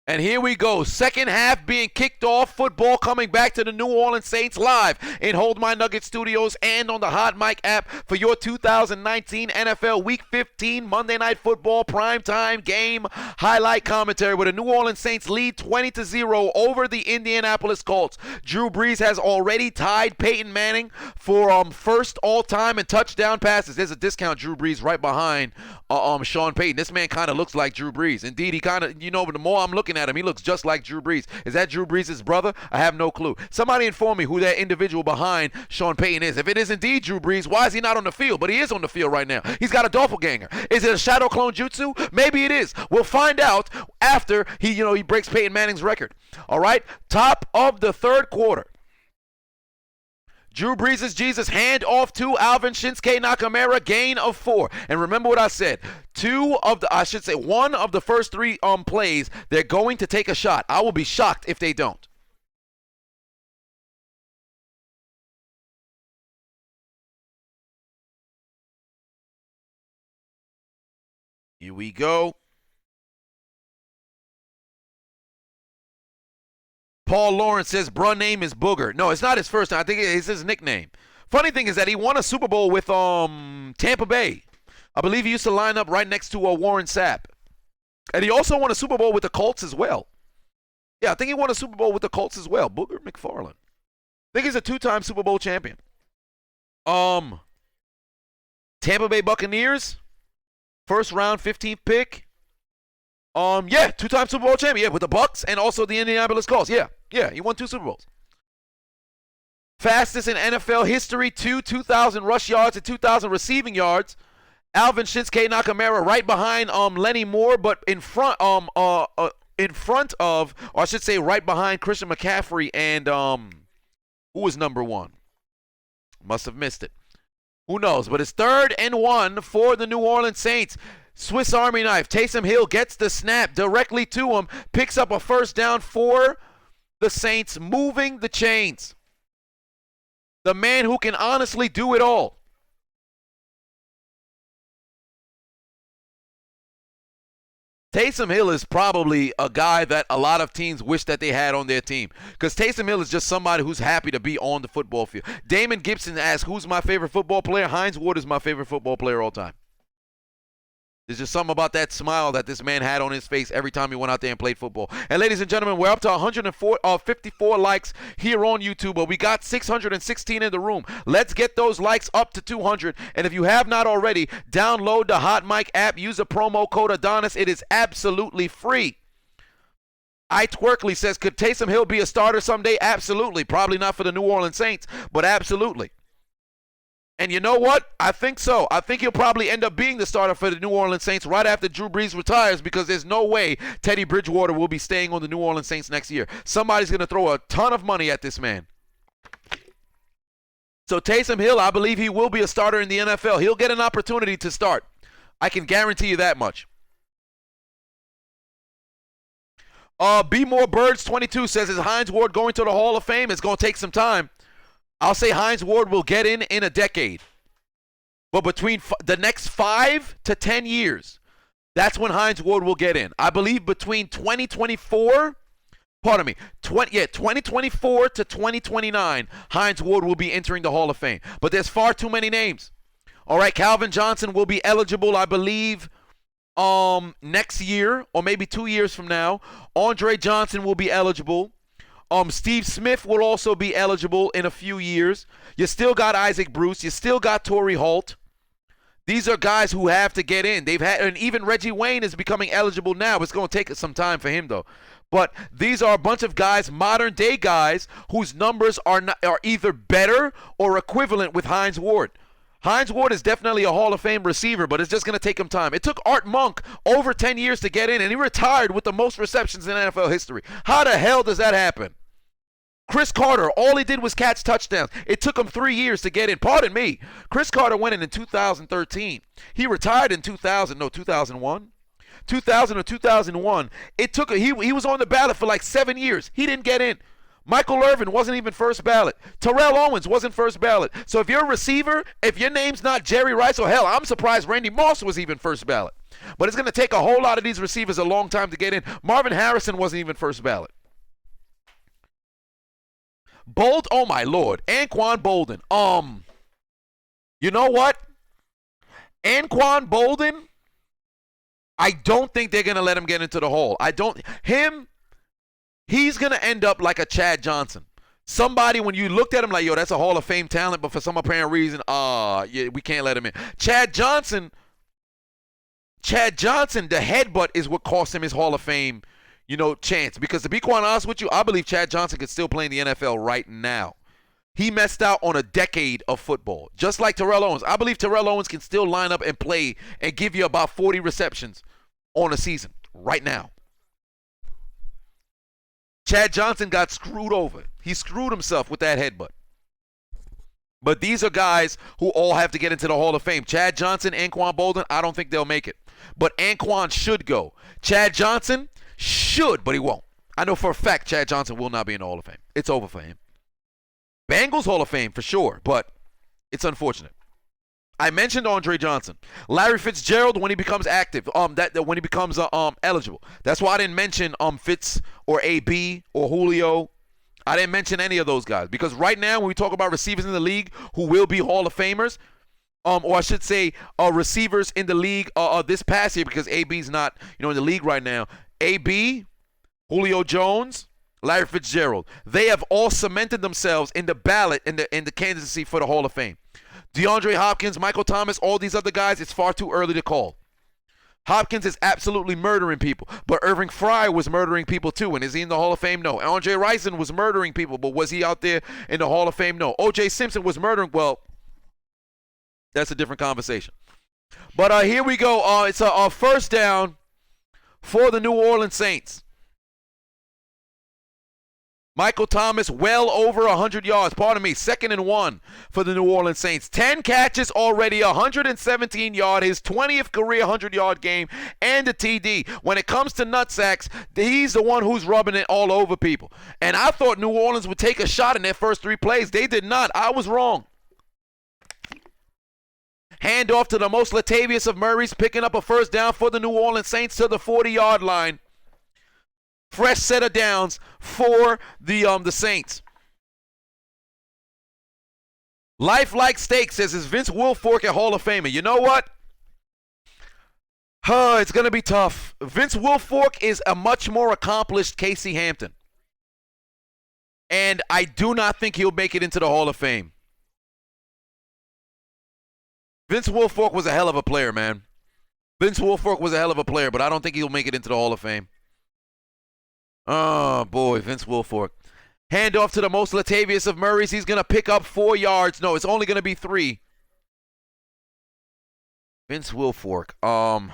And here we go. Second half being kicked off. Football coming back to the New Orleans Saints live in Hold My Nugget Studios and on the Hot Mic app for your 2019 NFL Week 15 Monday Night Football primetime game highlight commentary, where the New Orleans Saints lead 20-0 over the Indianapolis Colts. Drew Brees has already tied Peyton Manning for first all-time in touchdown passes. There's a discount Drew Brees right behind Sean Payton. This man kind of looks like Drew Brees. Indeed, he kind of, but the more I'm looking at him, he looks just like Drew Brees. Is that Drew Brees' brother? I have no clue. Somebody inform me who that individual behind Sean Payton is. If it is indeed Drew Brees, why is he not on the field? But he is on the field right now. He's got a doppelganger. Is it a shadow clone jutsu? Maybe it is. We'll find out after he breaks Peyton Manning's record. All right? Top of the third quarter. Drew Brees is Jesus. Hand off to Alvin Shinsuke Nakamura. Gain of 4. And remember what I said. One of the first 3 plays, they're going to take a shot. I will be shocked if they don't. Here we go. Paul Lawrence says Brun name is Booger. No, it's not his first name. I think it's his nickname. Funny thing is that he won a Super Bowl with Tampa Bay. I believe he used to line up right next to Warren Sapp. And he also won a Super Bowl with the Colts as well. Yeah, I think he won a Super Bowl with the Colts as well. Booger McFarland. I think he's a 2-time Super Bowl champion. Tampa Bay Buccaneers. First round, 15th pick. 2-time Super Bowl champion. Yeah, with the Bucs and also the Indianapolis Colts. Yeah, he won 2 Super Bowls. Fastest in NFL history, 2,000 rush yards and 2,000 receiving yards. Alvin Shinsuke Nakamura right behind Lenny Moore, but in front of, or I should say right behind Christian McCaffrey and who was number 1? Must have missed it. Who knows? But it's 3rd and 1 for the New Orleans Saints. Swiss Army knife. Taysom Hill gets the snap directly to him, picks up a first down for the Saints, moving the chains. The man who can honestly do it all. Taysom Hill is probably a guy that a lot of teams wish that they had on their team. Because Taysom Hill is just somebody who's happy to be on the football field. Damon Gibson asks, who's my favorite football player? Hines Ward is my favorite football player all time. There's just something about that smile that this man had on his face every time he went out there and played football. And ladies and gentlemen, we're up to 154 likes here on YouTube, but we got 616 in the room. Let's get those likes up to 200. And if you have not already, download the Hot Mic app. Use the promo code Adonis. It is absolutely free. Twerkley says, could Taysom Hill be a starter someday? Absolutely. Probably not for the New Orleans Saints, but absolutely. And you know what? I think so. I think he'll probably end up being the starter for the New Orleans Saints right after Drew Brees retires, because there's no way Teddy Bridgewater will be staying on the New Orleans Saints next year. Somebody's going to throw a ton of money at this man. So Taysom Hill, I believe he will be a starter in the NFL. He'll get an opportunity to start. I can guarantee you that much. Be More Birds 22 says, is Hines Ward going to the Hall of Fame? It's going to take some time. I'll say Hines Ward will get in a decade. But between the next 5 to 10 years, that's when Hines Ward will get in. I believe between 2024 to 2029, Hines Ward will be entering the Hall of Fame. But there's far too many names. All right, Calvin Johnson will be eligible, I believe, next year or maybe 2 years from now. Andre Johnson will be eligible. Steve Smith will also be eligible in a few years. You still got Isaac Bruce. You still got Torrey Holt. These are guys who have to get in. And even Reggie Wayne is becoming eligible now. It's going to take some time for him, though. But these are a bunch of guys, modern day guys, whose numbers are either better or equivalent with Hines Ward. Hines Ward is definitely a Hall of Fame receiver, but it's just going to take him time. It took Art Monk over 10 years to get in, and he retired with the most receptions in NFL history. How the hell does that happen? Chris Carter, all he did was catch touchdowns. It took him 3 years to get in. Pardon me. Chris Carter went in 2013. He retired in 2001. 2000 or 2001. It took he was on the ballot for like 7 years. He didn't get in. Michael Irvin wasn't even first ballot. Terrell Owens wasn't first ballot. So if you're a receiver, if your name's not Jerry Rice, or hell, I'm surprised Randy Moss was even first ballot. But it's going to take a whole lot of these receivers a long time to get in. Marvin Harrison wasn't even first ballot. Oh my Lord, Anquan Bolden. You know what? Anquan Bolden, I don't think they're gonna let him get into the hole. He's gonna end up like a Chad Johnson. Somebody, when you looked at him like, yo, that's a Hall of Fame talent, but for some apparent reason, yeah, we can't let him in. Chad Johnson, the headbutt is what cost him his Hall of Fame chance. Because to be quite honest with you, I believe Chad Johnson could still play in the NFL right now. He messed out on a decade of football. Just like Terrell Owens. I believe Terrell Owens can still line up and play and give you about 40 receptions on a season right now. Chad Johnson got screwed over. He screwed himself with that headbutt. But these are guys who all have to get into the Hall of Fame. Chad Johnson, Anquan Boldin, I don't think they'll make it. But Anquan should go. Chad Johnson should, but he won't. I know for a fact Chad Johnson will not be in the Hall of Fame. It's over for him. Bengals Hall of Fame for sure, but it's unfortunate. I mentioned Andre Johnson. Larry Fitzgerald when he becomes active, when he becomes eligible. That's why I didn't mention Fitz or AB or Julio. I didn't mention any of those guys because right now when we talk about receivers in the league who will be Hall of Famers, or I should say receivers in the league this past year because AB's not in the league right now. AB, Julio Jones, Larry Fitzgerald. They have all cemented themselves in the ballot in the candidacy for the Hall of Fame. DeAndre Hopkins, Michael Thomas, all these other guys, it's far too early to call. Hopkins is absolutely murdering people, but Irving Fry was murdering people too. And is he in the Hall of Fame? No. Andre Rison was murdering people, but was he out there in the Hall of Fame? No. O.J. Simpson was murdering. Well, that's a different conversation. But here we go. It's a first down for the New Orleans Saints. Michael Thomas well over 100 yards. Pardon me, 2nd and 1 for the New Orleans Saints. 10 catches already, 117 yards, his 20th career 100-yard game, and a TD. When it comes to nutsacks, he's the one who's rubbing it all over people. And I thought New Orleans would take a shot in their first 3 plays. They did not. I was wrong. Handoff to the most Latavius of Murray's, picking up a first down for the New Orleans Saints to the 40-yard line. Fresh set of downs for the Saints. Life like steak says, is Vince Wilfork a Hall of Famer? You know what? It's going to be tough. Vince Wilfork is a much more accomplished Casey Hampton. And I do not think he'll make it into the Hall of Fame. Vince Wilfork was a hell of a player, man. Vince Wilfork was a hell of a player, but I don't think he'll make it into the Hall of Fame. Oh, boy, Vince Wilfork. Handoff to the most Latavius of Murray's. He's going to pick up 4 yards. No, it's only going to be 3. Vince Wilfork. Oh,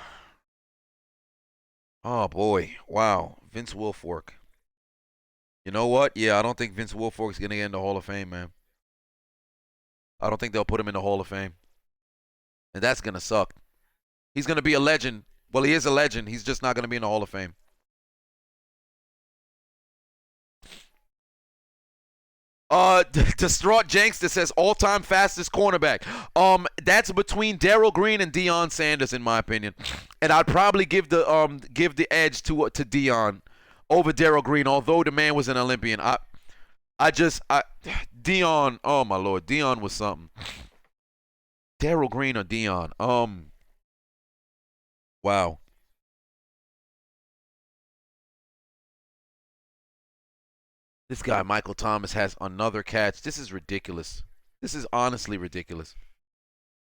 boy. Wow. Vince Wilfork. You know what? Yeah, I don't think Vince Wilfork's going to get in the Hall of Fame, man. I don't think they'll put him in the Hall of Fame. And that's going to suck. He's going to be a legend. Well, he is a legend. He's just not going to be in the Hall of Fame. Distraught Jankster says all-time fastest cornerback. That's between Darrell Green and Deion Sanders, in my opinion, and I'd probably give the edge to Deion over Darrell Green, although the man was an Olympian. Deion. Oh my Lord, Deion was something. Darrell Green or Deion? Wow. This guy, Michael Thomas, has another catch. This is ridiculous. This is honestly ridiculous.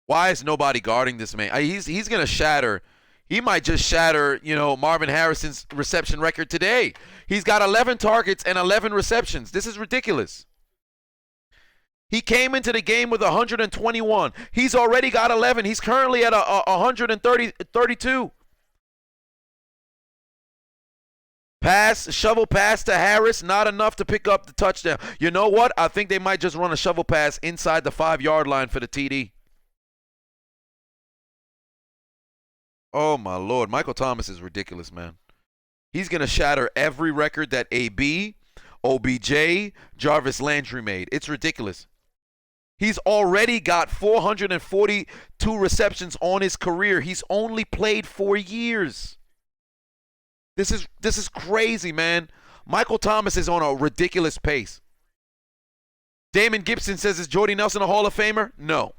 Why is nobody guarding this man? He's going to shatter. He might just shatter, Marvin Harrison's reception record today. He's got 11 targets and 11 receptions. This is ridiculous. He came into the game with 121. He's already got 11. He's currently at 132. Shovel pass to Harris, not enough to pick up the touchdown. You know what? I think they might just run a shovel pass inside the 5-yard line for the TD. Oh, my Lord. Michael Thomas is ridiculous, man. He's going to shatter every record that AB, OBJ, Jarvis Landry made. It's ridiculous. He's already got 442 receptions on his career. He's only played 4 years. This is crazy, man. Michael Thomas is on a ridiculous pace. Damon Gibson says, is Jordy Nelson a Hall of Famer? No.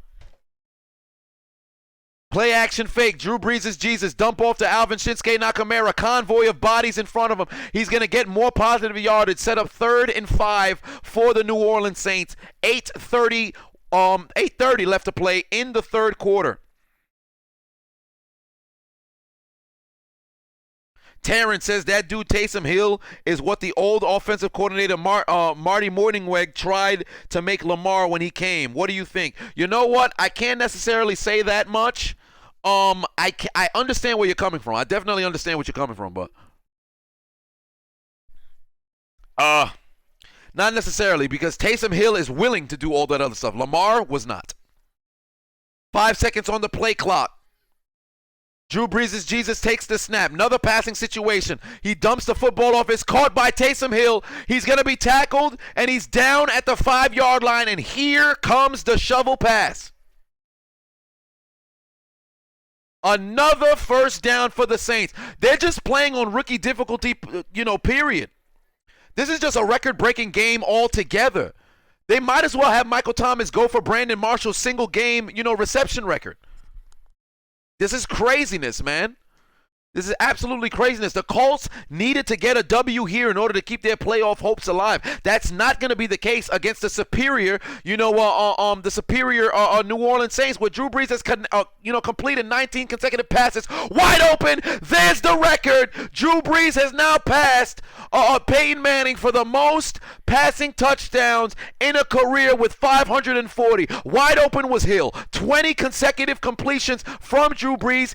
Play action fake. Drew Brees is Jesus. Dump off to Alvin Shinsuke Nakamura. Convoy of bodies in front of him. He's going to get more positive yardage. Set up 3rd and 5 for the New Orleans Saints. 8:30 left to play in the 3rd quarter. Terrence says that dude Taysom Hill is what the old offensive coordinator Marty Morningweg tried to make Lamar when he came. What do you think? You know what? I can't necessarily say that much. I understand where you're coming from. I definitely understand what you're coming from, but now Not necessarily, because Taysom Hill is willing to do all that other stuff. Lamar was not. 5 seconds on the play clock. Drew Brees' Jesus takes the snap. Another passing situation. He dumps the football off. It's caught by Taysom Hill. He's going to be tackled, and he's down at the 5-yard line, and here comes the shovel pass. Another first down for the Saints. They're just playing on rookie difficulty, period. This is just a record-breaking game altogether. They might as well have Michael Thomas go for Brandon Marshall's single-game, reception record. This is craziness, man. This is absolutely craziness. The Colts needed to get a W here in order to keep their playoff hopes alive. That's not going to be the case against the superior, New Orleans Saints, where Drew Brees has completed 19 consecutive passes. Wide open. There's the record. Drew Brees has now passed Peyton Manning for the most passing touchdowns in a career with 540. Wide open was Hill. 20 consecutive completions from Drew Brees,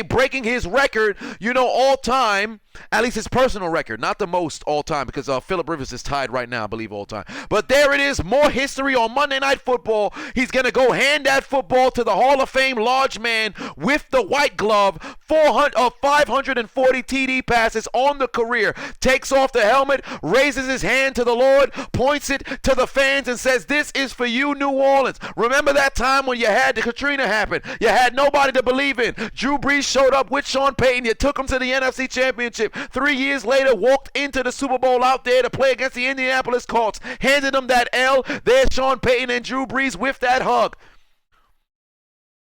breaking his record, all time, at least his personal record, not the most all time, because Phillip Rivers is tied right now, I believe, all time. But there it is, more history on Monday Night Football. He's going to go hand that football to the Hall of Fame large man with the white glove. 540 TD passes on the career. Takes off the helmet, raises his hand to the Lord, points it to the fans, and says, "This is for you, New Orleans." Remember that time when you had the Katrina happen? You had nobody to believe in. Drew Brees showed up with Sean Payton. You took him to the NFC Championship. 3 years later, walked into the Super Bowl out there to play against the Indianapolis Colts. Handed him that L. There's Sean Payton and Drew Brees with that hug.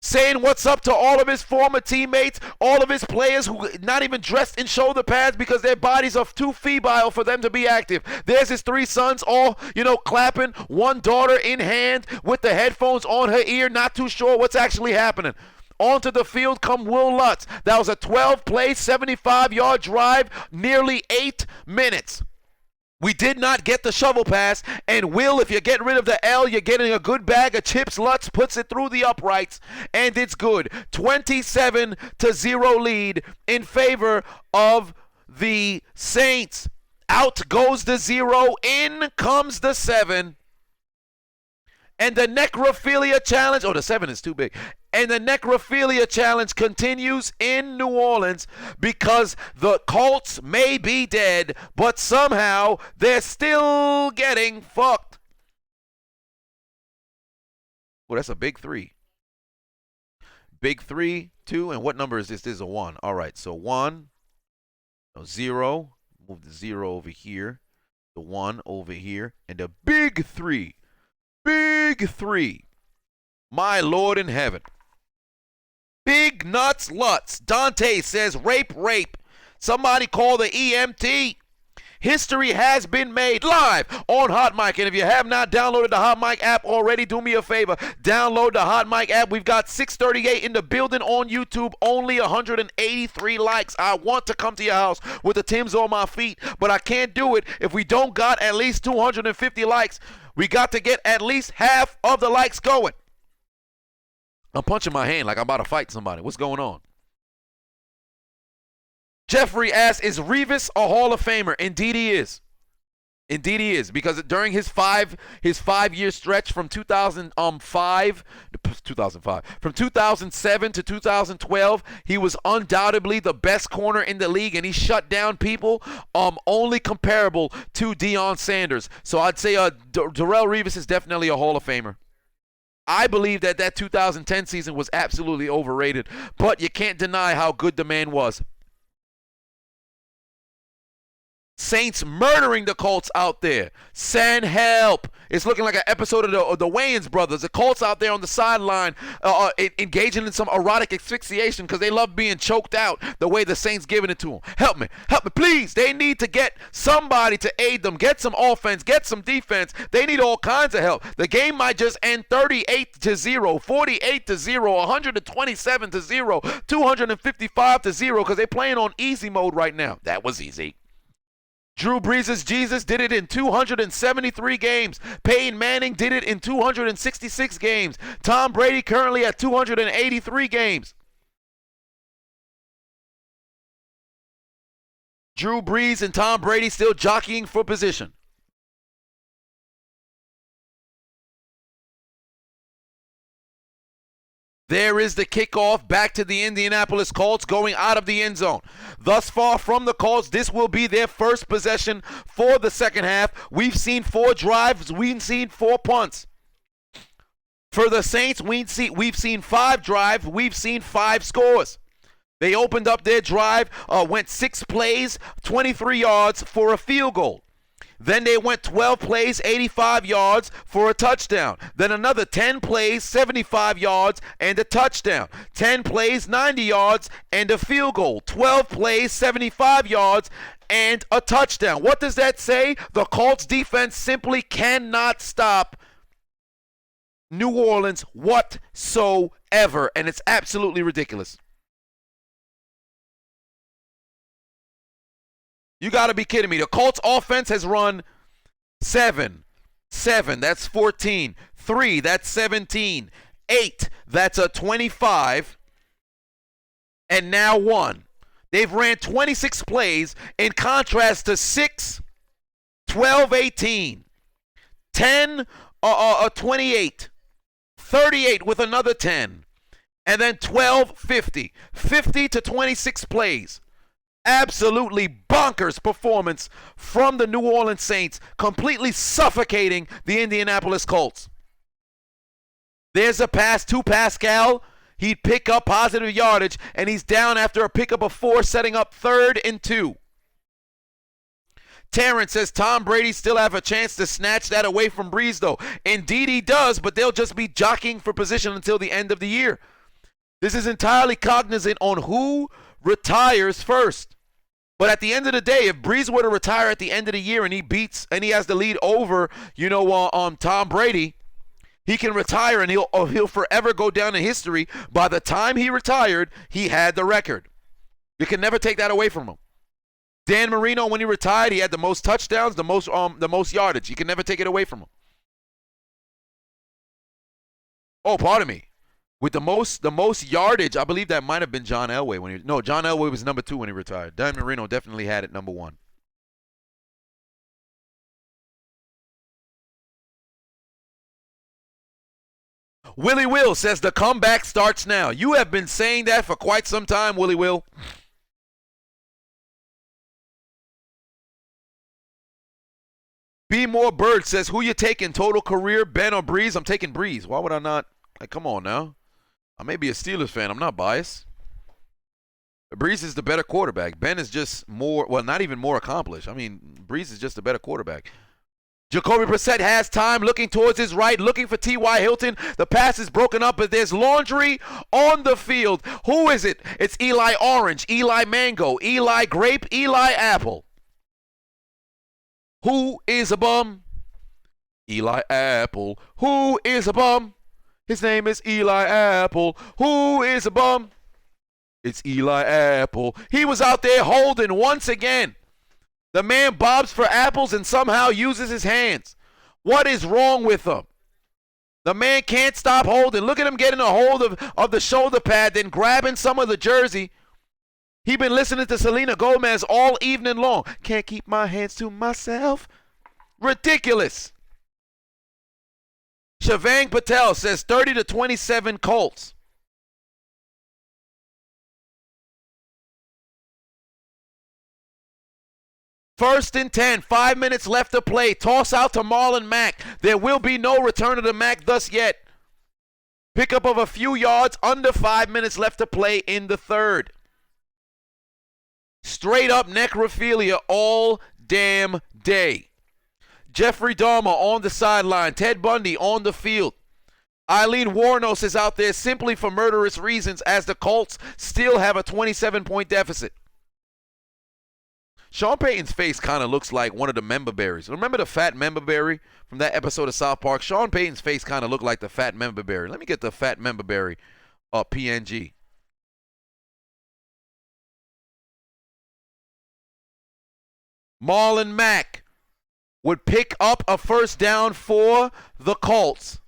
Saying what's up to all of his former teammates, all of his players who not even dressed in shoulder pads because their bodies are too febrile for them to be active. There's his 3 sons all, clapping, one daughter in hand with the headphones on her ear, not too sure what's actually happening. Onto the field come Will Lutz. That was a 12-play, 75-yard drive, nearly 8 minutes. We did not get the shovel pass, and Will, if you get rid of the L, you're getting a good bag of chips. Lutz puts it through the uprights, and it's good. 27-0 lead in favor of the Saints. Out goes the 0, in comes the 7. And the necrophilia challenge, the 7 is too big. And the necrophilia challenge continues in New Orleans because the Colts may be dead, but somehow they're still getting fucked. Well, that's a big 3. Big 3, 2, and what number is this? This is a 1. All right, so 1, 0. Move the 0 over here. The 1 over here. And a big 3. Big 3. My Lord in heaven. Big nuts Lutz. Dante says rape. Somebody call the EMT. History has been made live on Hot Mic. And if you have not downloaded the Hot Mic app already, do me a favor. Download the Hot Mic app. We've got 638 in the building on YouTube. Only 183 likes. I want to come to your house with the Timbs on my feet, but I can't do it if we don't got at least 250 likes. We got to get at least half of the likes going. I'm punching my hand like I'm about to fight somebody. What's going on? Jeffrey asks, is Revis a Hall of Famer? Indeed he is. Indeed he is, because during his 5-year stretch from 2007 to 2012, he was undoubtedly the best corner in the league, and he shut down people only comparable to Deion Sanders. So I'd say Darrelle Revis is definitely a Hall of Famer. I believe that 2010 season was absolutely overrated, but you can't deny how good the man was. Saints murdering the Colts out there. Send help. It's looking like an episode of the Wayans brothers. The Colts out there on the sideline engaging in some erotic asphyxiation because they love being choked out the way the Saints giving it to them. Help me, please. They need to get somebody to aid them. Get some offense, get some defense. They need all kinds of help. The game might just end 38-0, 48-0, 127-0, 255-0 because they're playing on easy mode right now. That was easy. Drew Brees' Jesus did it in 273 games. Peyton Manning did it in 266 games. Tom Brady currently at 283 games. Drew Brees and Tom Brady still jockeying for position. There is the kickoff back to the Indianapolis Colts going out of the end zone. Thus far from the Colts, this will be their first possession for the second half. We've seen 4 drives. We've seen 4 punts. For the Saints, we've seen 5 drives. We've seen 5 scores. They opened up their drive, went 6 plays, 23 yards for a field goal. Then they went 12 plays, 85 yards for a touchdown. Then another 10 plays, 75 yards and a touchdown. 10 plays, 90 yards and a field goal. 12 plays, 75 yards and a touchdown. What does that say? The Colts defense simply cannot stop New Orleans whatsoever, and it's absolutely ridiculous. You got to be kidding me. The Colts offense has run 7, that's 14, 3, that's 17, 8, that's a 25, and now 1. They've ran 26 plays in contrast to 6, 12, 18, 10, 28, 38 with another 10, and then 12, 50. 50 to 26 plays. Absolutely bonkers performance from the New Orleans Saints, completely suffocating the Indianapolis Colts. There's a pass to Pascal. He'd pick up positive yardage, and he's down after a pickup of 4, setting up 3rd and 2. Terrence says Tom Brady still have a chance to snatch that away from Breeze, though. Indeed he does, but they'll just be jockeying for position until the end of the year. This is entirely cognizant on who retires first. But at the end of the day, if Breeze were to retire at the end of the year and he has the lead over, Tom Brady, he can retire and he'll forever go down in history. By the time he retired, he had the record. You can never take that away from him. Dan Marino, when he retired, he had the most touchdowns, the most yardage. You can never take it away from him. Oh, pardon me. With the most yardage, I believe that might have been John Elway. John Elway was number 2 when he retired. Dan Marino definitely had it number 1. Willie Will says the comeback starts now. You have been saying that for quite some time, Willie Will. B. More Bird says, who you taking, total career, Ben or Breeze? I'm taking Breeze. Why would I not? Like, come on now. I may be a Steelers fan. I'm not biased. Breeze is the better quarterback. Ben is just not even more accomplished. I mean, Breeze is just a better quarterback. Jacoby Brissett has time, looking towards his right, looking for T.Y. Hilton. The pass is broken up, but there's laundry on the field. Who is it? It's Eli Orange, Eli Mango, Eli Grape, Eli Apple. Who is a bum? Eli Apple. Who is a bum? His name is Eli Apple. Who is a bum? It's Eli Apple. He was out there holding once again. The man bobs for apples and somehow uses his hands. What is wrong with him? The man can't stop holding. Look at him getting a hold of the shoulder pad, then grabbing some of the jersey. He been listening to Selena Gomez all evening long. Can't keep my hands to myself. Ridiculous. Shavang Patel says 30-27 Colts. First and 10, 5 minutes left to play. Toss out to Marlon Mack. There will be no return of the Mack thus yet. Pickup of a few yards, under 5 minutes left to play in the third. Straight up necrophilia all damn day. Jeffrey Dahmer on the sideline. Ted Bundy on the field. Eileen Warnos is out there simply for murderous reasons as the Colts still have a 27-point deficit. Sean Payton's face kind of looks like one of the member berries. Remember the fat member berry from that episode of South Park? Sean Payton's face kind of looked like the fat member berry. Let me get the fat member berry PNG. Marlon Mack would pick up a first down for the Colts.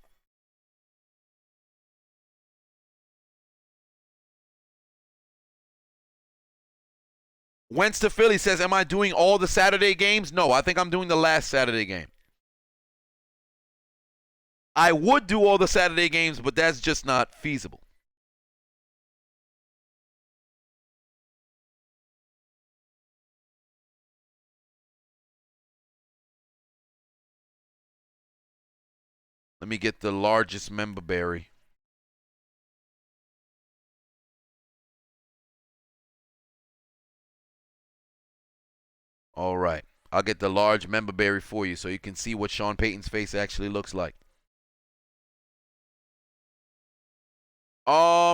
Wentz to Philly says, am I doing all the Saturday games? No, I think I'm doing the last Saturday game. I would do all the Saturday games, but that's just not feasible. Let me get the largest member berry. All right. I'll get the large member berry for you so you can see what Sean Payton's face actually looks like.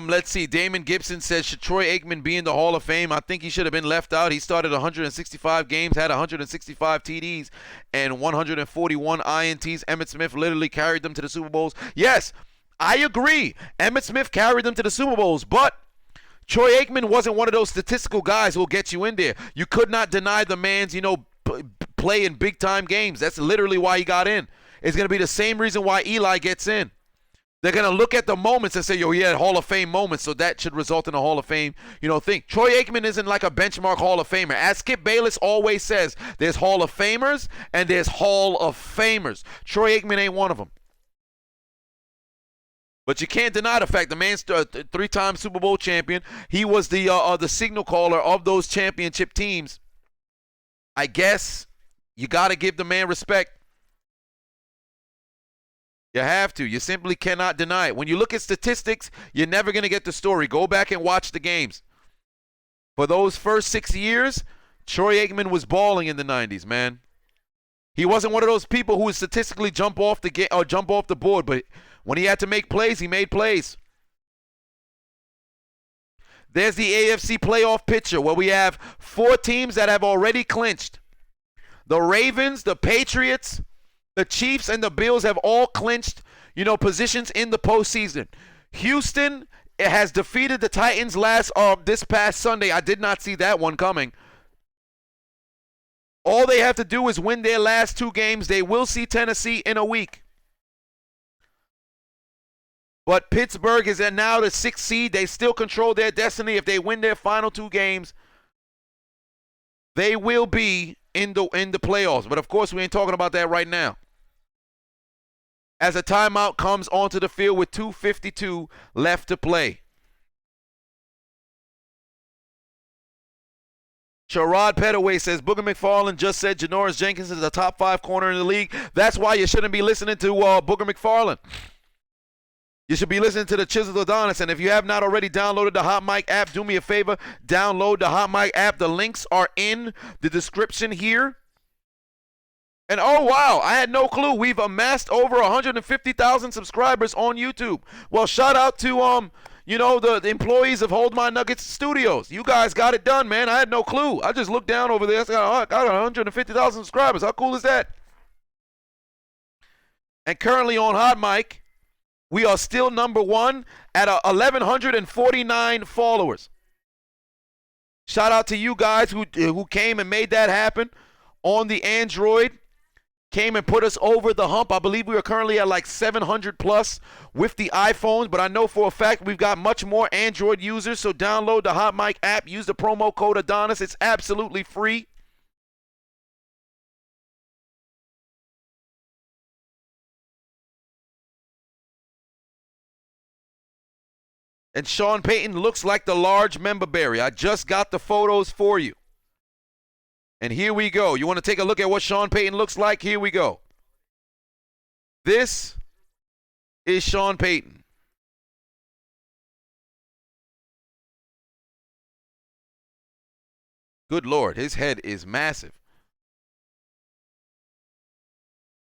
Let's see. Damon Gibson says, should Troy Aikman be in the Hall of Fame? I think he should have been left out. He started 165 games, had 165 TDs, and 141 INTs. Emmitt Smith literally carried them to the Super Bowls. Yes, I agree. Emmitt Smith carried them to the Super Bowls, but Troy Aikman wasn't one of those statistical guys who will get you in there. You could not deny the man's, play in big-time games. That's literally why he got in. It's going to be the same reason why Eli gets in. They're going to look at the moments and say, yo, he had Hall of Fame moments, so that should result in a Hall of Fame, thing. Troy Aikman isn't like a benchmark Hall of Famer. As Skip Bayless always says, there's Hall of Famers and there's Hall of Famers. Troy Aikman ain't one of them. But you can't deny the fact the man's three-time Super Bowl champion. He was the signal caller of those championship teams. I guess you got to give the man respect. You have to. You simply cannot deny it. When you look at statistics, you're never going to get the story. Go back and watch the games. For those first 6 years, Troy Aikman was balling in the 90s, man. He wasn't one of those people who would statistically jump off the board, but when he had to make plays, he made plays. There's the AFC playoff picture where we have 4 teams that have already clinched. The Ravens, the Patriots, the Chiefs, and the Bills have all clinched, positions in the postseason. Houston has defeated the Titans this past Sunday. I did not see that one coming. All they have to do is win their last 2 games. They will see Tennessee in a week. But Pittsburgh is now the 6th seed. They still control their destiny. If they win their final 2 games, they will be in the playoffs. But, of course, we ain't talking about that right now. As a timeout comes onto the field with 2:52 left to play. Sherrod Pettaway says, Booger McFarland just said Janoris Jenkins is a top 5 corner in the league. That's why you shouldn't be listening to Booger McFarland. You should be listening to the Chiseled Adonis. And if you have not already downloaded the Hot Mic app, do me a favor, download the Hot Mic app. The links are in the description here. And oh, wow, I had no clue. We've amassed over 150,000 subscribers on YouTube. Well, shout out to, the employees of Hold My Nuggets Studios. You guys got it done, man. I had no clue. I just looked down over there. I got 150,000 subscribers. How cool is that? And currently on Hot Mic, we are still number 1 at 1,149 followers. Shout out to you guys who came and made that happen on the Android. Came and put us over the hump. I believe we are currently at like 700 plus with the iPhones, but I know for a fact we've got much more Android users, so download the Hot Mic app. Use the promo code Adonis. It's absolutely free. And Sean Payton looks like the large member berry. I just got the photos for you. And here we go. You want to take a look at what Sean Payton looks like? Here we go. This is Sean Payton. Good Lord, his head is massive.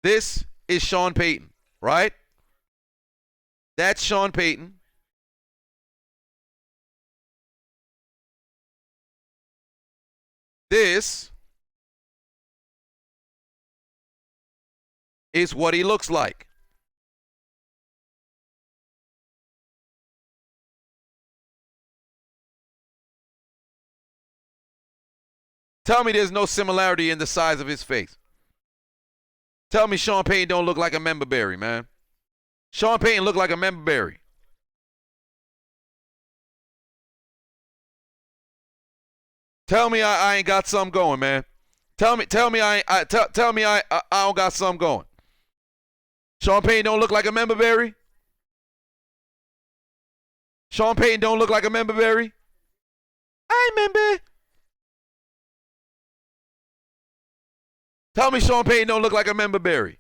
This is Sean Payton, right? That's Sean Payton. This is what he looks like. Tell me there's no similarity in the size of his face. Tell me Sean Payton don't look like a member berry, man. Sean Payton look like a member berry. Tell me I ain't got something going, man. Tell me I don't got something going. Sean Payton don't look like a member berry. Sean Payton don't look like a member berry. I remember. Tell me Sean Payton don't look like a member berry.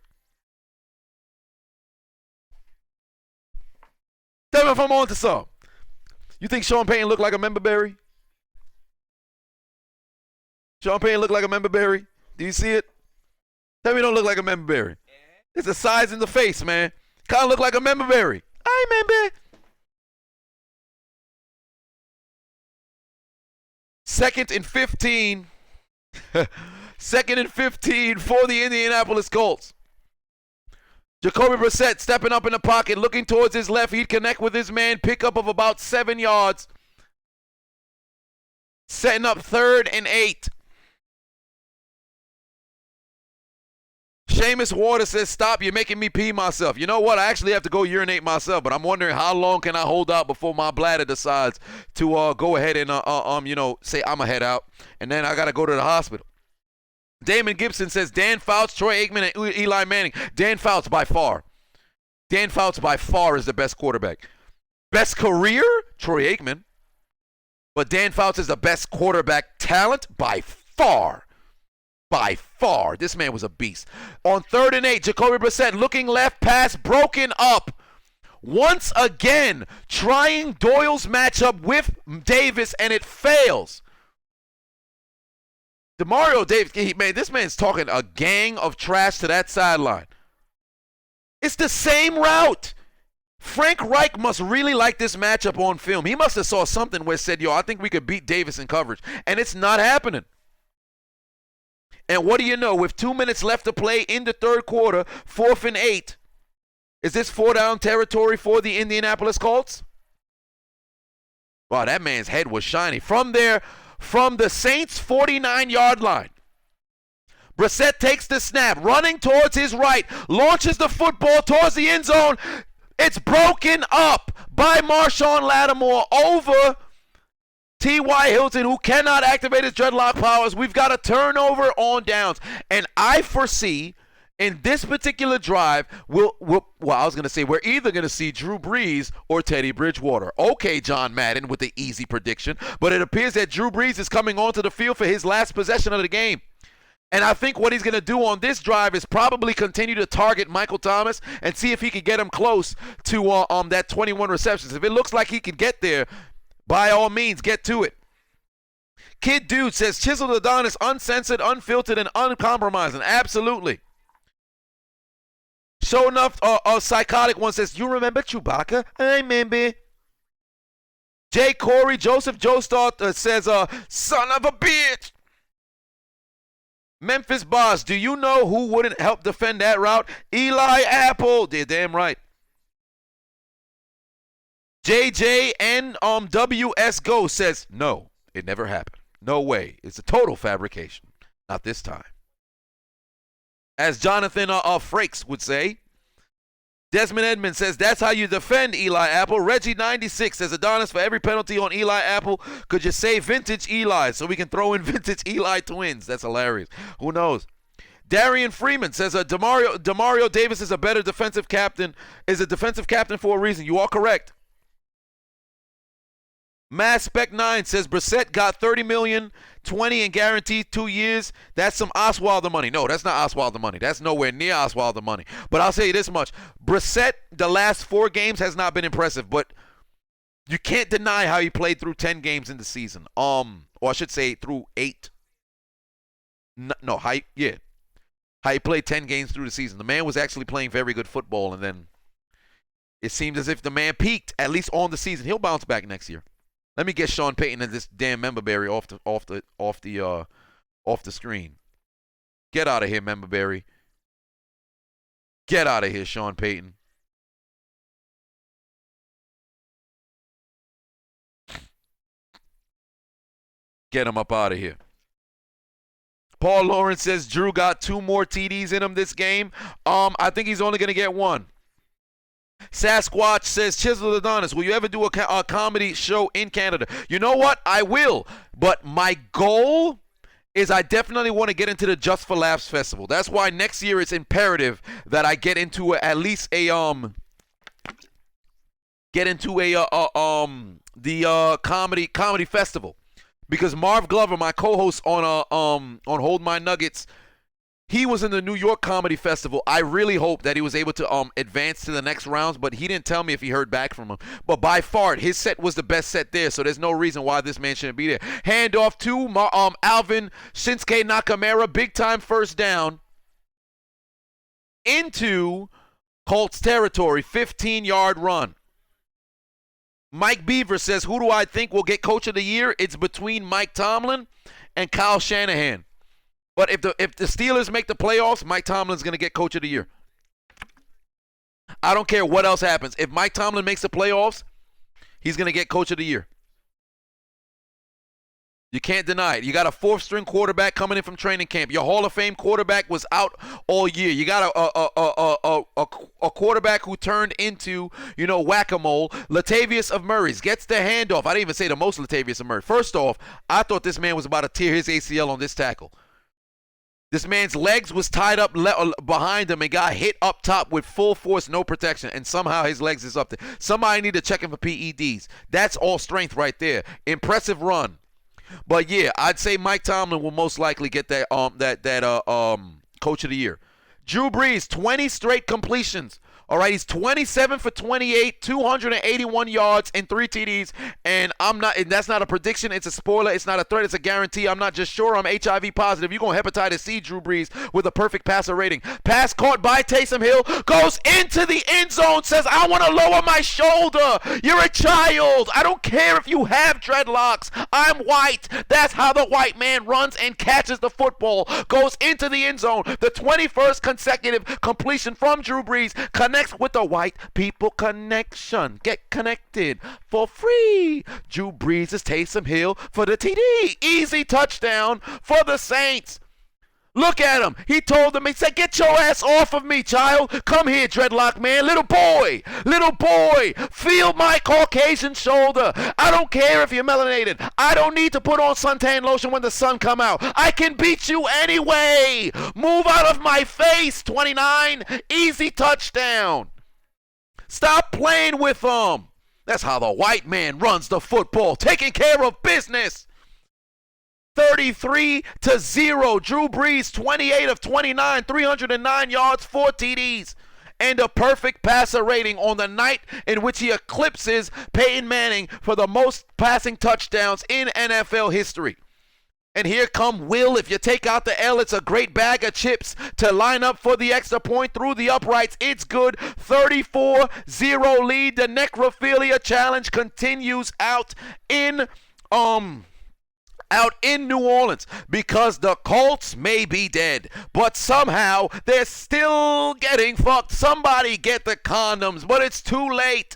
Tell me if I'm on to something. You think Sean Payton looked like a member berry? Sean Payton looked like a member berry? Do you see it? Tell me he don't look like a member berry. It's the size in the face, man. Kind of look like a member berry. I remember. Second and 15. Second and 15 for the Indianapolis Colts. Jacoby Brissett stepping up in the pocket, looking towards his left. He'd connect with his man. Pickup of about 7 yards. Setting up 3rd and 8. Seamus Waters says, stop, you're making me pee myself. You know what? I actually have to go urinate myself, but I'm wondering how long can I hold out before my bladder decides to go ahead and, say I'm a head out, and then I got to go to the hospital. Damon Gibson says, Dan Fouts, Troy Aikman, and Eli Manning. Dan Fouts by far. Dan Fouts by far is the best quarterback. Best career? Troy Aikman. But Dan Fouts is the best quarterback talent by far. By far. This man was a beast. On 3rd and 8, Jacoby Brissett looking left, pass broken up. Once again, trying Doyle's matchup with Davis, and it fails. DeMario Davis, man, this man's talking a gang of trash to that sideline. It's the same route. Frank Reich must really like this matchup on film. He must have saw something where it said, yo, I think we could beat Davis in coverage. And it's not happening. And what do you know? With 2 minutes left to play in the 3rd quarter, 4th and 8. Is this 4-down territory for the Indianapolis Colts? Wow, that man's head was shiny. From there, from the Saints' 49-yard line, Brissett takes the snap, running towards his right, launches the football towards the end zone. It's broken up by Marshawn Lattimore over T.Y. Hilton, who cannot activate his dreadlock powers. We've got a turnover on downs. And I foresee in this particular drive, we're either going to see Drew Brees or Teddy Bridgewater. Okay, John Madden with the easy prediction. But it appears that Drew Brees is coming onto the field for his last possession of the game. And I think what he's going to do on this drive is probably continue to target Michael Thomas and see if he can get him close to that 21 receptions. If it looks like he can get there, by all means, get to it. Kid Dude says, Chiseled Adonis, uncensored, unfiltered, and uncompromising. Absolutely. So enough, a psychotic one says, you remember Chewbacca? I remember. Jay Corey, Joseph Joestar says, son of a bitch. Memphis Boss, do you know who wouldn't help defend that route? Eli Apple. They're damn right. JJ and WS Go says, no, it never happened. No way. It's a total fabrication. Not this time. As Jonathan Frakes would say, Desmond Edmonds says, that's how you defend Eli Apple. Reggie 96 says, Adonis, for every penalty on Eli Apple, could you say vintage Eli so we can throw in vintage Eli twins? That's hilarious. Who knows? Darian Freeman says, Demario Davis is a better defensive captain, is a defensive captain for a reason. You are correct. Mass Spec 9 says Brissett got $30 million, 20 and guaranteed 2 years. That's some Oswalder money. No, that's not Oswalder money. That's nowhere near Oswalder money. But I'll say this much. Brissett, the last 4 games has not been impressive, but you can't deny how he played through 10 games in the season. Or I should say through 8. How he played 10 games through the season. The man was actually playing very good football, and then it seemed as if the man peaked, at least on the season. He'll bounce back next year. Let me get Sean Payton and this damn Memberberry off the screen. Get out of here, Memberberry. Get out of here, Sean Payton. Get him up out of here. Paul Lawrence says Drew got 2 more TDs in him this game. I think he's only going to get 1. Sasquatch says, Chiseled Adonis, will you ever do a comedy show in Canada? You know what? I will. But my goal is I definitely want to get into the Just for Laughs Festival. That's why next year it's imperative that I get into at least a comedy festival. Because Marv Glover, my co-host on Hold My Nuggets, He was in the New York Comedy Festival. I really hope that he was able to advance to the next rounds, but he didn't tell me if he heard back from him. But by far, his set was the best set there, so there's no reason why this man shouldn't be there. Handoff to Alvin Shinsuke Nakamura, big time first down into Colts territory, 15-yard run. Mike Beaver says, who do I think will get Coach of the Year? It's between Mike Tomlin and Kyle Shanahan. But if the Steelers make the playoffs, Mike Tomlin's going to get Coach of the Year. I don't care what else happens. If Mike Tomlin makes the playoffs, he's going to get Coach of the Year. You can't deny it. You got a fourth-string quarterback coming in from training camp. Your Hall of Fame quarterback was out all year. You got a quarterback who turned into, whack-a-mole. Latavius of Murray's gets the handoff. I didn't even say the most Latavius of Murray. First off, I thought this man was about to tear his ACL on this tackle. This man's legs was tied up behind him and got hit up top with full force, no protection, and somehow his legs is up there. Somebody need to check him for PEDs. That's all strength right there. Impressive run. But yeah, I'd say Mike Tomlin will most likely get that Coach of the Year. Drew Brees, 20 straight completions. All right, he's 27 for 28, 281 yards and 3 TDs. And that's not a prediction. It's a spoiler. It's not a threat. It's a guarantee. I'm not just sure I'm HIV positive. You're going to hepatitis C, Drew Brees, with a perfect passer rating. Pass caught by Taysom Hill. Goes into the end zone. Says, I want to lower my shoulder. You're a child. I don't care if you have dreadlocks. I'm white. That's how the white man runs and catches the football. Goes into the end zone. The 21st consecutive completion from Drew Brees connects with the white people connection. Get connected for free. Drew Brees is Taysom Hill for the TD. Easy touchdown for the Saints. Look at him. He told them, he said, get your ass off of me, child. Come here, dreadlock man. Little boy, feel my Caucasian shoulder. I don't care if you're melanated. I don't need to put on suntan lotion when the sun come out. I can beat you anyway. Move out of my face, 29. Easy touchdown. Stop playing with them. That's how the white man runs the football. Taking care of business. 33-0. Drew Brees, 28 of 29, 309 yards, 4 TDs, and a perfect passer rating on the night in which he eclipses Peyton Manning for the most passing touchdowns in NFL history. And here come Will. If you take out the L, it's a great bag of chips to line up for the extra point through the uprights. It's good. 34-0 lead. The necrophilia challenge continues out in New Orleans because the Colts may be dead, but somehow they're still getting fucked. Somebody get the condoms, but it's too late.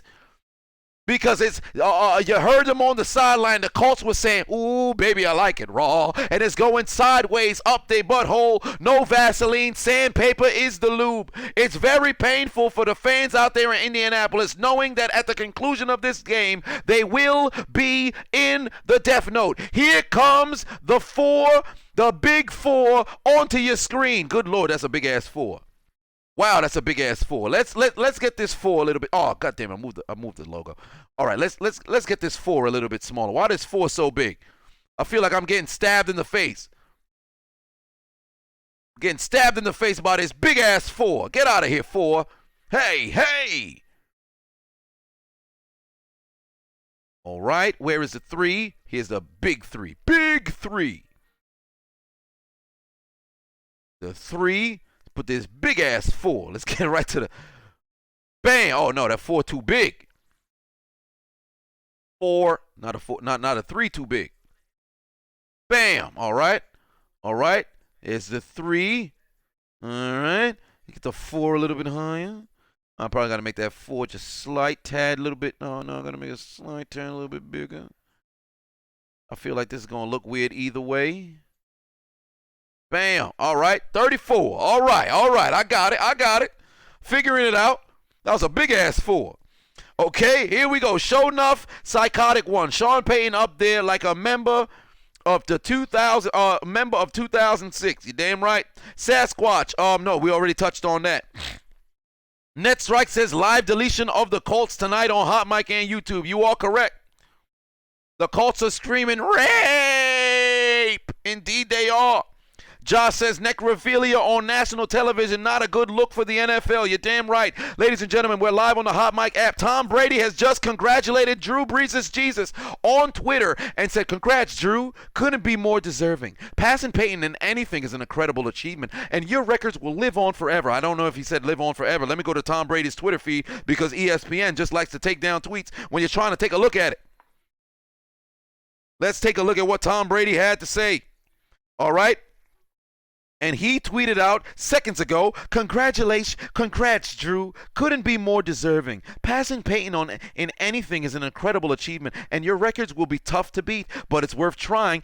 Because it's you heard them on the sideline. The Colts were saying, ooh, baby, I like it raw. And it's going sideways up their butthole. No Vaseline. Sandpaper is the lube. It's very painful for the fans out there in Indianapolis knowing that at the conclusion of this game, they will be in the death note. Here comes the big four onto your screen. Good Lord, that's a big-ass 4. Wow, that's a big ass 4. Let's get this 4 a little bit. Oh, goddamn! I moved the logo. All right, let's get this 4 a little bit smaller. Why is 4 so big? I feel like I'm getting stabbed in the face. Getting stabbed in the face by this big ass 4. Get out of here, 4. Hey. All right, where is the 3? Here's the big 3. Big 3. The 3. Put this big ass 4. Let's get right to the bang. Oh no, that 4 too big. 4, not a 4, not a 3 too big. Bam. All right. There's the 3. All right. You get the 4 a little bit higher. I'm probably gonna make that 4 just slight tad a little bit. No, I'm gonna make a slight tad a little bit bigger. I feel like this is gonna look weird either way. Bam. All right. 34. All right. I got it. Figuring it out. That was a big-ass 4. Okay, here we go. Show enough. Psychotic 1. Sean Payton up there like a member of the 2006. You damn right. Sasquatch. No, we already touched on that. Net Strike says live deletion of the Colts tonight on Hot Mic and YouTube. You are correct. The Colts are screaming rape. Indeed they are. Josh says necrophilia on national television, not a good look for the NFL. You're damn right. Ladies and gentlemen, we're live on the Hot Mic app. Tom Brady has just congratulated Drew Brees' Jesus on Twitter and said, congrats, Drew. Couldn't be more deserving. Passing Peyton in anything is an incredible achievement, and your records will live on forever. I don't know if he said live on forever. Let me go to Tom Brady's Twitter feed because ESPN just likes to take down tweets when you're trying to take a look at it. Let's take a look at what Tom Brady had to say. All right? And he tweeted out seconds ago, congrats, Drew. Couldn't be more deserving. Passing Peyton in anything is an incredible achievement, and your records will be tough to beat, but it's worth trying.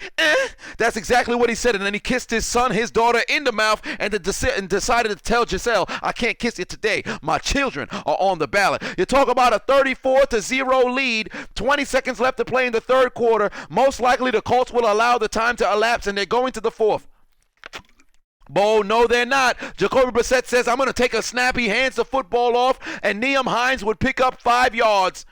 That's exactly what he said, and then he kissed his son, his daughter, in the mouth, and decided to tell Giselle, I can't kiss you today. My children are on the ballot. You talk about a 34-0 lead, 20 seconds left to play in the third quarter. Most likely the Colts will allow the time to elapse, and they're going to the fourth. Bo, no, they're not. Jacoby Brissett says, I'm going to take a snap. He hands the football off, and Nyheim Hines would pick up 5 yards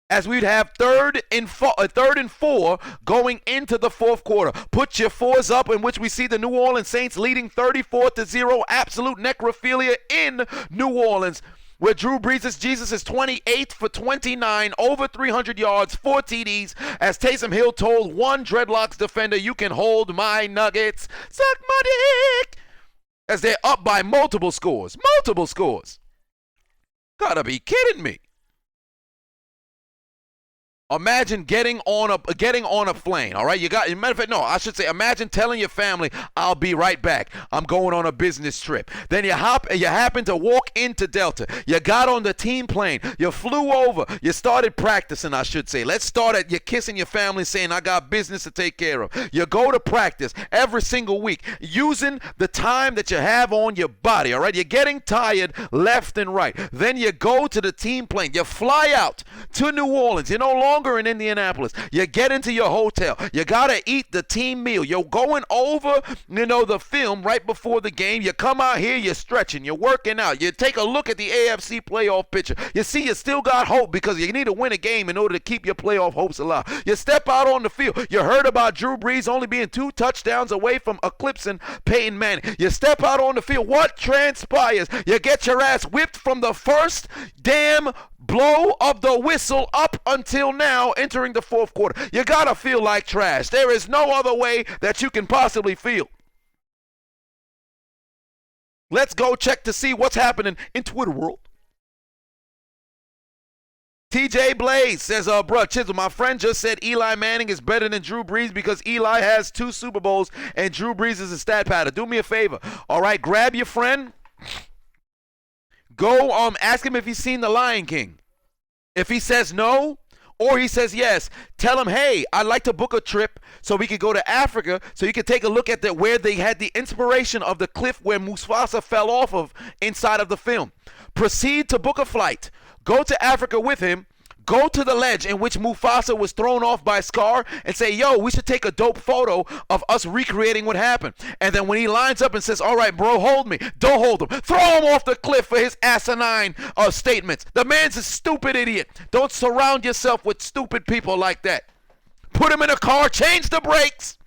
as we'd have third and 4 going into the fourth quarter. Put your fours up, in which we see the New Orleans Saints leading 34-0. Absolute necrophilia in New Orleans, where Drew Brees' Jesus is 28 for 29, over 300 yards, 4 TDs, as Taysom Hill told one Dreadlocks defender, you can hold my nuggets, suck my dick, as they're up by multiple scores. Gotta be kidding me. Imagine getting on a plane, all right? Imagine telling your family, I'll be right back. I'm going on a business trip. Then you happen to walk into Delta. You got on the team plane. You flew over. You started practicing, I should say. Let's start at you kissing your family, saying, I got business to take care of. You go to practice every single week, using the time that you have on your body, all right? You're getting tired left and right. Then you go to the team plane. You fly out to New Orleans. You're no longer in Indianapolis. You get into your hotel. You got to eat the team meal. You're going over, the film right before the game. You come out here, you're stretching, you're working out. You take a look at the AFC playoff picture. You see you still got hope because you need to win a game in order to keep your playoff hopes alive. You step out on the field. You heard about Drew Brees only being 2 touchdowns away from eclipsing Peyton Manning. You step out on the field. What transpires? You get your ass whipped from the first damn blow of the whistle up until now, entering the fourth quarter. You gotta feel like trash. There is no other way that you can possibly feel. Let's go check to see what's happening in Twitter world. TJ Blaze says, bruh, Chisel, my friend just said Eli Manning is better than Drew Brees because Eli has 2 Super Bowls and Drew Brees is a stat pattern. Do me a favor. All right, grab your friend. Go ask him if he's seen The Lion King. If he says no, or he says yes, tell him, hey, I'd like to book a trip so we could go to Africa so you could take a look at where they had the inspiration of the cliff where Mufasa fell off of inside of the film. Proceed to book a flight. Go to Africa with him. Go to the ledge in which Mufasa was thrown off by Scar and say, yo, we should take a dope photo of us recreating what happened. And then when he lines up and says, all right, bro, hold me. Don't hold him. Throw him off the cliff for his asinine statements. The man's a stupid idiot. Don't surround yourself with stupid people like that. Put him in a car. Change the brakes.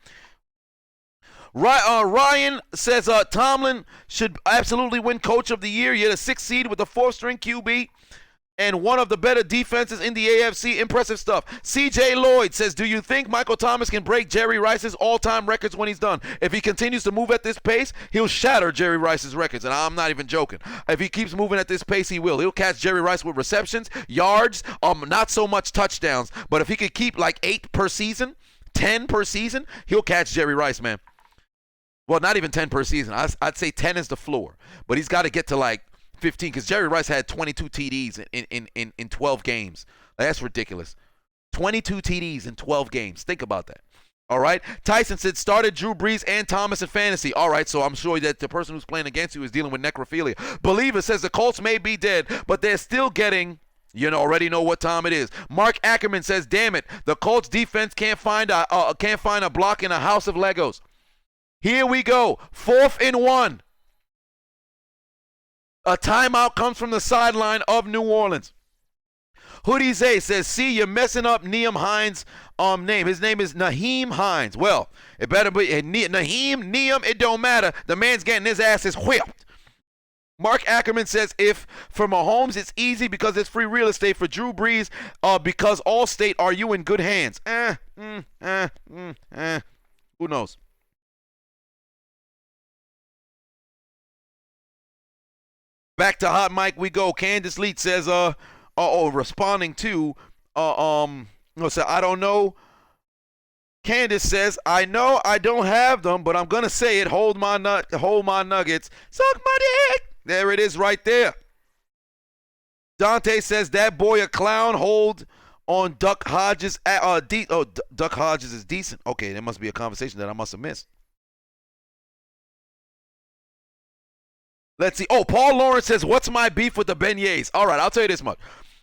Ryan says Tomlin should absolutely win Coach of the Year. You're the 6th seed with a 4th-string QB. And one of the better defenses in the AFC. Impressive stuff. CJ Lloyd says, do you think Michael Thomas can break Jerry Rice's all-time records when he's done? If he continues to move at this pace, he'll shatter Jerry Rice's records. And I'm not even joking. If he keeps moving at this pace, he will. He'll catch Jerry Rice with receptions, yards, not so much touchdowns. But if he could keep like 8 per season, 10 per season, he'll catch Jerry Rice, man. Well, not even 10 per season. I'd say 10 is the floor. But he's got to get to like 15, because Jerry Rice had 22 TDs in 12 games. That's ridiculous. 22 TDs in 12 games. Think about that. All right. Tyson said started Drew Brees and Thomas in fantasy. All right, so I'm sure that the person who's playing against you is dealing with necrophilia. Believer says the Colts may be dead, but they're still getting, already know what time it is. Mark Ackerman says, damn it, the Colts defense can't find a block in a house of Legos. Here we go. 4th and 1. A timeout comes from the sideline of New Orleans. Hoodie Zay says, see, you're messing up Neem Hines' name. His name is Naheem Hines. Well, it better be Naheem, Neem, it don't matter. The man's getting his ass whipped. Mark Ackerman says, if for Mahomes, it's easy because it's free real estate. For Drew Brees, because Allstate, are you in good hands? Who knows? Back to Hot Mic we go. Candace Leach says, responding to, so I don't know. Candace says, I know I don't have them, but I'm going to say it. Hold my nuggets. Suck my dick. There it is right there. Dante says, that boy a clown. Hold on Duck Hodges. Duck Hodges is decent. Okay, there must be a conversation that I must have missed. Let's see. Oh, Paul Lawrence says, what's my beef with the beignets? All right, I'll tell you this much.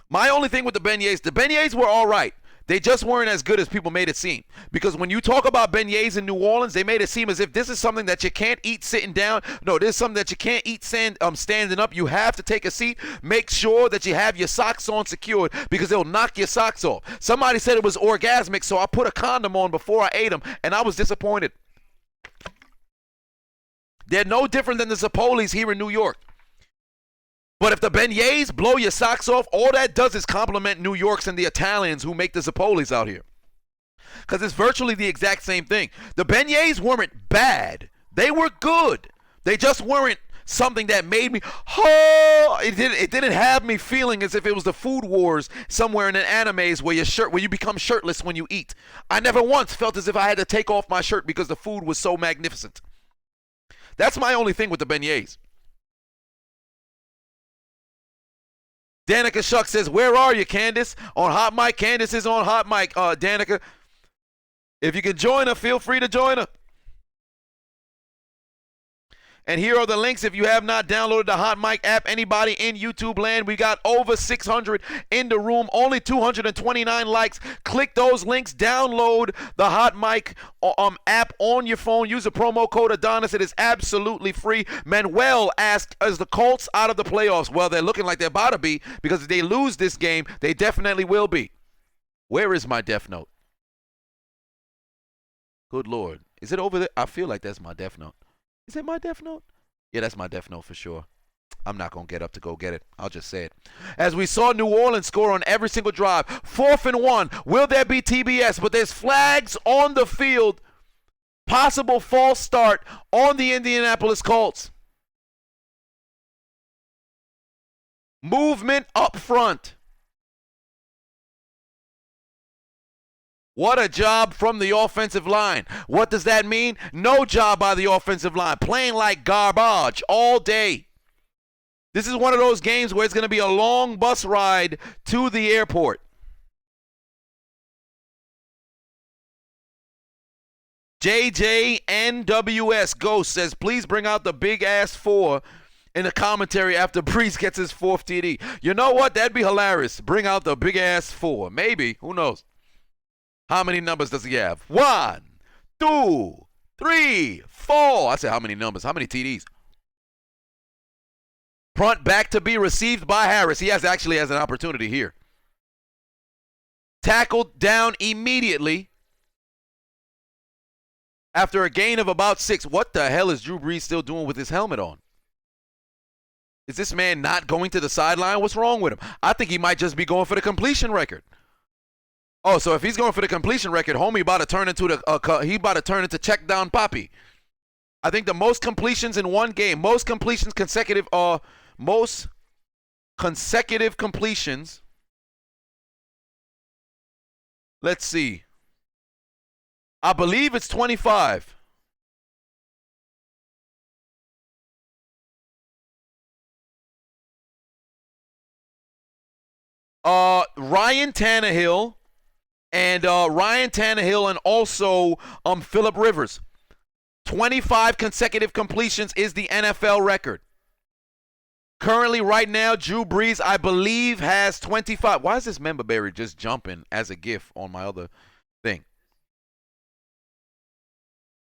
My only thing with the beignets were all right. They just weren't as good as people made it seem. Because when you talk about beignets in New Orleans, they made it seem as if this is something that you can't eat sitting down. No, this is something that you can't eat standing up. You have to take a seat. Make sure that you have your socks on secured because they'll knock your socks off. Somebody said it was orgasmic, so I put a condom on before I ate them, and I was disappointed. They're no different than the Zappolis here in New York. But if the beignets blow your socks off, all that does is compliment New Yorks and the Italians who make the Zappolis out here. Because it's virtually the exact same thing. The beignets weren't bad. They were good. They just weren't something that made me, it didn't have me feeling as if it was the Food Wars somewhere in an animes where you become shirtless when you eat. I never once felt as if I had to take off my shirt because the food was so magnificent. That's my only thing with the beignets. Danica Shuck says, where are you, Candace? On Hot Mic. Candace is on Hot Mic, Danica. If you can join her, feel free to join her. And here are the links if you have not downloaded the Hot Mic app. Anybody in YouTube land, we got over 600 in the room, only 229 likes. Click those links, download the Hot Mic app on your phone. Use the promo code Adonis. It is absolutely free. Manuel asked, is the Colts out of the playoffs? Well, they're looking like they're about to be because if they lose this game, they definitely will be. Where is my Death Note? Good Lord. Is it over there? I feel like that's my Death Note. Is it my Death Note? Yeah, that's my Death Note for sure. I'm not going to get up to go get it. I'll just say it. As we saw New Orleans score on every single drive. 4th and 1. Will there be TBS? But there's flags on the field. Possible false start on the Indianapolis Colts. Movement up front. What a job from the offensive line. What does that mean? No job by the offensive line. Playing like garbage all day. This is one of those games where it's going to be a long bus ride to the airport. JJNWS Ghost says, please bring out the big ass 4 in the commentary after Brees gets his 4th TD. You know what? That'd be hilarious. Bring out the big ass 4. Maybe. Who knows? How many numbers does he have? 1, 2, 3, 4. I said how many numbers? How many TDs? Punt back to be received by Harris. He actually has an opportunity here. Tackled down immediately after a gain of about 6. What the hell is Drew Brees still doing with his helmet on? Is this man not going to the sideline? What's wrong with him? I think he might just be going for the completion record. Oh, so if he's going for the completion record, homie about to turn into check down Poppy. I think the most completions in one game, most consecutive completions. Let's see. I believe it's 25. Ryan Tannehill. And Ryan Tannehill and also Phillip Rivers. 25 consecutive completions is the NFL record. Currently, right now, Drew Brees, I believe, has 25. Why is this member berry just jumping as a GIF on my other thing?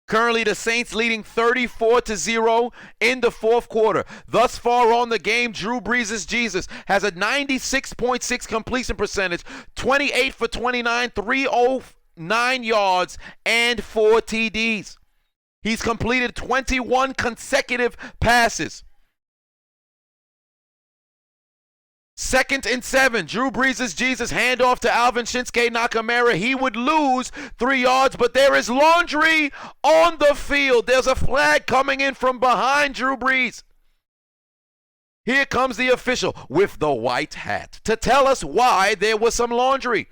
Currently, the Saints leading 34-0 in the fourth quarter. Thus far on the game, Drew Brees' Jesus has a 96.6 completion percentage, 28 for 29, 309 yards, and 4 TDs. He's completed 21 consecutive passes. 2nd and 7. Drew Brees' Jesus handoff to Alvin Shinsuke Nakamura. He would lose 3 yards, but there is laundry on the field. There's a flag coming in from behind Drew Brees. Here comes the official with the white hat to tell us why there was some laundry.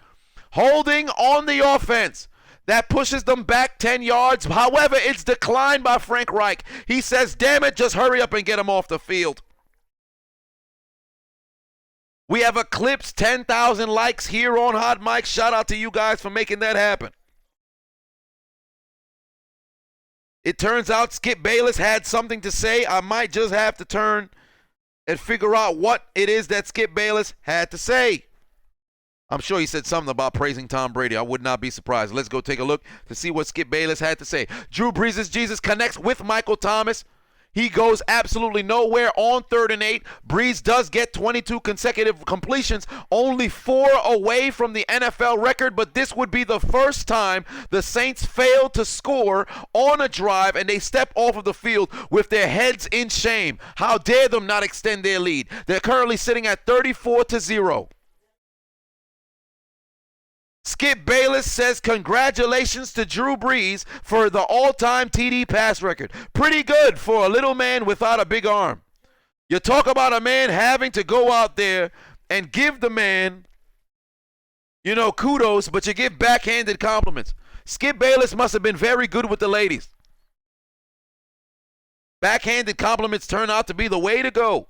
Holding on the offense. That pushes them back 10 yards. However, it's declined by Frank Reich. He says, damn it, just hurry up and get him off the field. We have eclipsed 10,000 likes here on Hot Mic. Shout out to you guys for making that happen. It turns out Skip Bayless had something to say. I might just have to turn and figure out what it is that Skip Bayless had to say. I'm sure he said something about praising Tom Brady. I would not be surprised. Let's go take a look to see what Skip Bayless had to say. Drew Brees' Jesus connects with Michael Thomas. He goes absolutely nowhere on 3rd and 8. Brees does get 22 consecutive completions, only 4 away from the NFL record, but this would be the first time the Saints fail to score on a drive and they step off of the field with their heads in shame. How dare them not extend their lead? They're currently sitting at 34-0. Skip Bayless says congratulations to Drew Brees for the all-time TD pass record. Pretty good for a little man without a big arm. You talk about a man having to go out there and give the man, kudos, but you give backhanded compliments. Skip Bayless must have been very good with the ladies. Backhanded compliments turn out to be the way to go.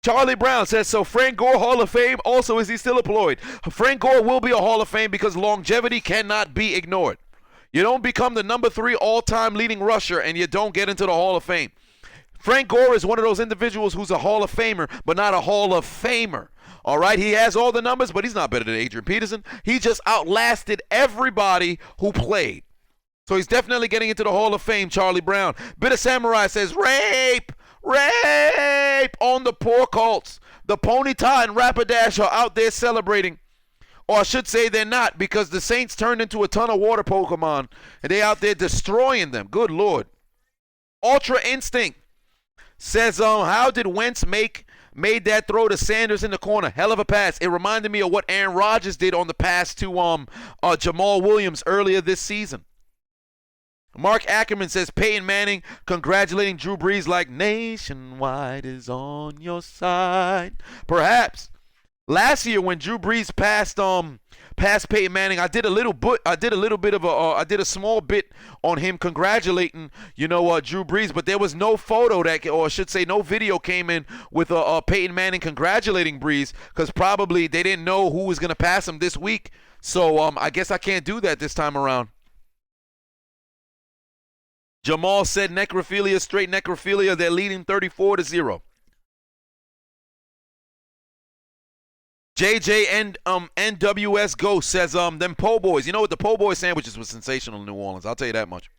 Charlie Brown says, so Frank Gore Hall of Fame, also is he still employed? Frank Gore will be a Hall of Fame because longevity cannot be ignored. You don't become the number 3 all-time leading rusher and you don't get into the Hall of Fame. Frank Gore is one of those individuals who's a Hall of Famer, but not a Hall of Famer. All right, he has all the numbers, but he's not better than Adrian Peterson. He just outlasted everybody who played. So he's definitely getting into the Hall of Fame, Charlie Brown. Bitter Samurai says, rape on the poor Colts. The Ponyta and Rapidash are out there celebrating. Or I should say they're not, because the Saints turned into a ton of water Pokemon and they out there destroying them. Good Lord. Ultra Instinct says, how did Wentz made that throw to Sanders in the corner? Hell of a pass. It reminded me of what Aaron Rodgers did on the pass to Jamal Williams earlier this season. Mark Ackerman says, Peyton Manning congratulating Drew Brees like nationwide is on your side. Perhaps. Last year when Drew Brees passed Peyton Manning, I did a small bit on him congratulating, Drew Brees, but there was no photo or I should say no video came in with Peyton Manning congratulating Brees because probably they didn't know who was going to pass him this week. So I guess I can't do that this time around. Jamal said necrophilia, straight necrophilia. They're leading 34-0. JJ and NWS Ghost says them po' boys. You know what, the po' boy sandwiches was sensational in New Orleans. I'll tell you that much.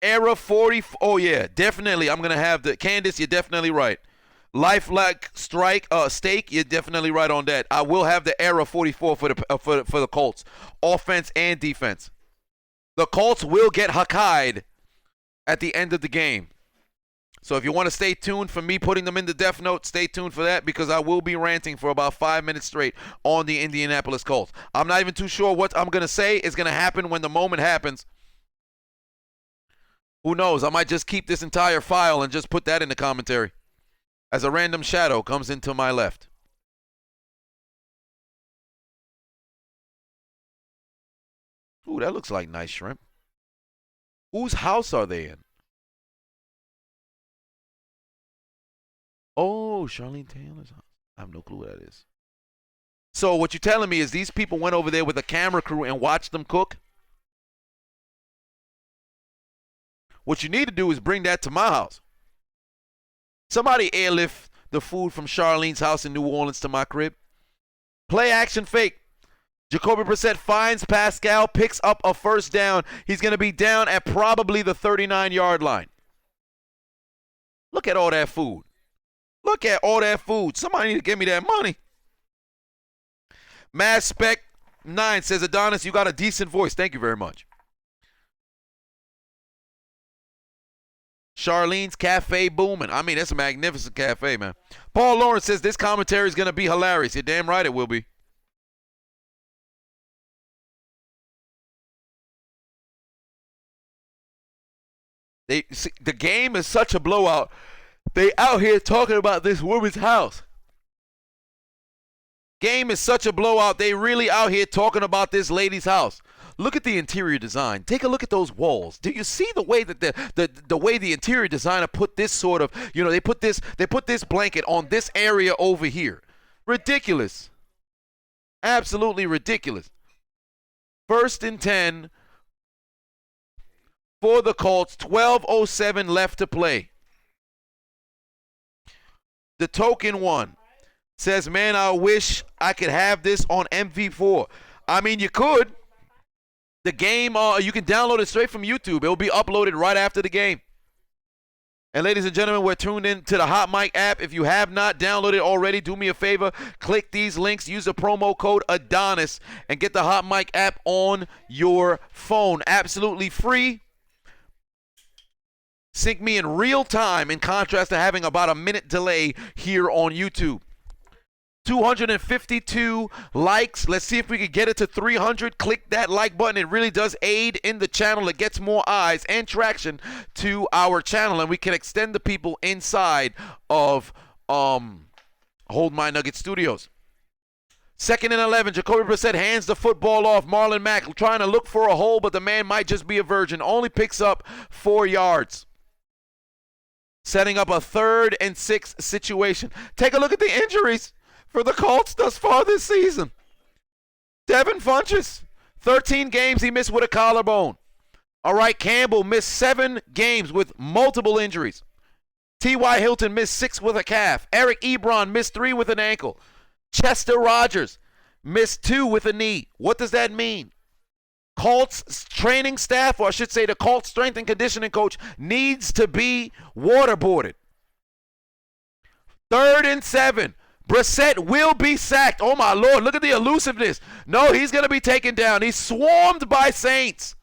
Era 40. Oh yeah, definitely. I'm gonna have the Candace. You're definitely right. Lifelike steak. You're definitely right on that. I will have the Era 44 for the Colts, offense and defense. The Colts will get Hakkai'd at the end of the game. So if you want to stay tuned for me putting them in the Death Note, stay tuned for that because I will be ranting for about 5 minutes straight on the Indianapolis Colts. I'm not even too sure what I'm going to say is going to happen when the moment happens. Who knows? I might just keep this entire file and just put that in the commentary as a random shadow comes into my left. Ooh, that looks like nice shrimp. Whose house are they in? Oh, Charlene Taylor's house. I have no clue what that is. So what you're telling me is these people went over there with a camera crew and watched them cook? What you need to do is bring that to my house. Somebody airlift the food from Charlene's house in New Orleans to my crib. Play action fake. Jacoby Brissett finds Pascal, picks up a first down. He's going to be down at probably the 39-yard line. Look at all that food. Look at all that food. Somebody need to give me that money. Mass Spec 9 says, Adonis, you got a decent voice. Thank you very much. Charlene's Cafe booming. I mean, that's a magnificent cafe, man. Paul Lawrence says, this commentary is going to be hilarious. You're damn right it will be. The game is such a blowout. They out here talking about this woman's house. Game is such a blowout. They really out here talking about this lady's house. Look at the interior design. Take a look at those walls. Do you see the way that the way the interior designer put this sort of, they put this blanket on this area over here. Ridiculous. Absolutely ridiculous. 1st and 10 for the Colts. 12:07 left to play. The token one says, man, I wish I could have this on MV4. I mean, you could. The game, you can download it straight from YouTube. It will be uploaded right after the game. And ladies and gentlemen, we're tuned in to the Hot Mic app. If you have not downloaded it already, do me a favor. Click these links. Use the promo code Adonis and get the Hot Mic app on your phone. Absolutely free. Sync me in real time in contrast to having about a minute delay here on YouTube. 252 likes. Let's see if we can get it to 300. Click that like button. It really does aid in the channel. It gets more eyes and traction to our channel, and we can extend the people inside of Hold My Nugget Studios. 2nd and 11. Jacoby Brissett hands the football off. Marlon Mack trying to look for a hole, but the man might just be a virgin. Only picks up 4 yards. Setting up a 3rd and 6 situation. Take a look at the injuries for the Colts thus far this season. Devin Funchess, 13 games he missed with a collarbone. All right, Campbell missed 7 games with multiple injuries. T.Y. Hilton missed 6 with a calf. Eric Ebron missed 3 with an ankle. Chester Rogers missed 2 with a knee. What does that mean? Colts training staff, or I should say the Colts strength and conditioning coach, needs to be waterboarded. 3rd and 7. Brissett will be sacked. Oh, my Lord. Look at the elusiveness. No, he's going to be taken down. He's swarmed by Saints.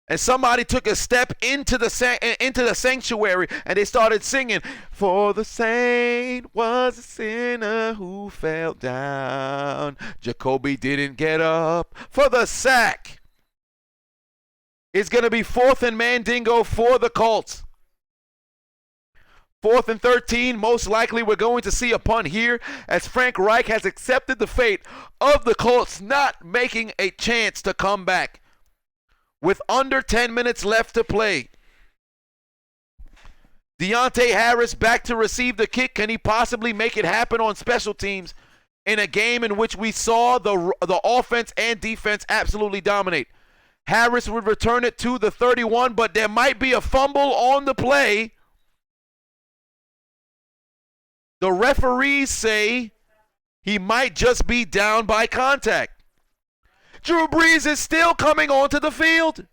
And somebody took a step into the sanctuary, and they started singing, for the saint was a sinner who fell down. Jacoby didn't get up for the sack. It's going to be 4th and Mandingo for the Colts. 4th and 13, most likely we're going to see a punt here as Frank Reich has accepted the fate of the Colts not making a chance to come back. With under 10 minutes left to play. Deontay Harris back to receive the kick. Can he possibly make it happen on special teams in a game in which we saw the offense and defense absolutely dominate? Harris would return it to the 31, but there might be a fumble on the play. The referees say he might just be down by contact. Drew Brees is still coming onto the field.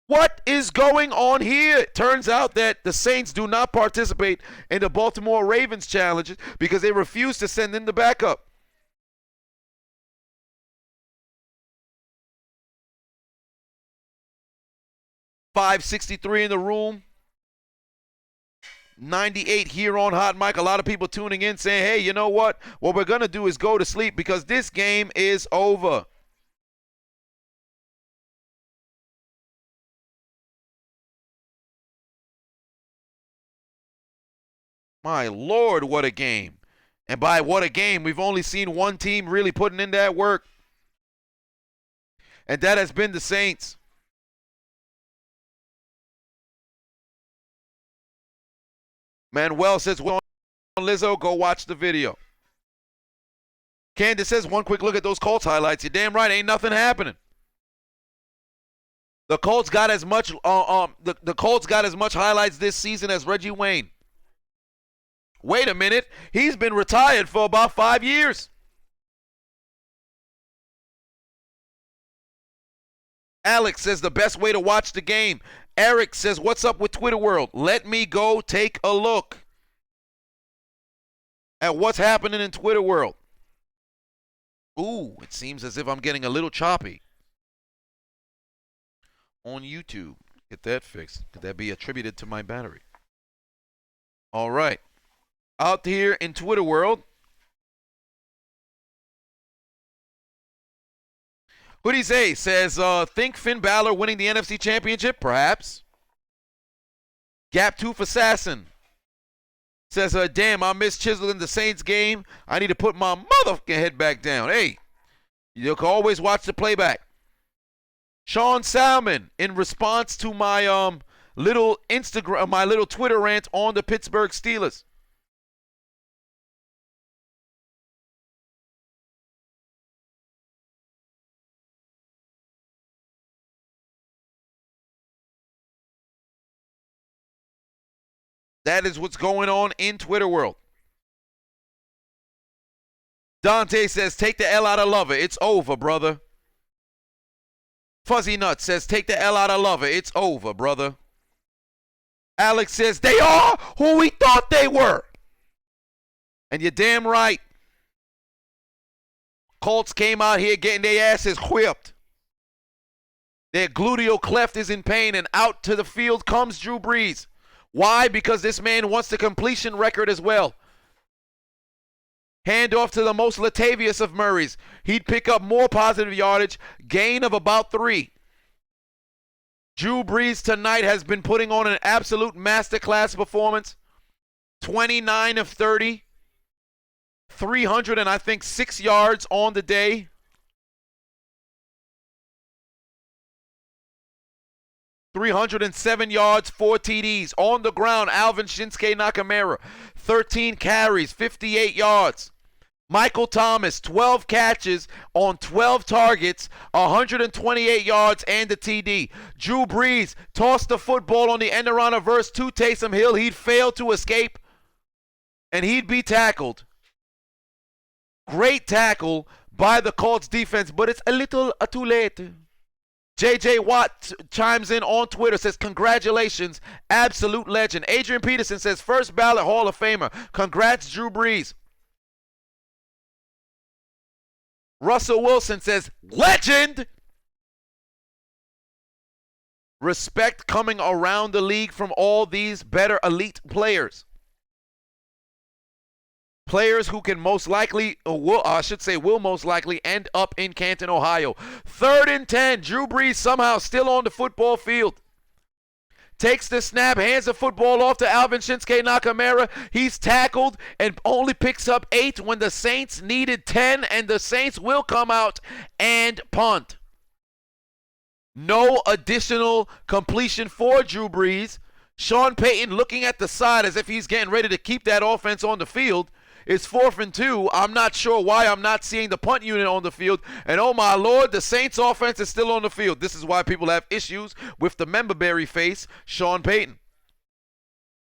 What is going on here? It turns out that the Saints do not participate in the Baltimore Ravens challenges because they refuse to send in the backup. $563 in the room. 98 here on Hot Mic. A lot of people tuning in saying, hey, you know what? What we're going to do is go to sleep because this game is over. My Lord, what a game. And by what a game, we've only seen one team really putting in that work. And that has been the Saints. Manuel says, well, Lizzo, go watch the video. Candace says, one quick look at those Colts highlights. You're damn right, ain't nothing happening. The Colts got as much the Colts got as much highlights this season as Reggie Wayne. Wait a minute. He's been retired for about 5 years. Alex says the best way to watch the game. Eric says, what's up with Twitter world? Let me go take a look at what's happening in Twitter world. Ooh, it seems as if I'm getting a little choppy on YouTube. Get that fixed. Could that be attributed to my battery? All right. Out here in Twitter world, Hoodie Zay says, think Finn Balor winning the NFC Championship? Perhaps. Gap Tooth Assassin says, damn, I missed Chiseled in the Saints game. I need to put my motherfucking head back down. Hey, you can always watch the playback. Sean Salmon, in response to my little Twitter rant on the Pittsburgh Steelers. That is what's going on in Twitter world. Dante says, take the L out of Lover. It's over, brother. Fuzzy Nut says, take the L out of Lover. It's over, brother. Alex says, they are who we thought they were. And you're damn right. Colts came out here getting their asses whipped. Their gluteal cleft is in pain, and out to the field comes Drew Brees. Why? Because this man wants the completion record as well. Hand off to the most Latavius of Murrays. He'd pick up more positive yardage, gain of about 3. Drew Brees tonight has been putting on an absolute masterclass performance. 29 of 30. 300 and I think 6 yards on the day. .307 yards, 4 TDs. On the ground, Alvin Shinsuke Nakamura, 13 carries, 58 yards. Michael Thomas, 12 catches on 12 targets, 128 yards and a TD. Drew Brees tossed the football on the end around reverse to Taysom Hill. He'd fail to escape, and he'd be tackled. Great tackle by the Colts defense, but it's a little too late. JJ Watt chimes in on Twitter, says, congratulations, absolute legend. Adrian Peterson says, first ballot Hall of Famer. Congrats, Drew Brees. Russell Wilson says, legend. Respect coming around the league from all these better elite players. Players who can most likely, will most likely end up in Canton, Ohio. 3rd and 10. Drew Brees somehow still on the football field. Takes the snap, hands the football off to Alvin Shinsuke Nakamura. He's tackled and only picks up 8 when the Saints needed 10, and the Saints will come out and punt. No additional completion for Drew Brees. Sean Payton looking at the side as if he's getting ready to keep that offense on the field. It's 4th and 2. I'm not sure why I'm not seeing the punt unit on the field. And oh my Lord, the Saints offense is still on the field. This is why people have issues with the memberberry face, Sean Payton.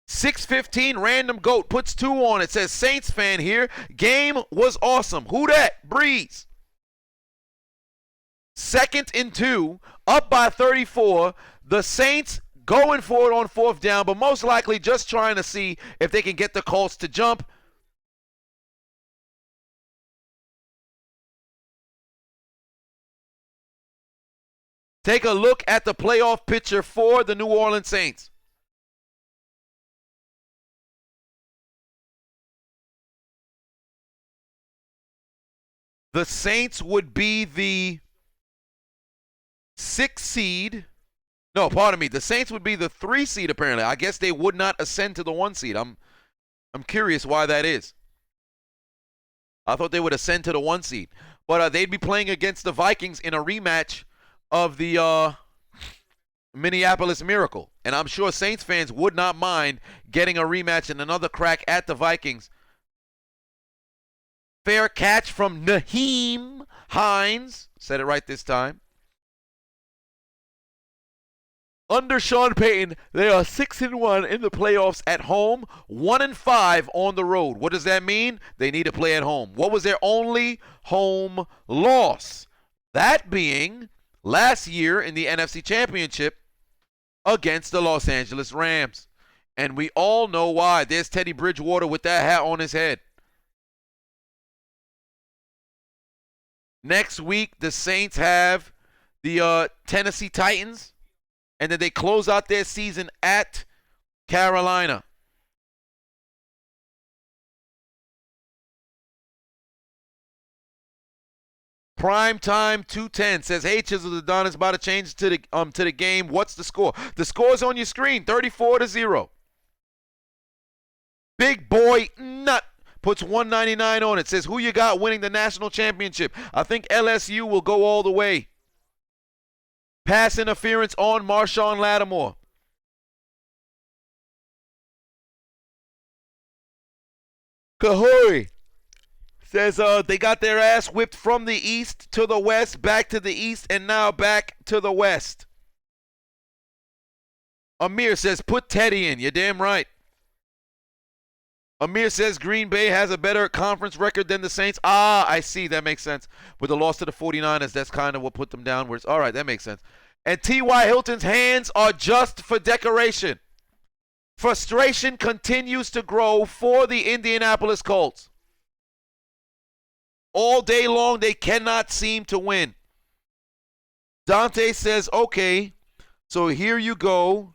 6:15, random goat puts 2 on it. Says Saints fan here. Game was awesome. Who dat? Breeze. 2nd and 2, up by 34. The Saints going for it on 4th down, but most likely just trying to see if they can get the Colts to jump. Take a look at the playoff picture for the New Orleans Saints. The Saints would be the 6th seed. No, pardon me. The Saints would be the 3 seed apparently. I guess they would not ascend to the 1 seed. I'm curious why that is. I thought they would ascend to the 1 seed. But they'd be playing against the Vikings in a rematch of the Minneapolis Miracle. And I'm sure Saints fans would not mind getting a rematch and another crack at the Vikings. Fair catch from Naheem Hines. Said it right this time. Under Sean Payton, they are 6-1 in the playoffs at home, 1-5 on the road. What does that mean? They need to play at home. What was their only home loss? That being last year in the NFC Championship against the Los Angeles Rams. And we all know why. There's Teddy Bridgewater with that hat on his head. Next week, the Saints have the Tennessee Titans. And then they close out their season at Carolina. Prime time 210 says, "Hey, Chiseled Adonis, about to change to the game. What's the score?" The score is on your screen, 34-0. Big Boy Nut puts 199 on it. Says, "Who you got winning the national championship?" I think LSU will go all the way. Pass interference on Marshawn Lattimore. Kahori says they got their ass whipped from the east to the west, back to the east, and now back to the west. Amir says, "Put Teddy in." You're damn right. Amir says Green Bay has a better conference record than the Saints. Ah, I see. That makes sense. With the loss to the 49ers, that's kind of what put them downwards. All right, that makes sense. And T.Y. Hilton's hands are just for decoration. Frustration continues to grow for the Indianapolis Colts. All day long, they cannot seem to win. Dante says, "Okay, so here you go.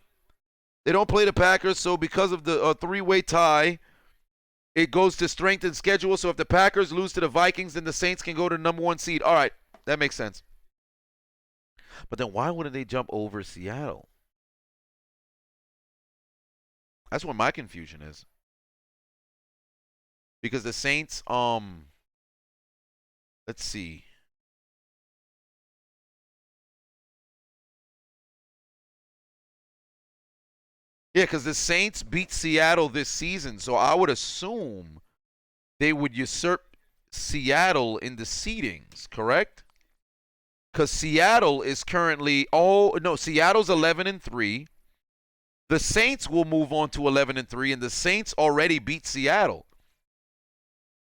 They don't play the Packers, so because of the three-way tie, it goes to strength and schedule. So if the Packers lose to the Vikings, then the Saints can go to number 1 seed." All right, that makes sense. But then why wouldn't they jump over Seattle? That's where my confusion is. Because the Saints, let's see. Yeah, because the Saints beat Seattle this season, so I would assume they would usurp Seattle in the seedings, correct? Because Seattle is currently, Seattle's 11-3. The Saints will move on to 11-3, and the Saints already beat Seattle.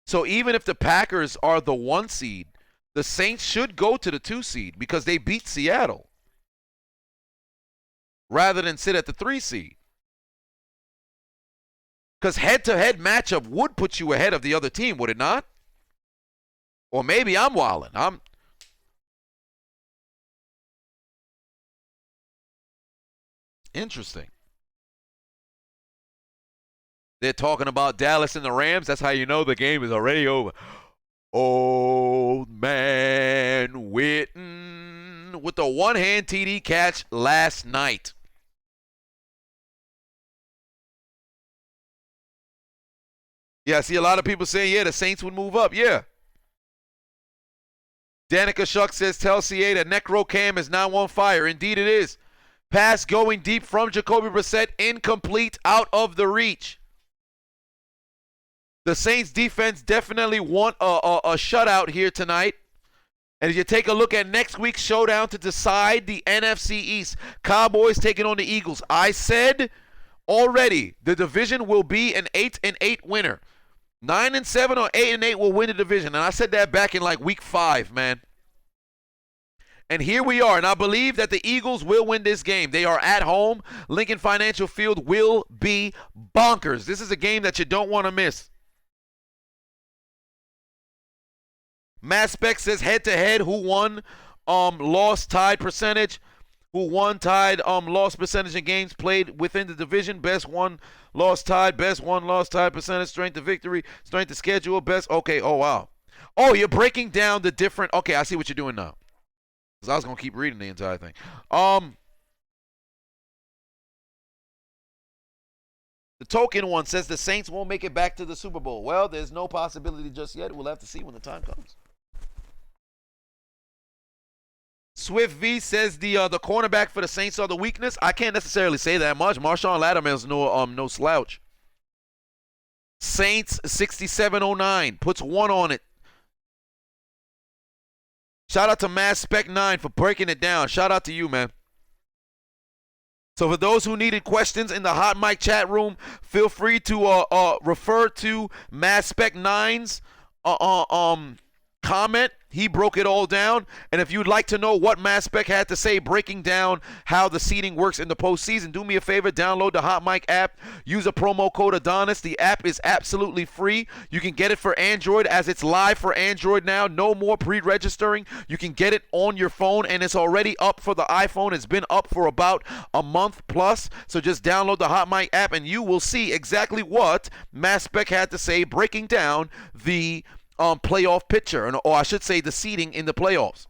So even if the Packers are the 1 seed, the Saints should go to the 2 seed because they beat Seattle rather than sit at the 3 seed. Because head-to-head matchup would put you ahead of the other team, would it not? Or maybe I'm wilding. Interesting. They're talking about Dallas and the Rams. That's how you know the game is already over. Old man Witten with the one-hand TD catch last night. Yeah, I see a lot of people saying, yeah, the Saints would move up. Yeah. Danica Shuck says, "Tell CA that Necro Cam is now on fire." Indeed it is. Pass going deep from Jacoby Brissett, incomplete, out of the reach. The Saints defense definitely want a shutout here tonight. And if you take a look at next week's showdown to decide the NFC East, Cowboys taking on the Eagles. I said already the division will be an 8-8 winner. 9-7 or 8-8 will win the division. And I said that back in like week 5, man. And here we are. And I believe that the Eagles will win this game. They are at home. Lincoln Financial Field will be bonkers. This is a game that you don't want to miss. Mass Spec says head-to-head, who won lost tied percentage. Who won tied lost percentage in games played within the division. Best won lost tied. Best won lost tied percentage. Strength of victory. Strength of schedule. Best. Okay. Oh, wow. Oh, you're breaking down the different. Okay, I see what you're doing now. Because I was going to keep reading the entire thing. The token one says the Saints won't make it back to the Super Bowl. Well, there's no possibility just yet. We'll have to see when the time comes. Swift V says the cornerback for the Saints are the weakness. I can't necessarily say that much. Marshawn Lattimore is no slouch. Saints 6709 puts 1 on it. Shout out to Mass Spec 9 for breaking it down. Shout out to you, man. So for those who needed questions in the hot mic chat room, feel free to refer to Mass Spec 9's comment. He broke it all down. And if you'd like to know what Mass Spec had to say, breaking down how the seating works in the postseason, do me a favor, download the Hot Mic app. Use a promo code Adonis. The app is absolutely free. You can get it for Android as it's live for Android now. No more pre-registering. You can get it on your phone, and it's already up for the iPhone. It's been up for about a month plus. So just download the Hot Mic app, and you will see exactly what Mass Spec had to say, breaking down the playoff picture, or I should say the seeding in the playoffs.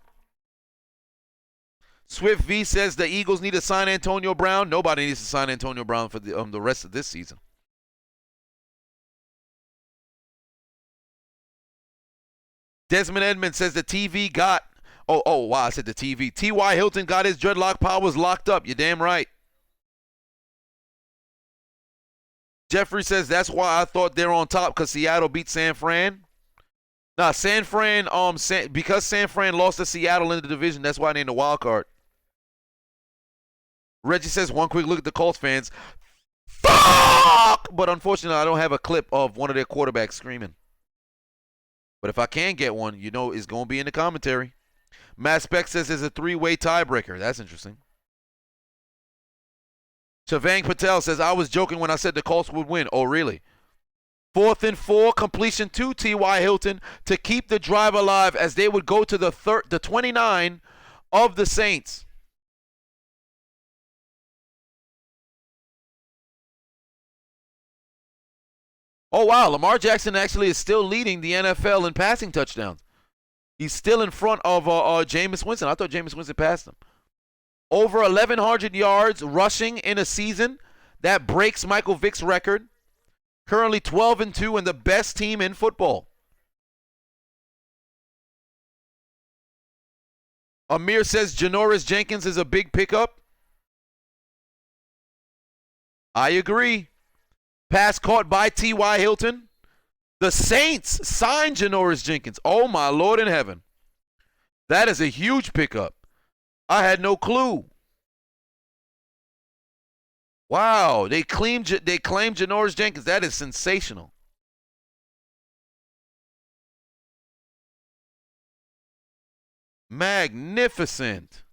Swift V says the Eagles need to sign Antonio Brown. Nobody needs to sign Antonio Brown for the rest of this season. Desmond Edmonds says the TV got, oh wow, I said the TV. T.Y. Hilton got his dreadlock powers locked up. You're damn right. Jeffrey says that's why I thought they're on top, because Seattle beat San Fran. Nah, San Fran, because San Fran lost to Seattle in the division, that's why they're in the wild card. Reggie says, one quick look at the Colts fans. Fuck! But unfortunately, I don't have a clip of one of their quarterbacks screaming. But if I can get one, you know it's going to be in the commentary. Matt Speck says it's a three-way tiebreaker. That's interesting. Chavang Patel says, I was joking when I said the Colts would win. Oh, really? 4th and 4, completion to T.Y. Hilton to keep the drive alive as they would go to the 29 of the Saints. Oh, wow. Lamar Jackson actually is still leading the NFL in passing touchdowns. He's still in front of Jameis Winston. I thought Jameis Winston passed him. Over 1,100 yards rushing in a season. That breaks Michael Vick's record. Currently 12-2 and the best team in football. Amir says Janoris Jenkins is a big pickup. I agree. Pass caught by T.Y. Hilton. The Saints signed Janoris Jenkins. Oh, my Lord in heaven. That is a huge pickup. I had no clue. Wow, they claim Janoris Jenkins. That is sensational. Magnificent.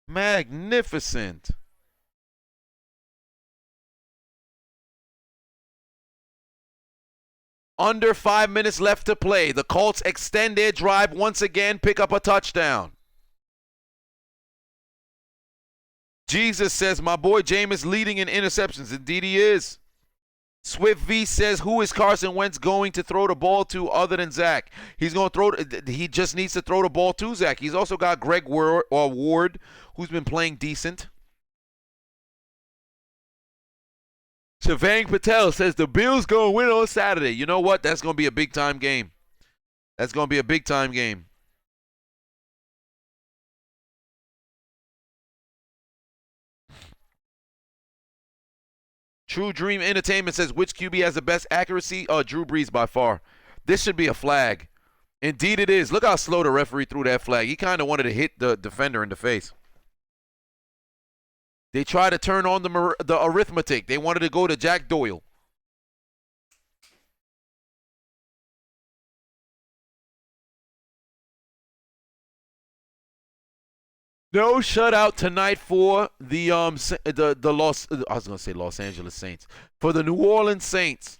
Magnificent. Under 5 minutes left to play. The Colts extend their drive once again, pick up a touchdown. Jesus says, my boy Jameis leading in interceptions. Indeed he is. Swift V says, who is Carson Wentz going to throw the ball to other than Zach? He's going to he just needs to throw the ball to Zach. He's also got Greg Ward, who's been playing decent. Chavang Patel says the Bills going to win on Saturday. You know what? That's going to be a big-time game. That's going to be a big-time game. True Dream Entertainment says, which QB has the best accuracy? Drew Brees by far. This should be a flag. Indeed it is. Look how slow the referee threw that flag. He kind of wanted to hit the defender in the face. They tried to turn on the arithmetic. They wanted to go to Jack Doyle. No shutout tonight for the Los Angeles Saints. For the New Orleans Saints.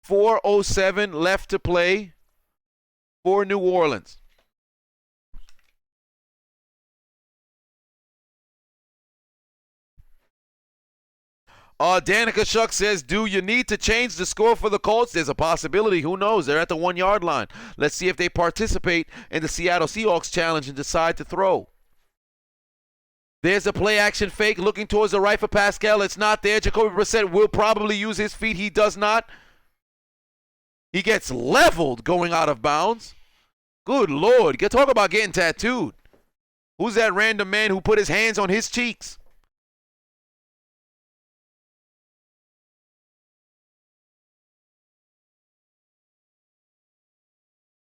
.407 left to play for New Orleans. Danica Shuck says, do you need to change the score for the Colts? There's a possibility. Who knows? They're at the 1 yard line. Let's see if they participate in the Seattle Seahawks challenge and decide to throw. There's a play action fake looking towards the right for Pascal. It's not there. Jacoby Brissett will probably use his feet. He does not. He gets leveled going out of bounds. Good Lord. Talk about getting tattooed. Who's that random man who put his hands on his cheeks?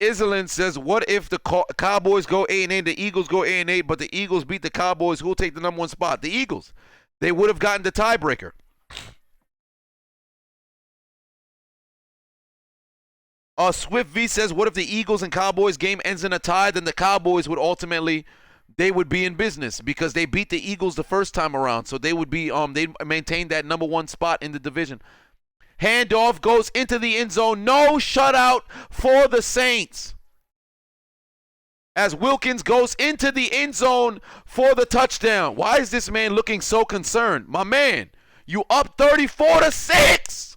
Iselin says, what if the Cowboys go 8-8, the Eagles go 8-8, but the Eagles beat the Cowboys? Who'll take the number 1 spot? The Eagles. They would have gotten the tiebreaker. Swift V says, what if the Eagles and Cowboys game ends in a tie? Then the Cowboys would ultimately, they would be in business because they beat the Eagles the first time around. So they would be, they maintain that number 1 spot in the division. Handoff goes into the end zone. No shutout for the Saints. As Wilkins goes into the end zone for the touchdown. Why is this man looking so concerned? My man, you up 34-6.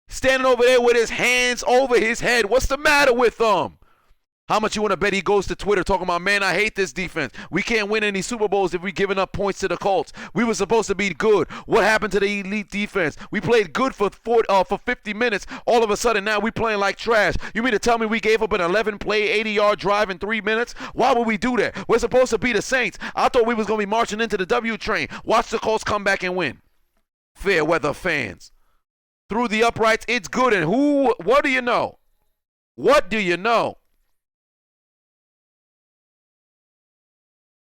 Standing over there with his hands over his head. What's the matter with him? How much you want to bet he goes to Twitter talking about, man, I hate this defense. We can't win any Super Bowls if we're giving up points to the Colts. We were supposed to be good. What happened to the elite defense? We played good for 50 minutes. All of a sudden, now we playing like trash. You mean to tell me we gave up an 11-play, 80-yard drive in 3 minutes? Why would we do that? We're supposed to be the Saints. I thought we was going to be marching into the W train. Watch the Colts come back and win. Fair weather fans. Through the uprights, it's good. And what do you know? What do you know?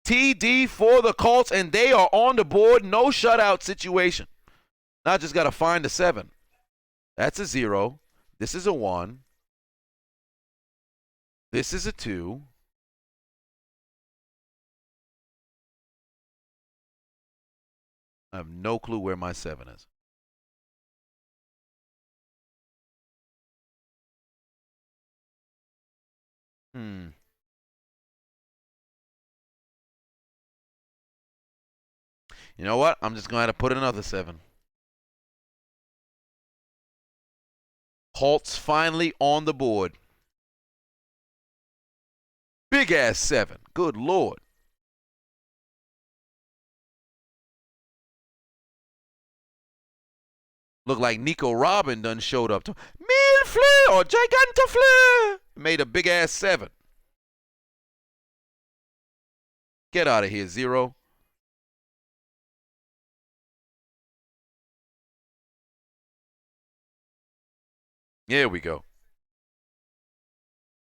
TD for the Colts, and they are on the board. No shutout situation. Now I just got to find a 7. That's a 0. This is a 1. This is a 2. I have no clue where my 7 is. You know what? I'm just going to have to put another 7. Colts finally on the board. Big ass 7. Good Lord. Look like Nico Robin done showed up to Millefleur or Gigantafleur. Made a big ass 7. Get out of here, 0. Here we go.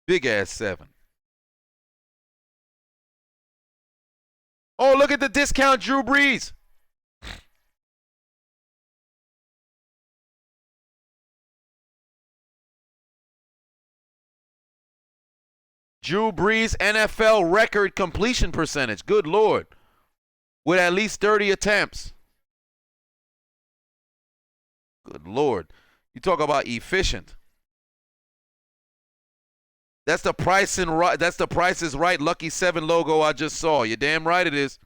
Big ass 7. Oh, look at the discount Drew Brees. Drew Brees NFL record completion percentage. Good Lord. With at least 30 attempts. Good Lord. You talk about efficient. That's the Price is Right Lucky 7 logo I just saw. You're damn right it is.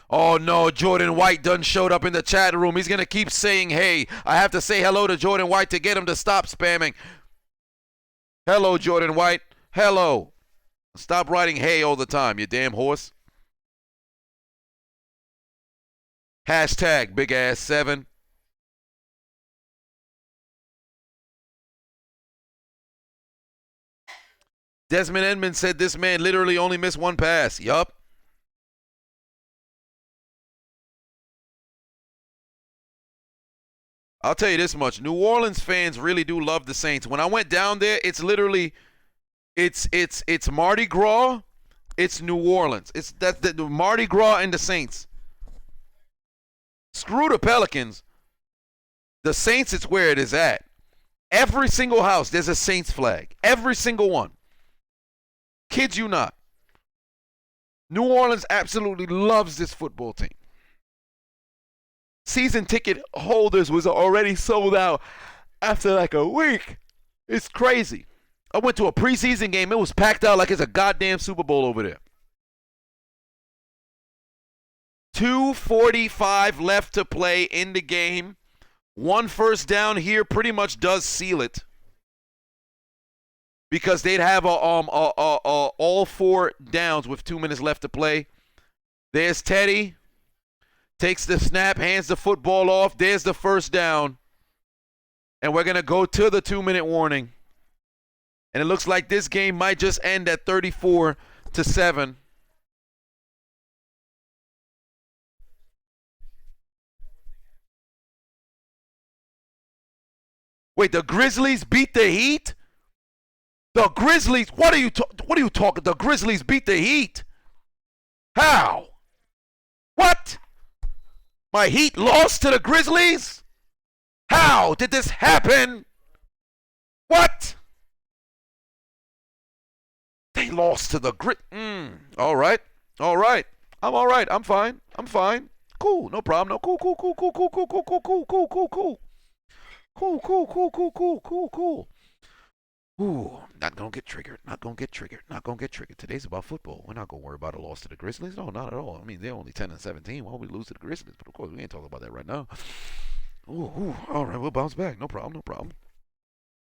Oh no, Jordan White done showed up in the chat room. He's going to keep saying, hey, I have to say hello to Jordan White to get him to stop spamming. Hello, Jordan White. Hello. Stop writing hey all the time, you damn horse. Hashtag big ass 7. Desmond Edmonds said this man literally only missed 1 pass. Yup. I'll tell you this much. New Orleans fans really do love the Saints. When I went down there, it's literally, it's Mardi Gras, it's New Orleans. It's the Mardi Gras and the Saints. Screw the Pelicans. The Saints, it's where it is at. Every single house, there's a Saints flag. Every single one. Kid you not. New Orleans absolutely loves this football team. Season ticket holders was already sold out after like a week. It's crazy. I went to a preseason game. It was packed out like it's a goddamn Super Bowl over there. 2:45 left to play in the game. 1 first down here pretty much does seal it. Because they'd have all 4 downs with 2 minutes left to play. There's Teddy. Takes the snap, hands the football off. There's the first down. And we're going to go to the 2-minute warning. And it looks like this game might just end at 34-7. Wait, the Grizzlies beat the Heat? The Grizzlies, what are you talking? The Grizzlies beat the Heat. How? What? My Heat lost to the Grizzlies? How did this happen? What? They lost to the All right. All right. I'm all right. I'm fine. I'm fine. Cool. No problem. No, cool. Ooh, not gonna get triggered. Not gonna get triggered. Not gonna get triggered. Today's about football. We're not gonna worry about a loss to the Grizzlies. No, not at all. I mean, they're only 10-17. Why would we lose to the Grizzlies? But of course, we ain't talking about that right now. Ooh. All right, we'll bounce back. No problem. No problem.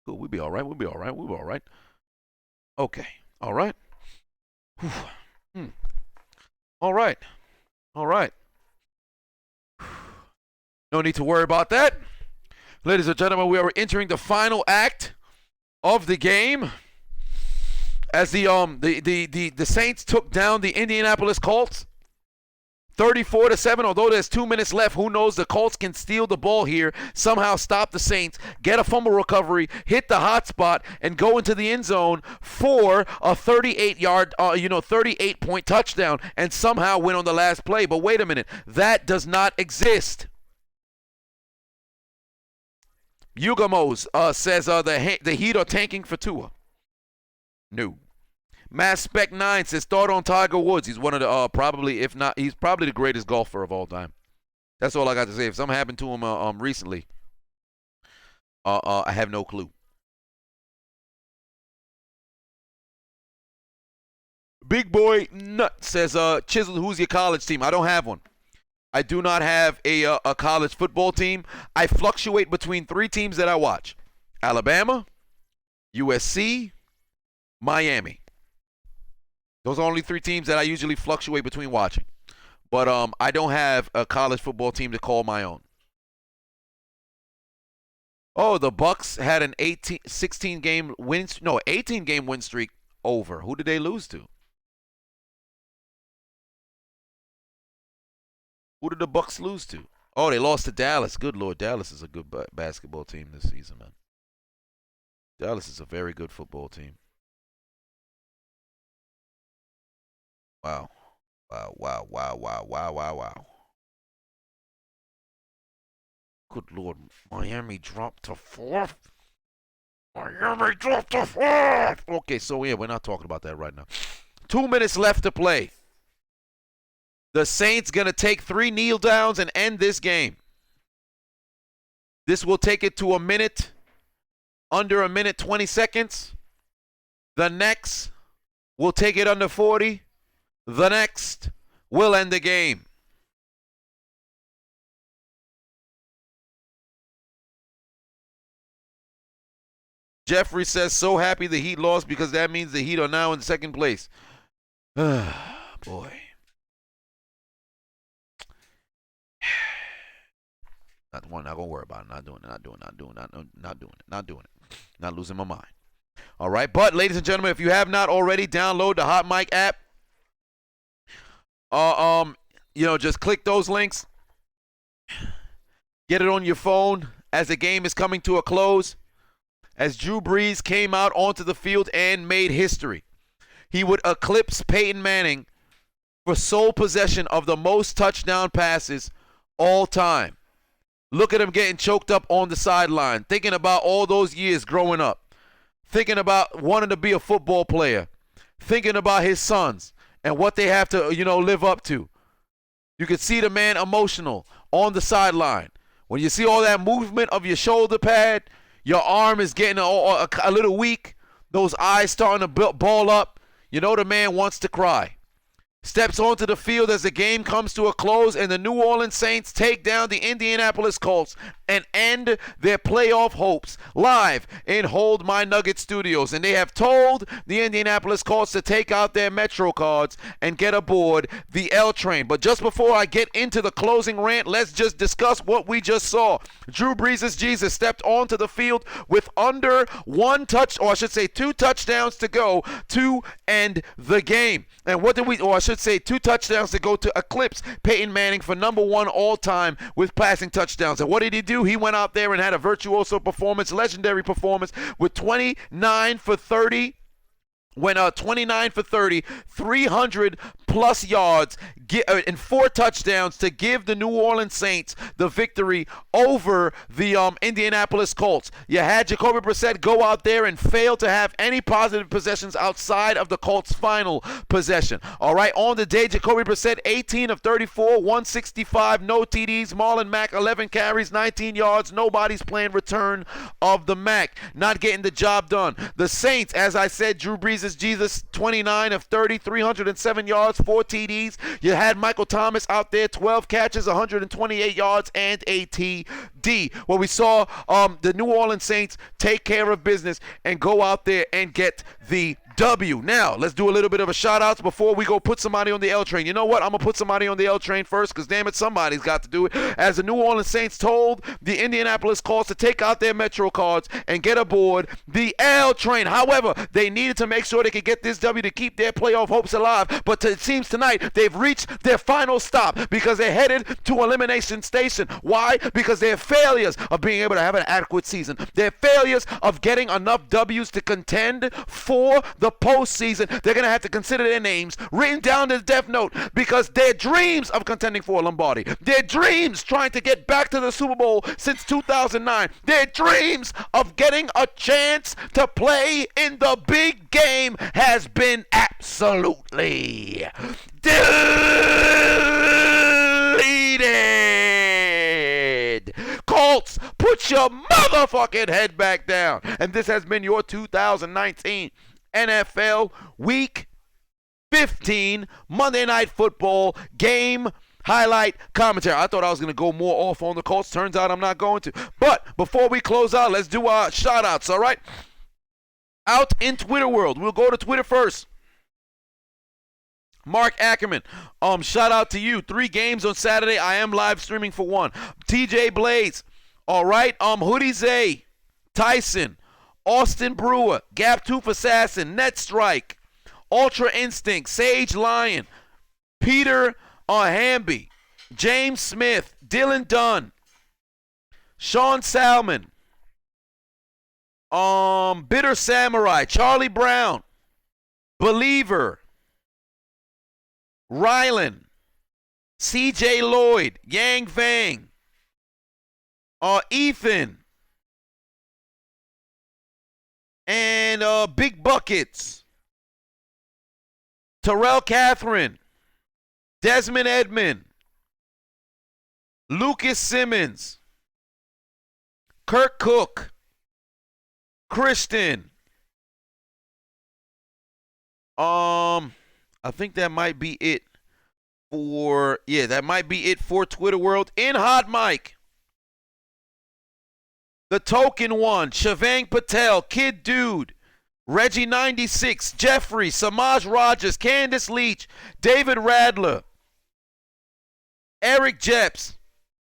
Cool. We'll be all right. We'll be all right. We'll be all right. Okay. All right. All right. All right. No need to worry about that. Ladies and gentlemen, we are entering the final act of the game as the Saints took down the Indianapolis Colts 34-7. Although there's 2 minutes left, who knows? The Colts can steal the ball here, somehow stop the Saints, get a fumble recovery, hit the hot spot, and go into the end zone for a 38-point touchdown, and somehow win on the last play. But wait a minute, that does not exist. Yugamos says the Heat are tanking for Tua. No. Mass Spec 9 says thought on Tiger Woods. He's one of the probably, if not, he's probably the greatest golfer of all time. That's all I got to say. If something happened to him recently, I have no clue. Big Boy Nut says Chiseled, who's your college team? I don't have one. I do not have a college football team. I fluctuate between 3 teams that I watch: Alabama, USC, Miami. Those are only 3 teams that I usually fluctuate between watching. But I don't have a college football team to call my own. Oh, the Bucks had an 18-game win streak over. Who did they lose to? Who did the Bucks lose to? Oh, they lost to Dallas. Good Lord, Dallas is a good basketball team this season, man. Dallas is a very good football team. Wow. Good Lord, Miami dropped to 4th? Miami dropped to 4th! Okay, so yeah, we're not talking about that right now. 2 minutes left to play. The Saints going to take 3 kneel downs and end this game. This will take it to under a minute 20 seconds. The next will take it under 40. The next will end the game. Jeffrey says, so happy the Heat lost because that means the Heat are now in second place. Boy. Not gonna worry about it. Not doing it. Not losing my mind. All right, but ladies and gentlemen, if you have not already, download the Hot Mic app. Just click those links. Get it on your phone as the game is coming to a close. As Drew Brees came out onto the field and made history, he would eclipse Peyton Manning for sole possession of the most touchdown passes all time. Look at him getting choked up on the sideline, thinking about all those years growing up, thinking about wanting to be a football player, thinking about his sons and what they have to, live up to. You can see the man emotional on the sideline. When you see all that movement of your shoulder pad, your arm is getting a little weak, those eyes starting to ball up, the man wants to cry. Steps onto the field as the game comes to a close and the New Orleans Saints take down the Indianapolis Colts and end their playoff hopes live in Hold My Nugget Studios. And they have told the Indianapolis Colts to take out their Metro cards and get aboard the L train. But just before I get into the closing rant, let's just discuss what we just saw. Drew Brees' Jesus stepped onto the field with under 2 touchdowns to go to end the game. And what did 2 touchdowns to go to eclipse Peyton Manning for number 1 all time with passing touchdowns. And what did he do? He went out there and had a virtuoso performance, legendary performance with 29 for 30. went 29 for 30, 300 plus yards, and 4 touchdowns to give the New Orleans Saints the victory over the Indianapolis Colts. You had Jacoby Brissett go out there and fail to have any positive possessions outside of the Colts' final possession. All right, on the day, Jacoby Brissett 18 of 34, 165, no TDs. Marlon Mack 11 carries, 19 yards. Nobody's playing return of the Mack, not getting the job done. The Saints, as I said, Drew Brees is Jesus, 29 of 30, 307 yards, 4 TDs. You had Michael Thomas out there, 12 catches, 128 yards, and a TD. Well, we saw the New Orleans Saints take care of business and go out there and get the W. Now, let's do a little bit of a shout-outs before we go put somebody on the L train. You know what? I'm going to put somebody on the L train first because, damn it, somebody's got to do it. As the New Orleans Saints told the Indianapolis Colts to take out their Metro cards and get aboard the L train. However, they needed to make sure they could get this W to keep their playoff hopes alive. But it seems tonight they've reached their final stop because they're headed to elimination station. Why? Because they're failures of being able to have an adequate season. They're failures of getting enough W's to contend for the postseason. They're going to have to consider their names written down in the death note because their dreams of contending for a Lombardi, their dreams trying to get back to the Super Bowl since 2009, their dreams of getting a chance to play in the big game has been absolutely deleted. Colts, put your motherfucking head back down. And this has been your 2019 NFL Week 15 Monday Night Football game highlight commentary. I thought I was going to go more off on the Colts. Turns out I'm not going to. But before we close out, let's do our shout-outs, all right? Out in Twitter world. We'll go to Twitter first. Mark Ackerman, shout out to you. 3 games on Saturday. I am live streaming for 1. TJ Blades, all right. Hoodie Zay, Tyson, Austin Brewer, Gap Tooth Assassin, Net Strike, Ultra Instinct, Sage Lion, Peter Hamby, James Smith, Dylan Dunn, Sean Salmon, Bitter Samurai, Charlie Brown, Believer, Rylan, CJ Lloyd, Yang Vang, Ethan, and Big Buckets, Terrell Catherine, Desmond Edmond, Lucas Simmons, Kirk Cook, Kristen. I think that might be it for, that might be it for Twitter World. In Hot Mike, The Token One, Shavang Patel, Kid Dude, Reggie 96, Jeffrey, Samaj Rogers, Candace Leach, David Radler, Eric Jeps,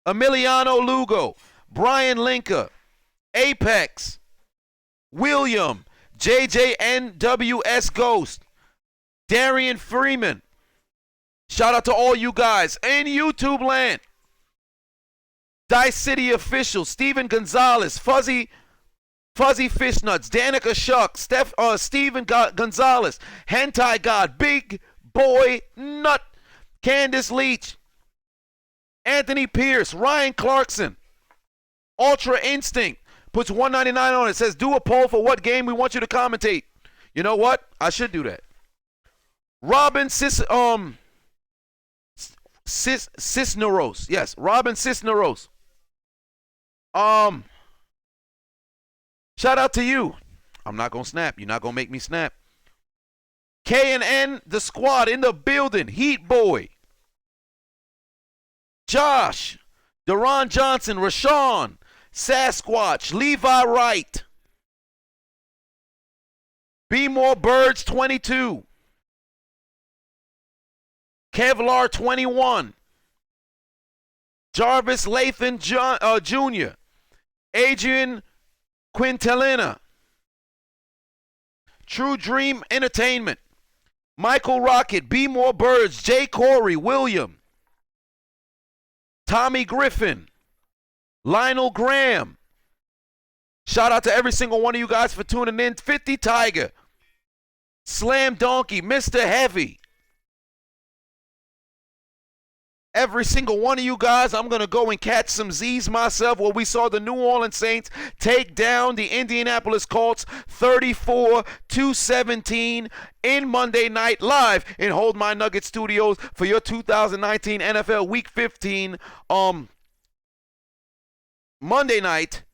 Emiliano Lugo, Brian Linker, Apex, William, JJNWS Ghost, Darian Freeman. Shout out to all you guys in YouTube land. Dice City Official, Steven Gonzalez, Fuzzy Fishnuts, Danica Shuck, Steven Gonzalez, Hentai God, Big Boy Nut, Candace Leach, Anthony Pierce, Ryan Clarkson, Ultra Instinct, puts $1.99 on it, says do a poll for what game we want you to commentate. You know what? I should do that. Robin Cisneros. Yes, Robin Cisneros. Shout out to you. I'm not going to snap. You're not going to make me snap. K&N, the squad in the building. Heat Boy. Josh. Deron Johnson. Rashawn. Sasquatch. Levi Wright. Be More Birds 22. Kevlar 21. Jarvis Lathan Jr. Adrian Quintelina. True Dream Entertainment. Michael Rocket. Be More Birds. Jay Corey. William. Tommy Griffin. Lionel Graham. Shout out to every single one of you guys for tuning in. 50 Tiger. Slam Donkey, Mr. Heavy. Every single one of you guys, I'm going to go and catch some Z's myself where we saw the New Orleans Saints take down the Indianapolis Colts 34-17 in Monday Night Live in Hold My Nugget Studios for your 2019 NFL Week 15 Monday night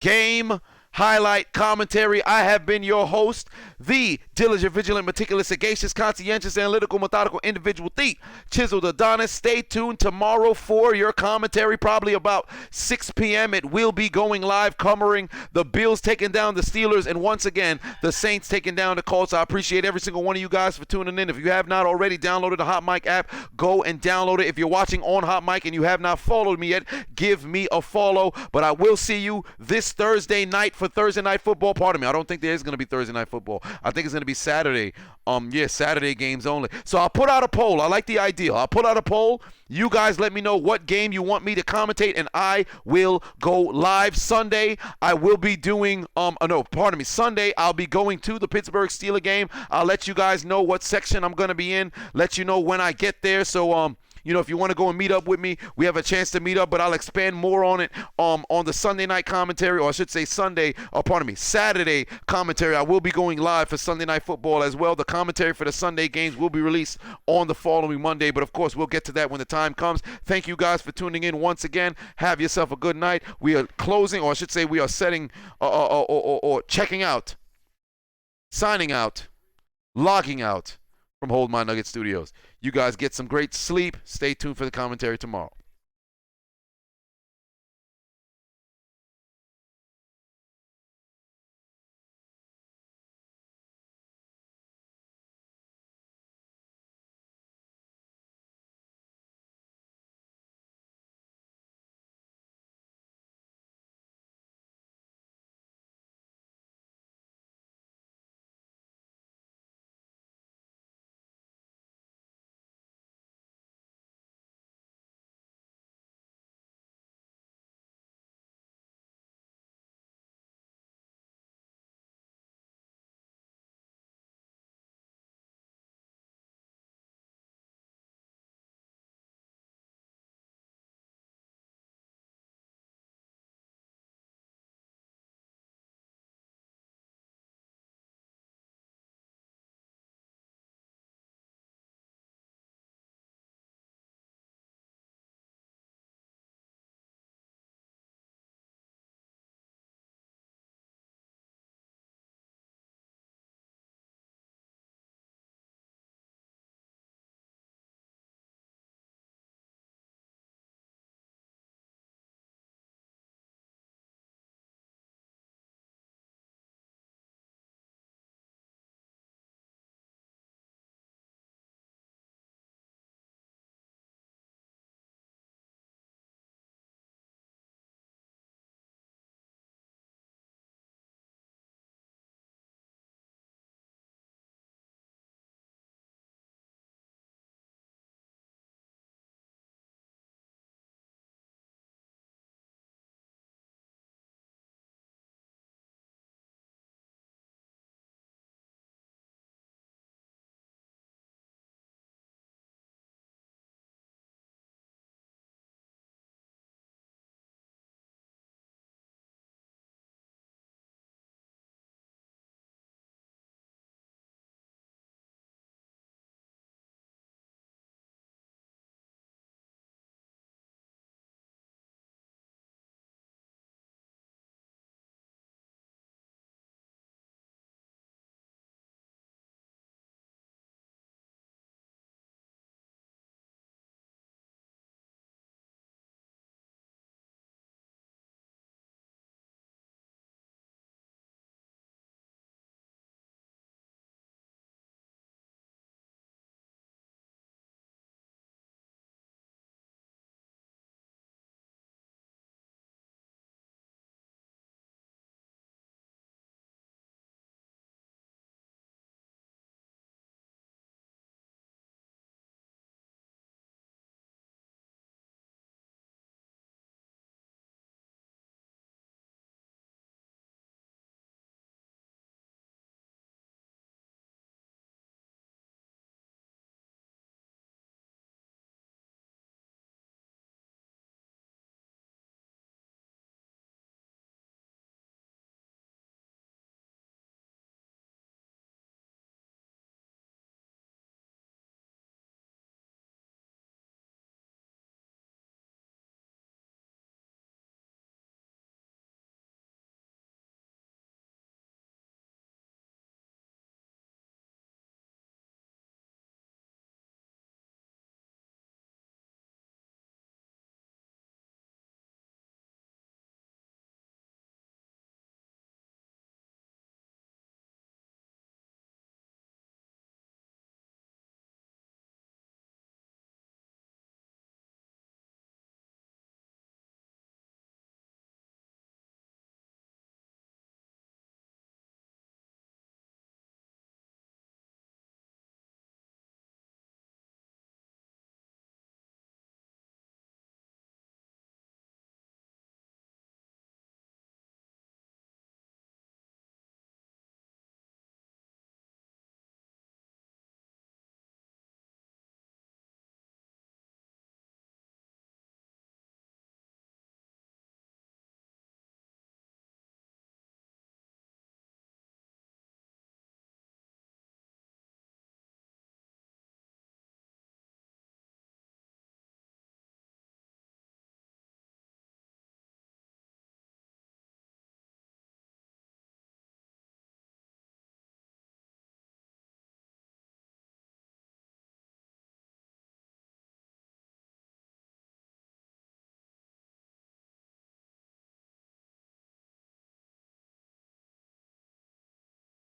game highlight commentary. I have been your host, the diligent, vigilant, meticulous, sagacious, conscientious, analytical, methodical individual, the Chiseled Adonis. Stay tuned tomorrow for your commentary, probably about 6 p.m. It will be going live, covering the Bills taking down the Steelers, and once again, the Saints taking down the Colts. I appreciate every single one of you guys for tuning in. If you have not already downloaded the Hot Mic app, go and download it. If you're watching on Hot Mic and you have not followed me yet, give me a follow. But I will see you this Thursday night for Thursday Night Football. Pardon me, I don't think there is going to be Thursday Night Football. I think it's going to be Saturday. Saturday games only. So I'll put out a poll. I like the idea. I'll put out a poll. You guys let me know what game you want me to commentate, and I will go live. Sunday, I will be doing, Sunday, I'll be going to the Pittsburgh Steelers game. I'll let you guys know what section I'm going to be in, let you know when I get there. So, if you want to go and meet up with me, we have a chance to meet up, but I'll expand more on it on the Sunday night commentary, or I should say Saturday commentary. I will be going live for Sunday Night Football as well. The commentary for the Sunday games will be released on the following Monday, but of course, we'll get to that when the time comes. Thank you guys for tuning in once again. Have yourself a good night. We are closing, or I should say we are setting or checking out, signing out, logging out from Hold My Nugget Studios. You guys get some great sleep. Stay tuned for the commentary tomorrow.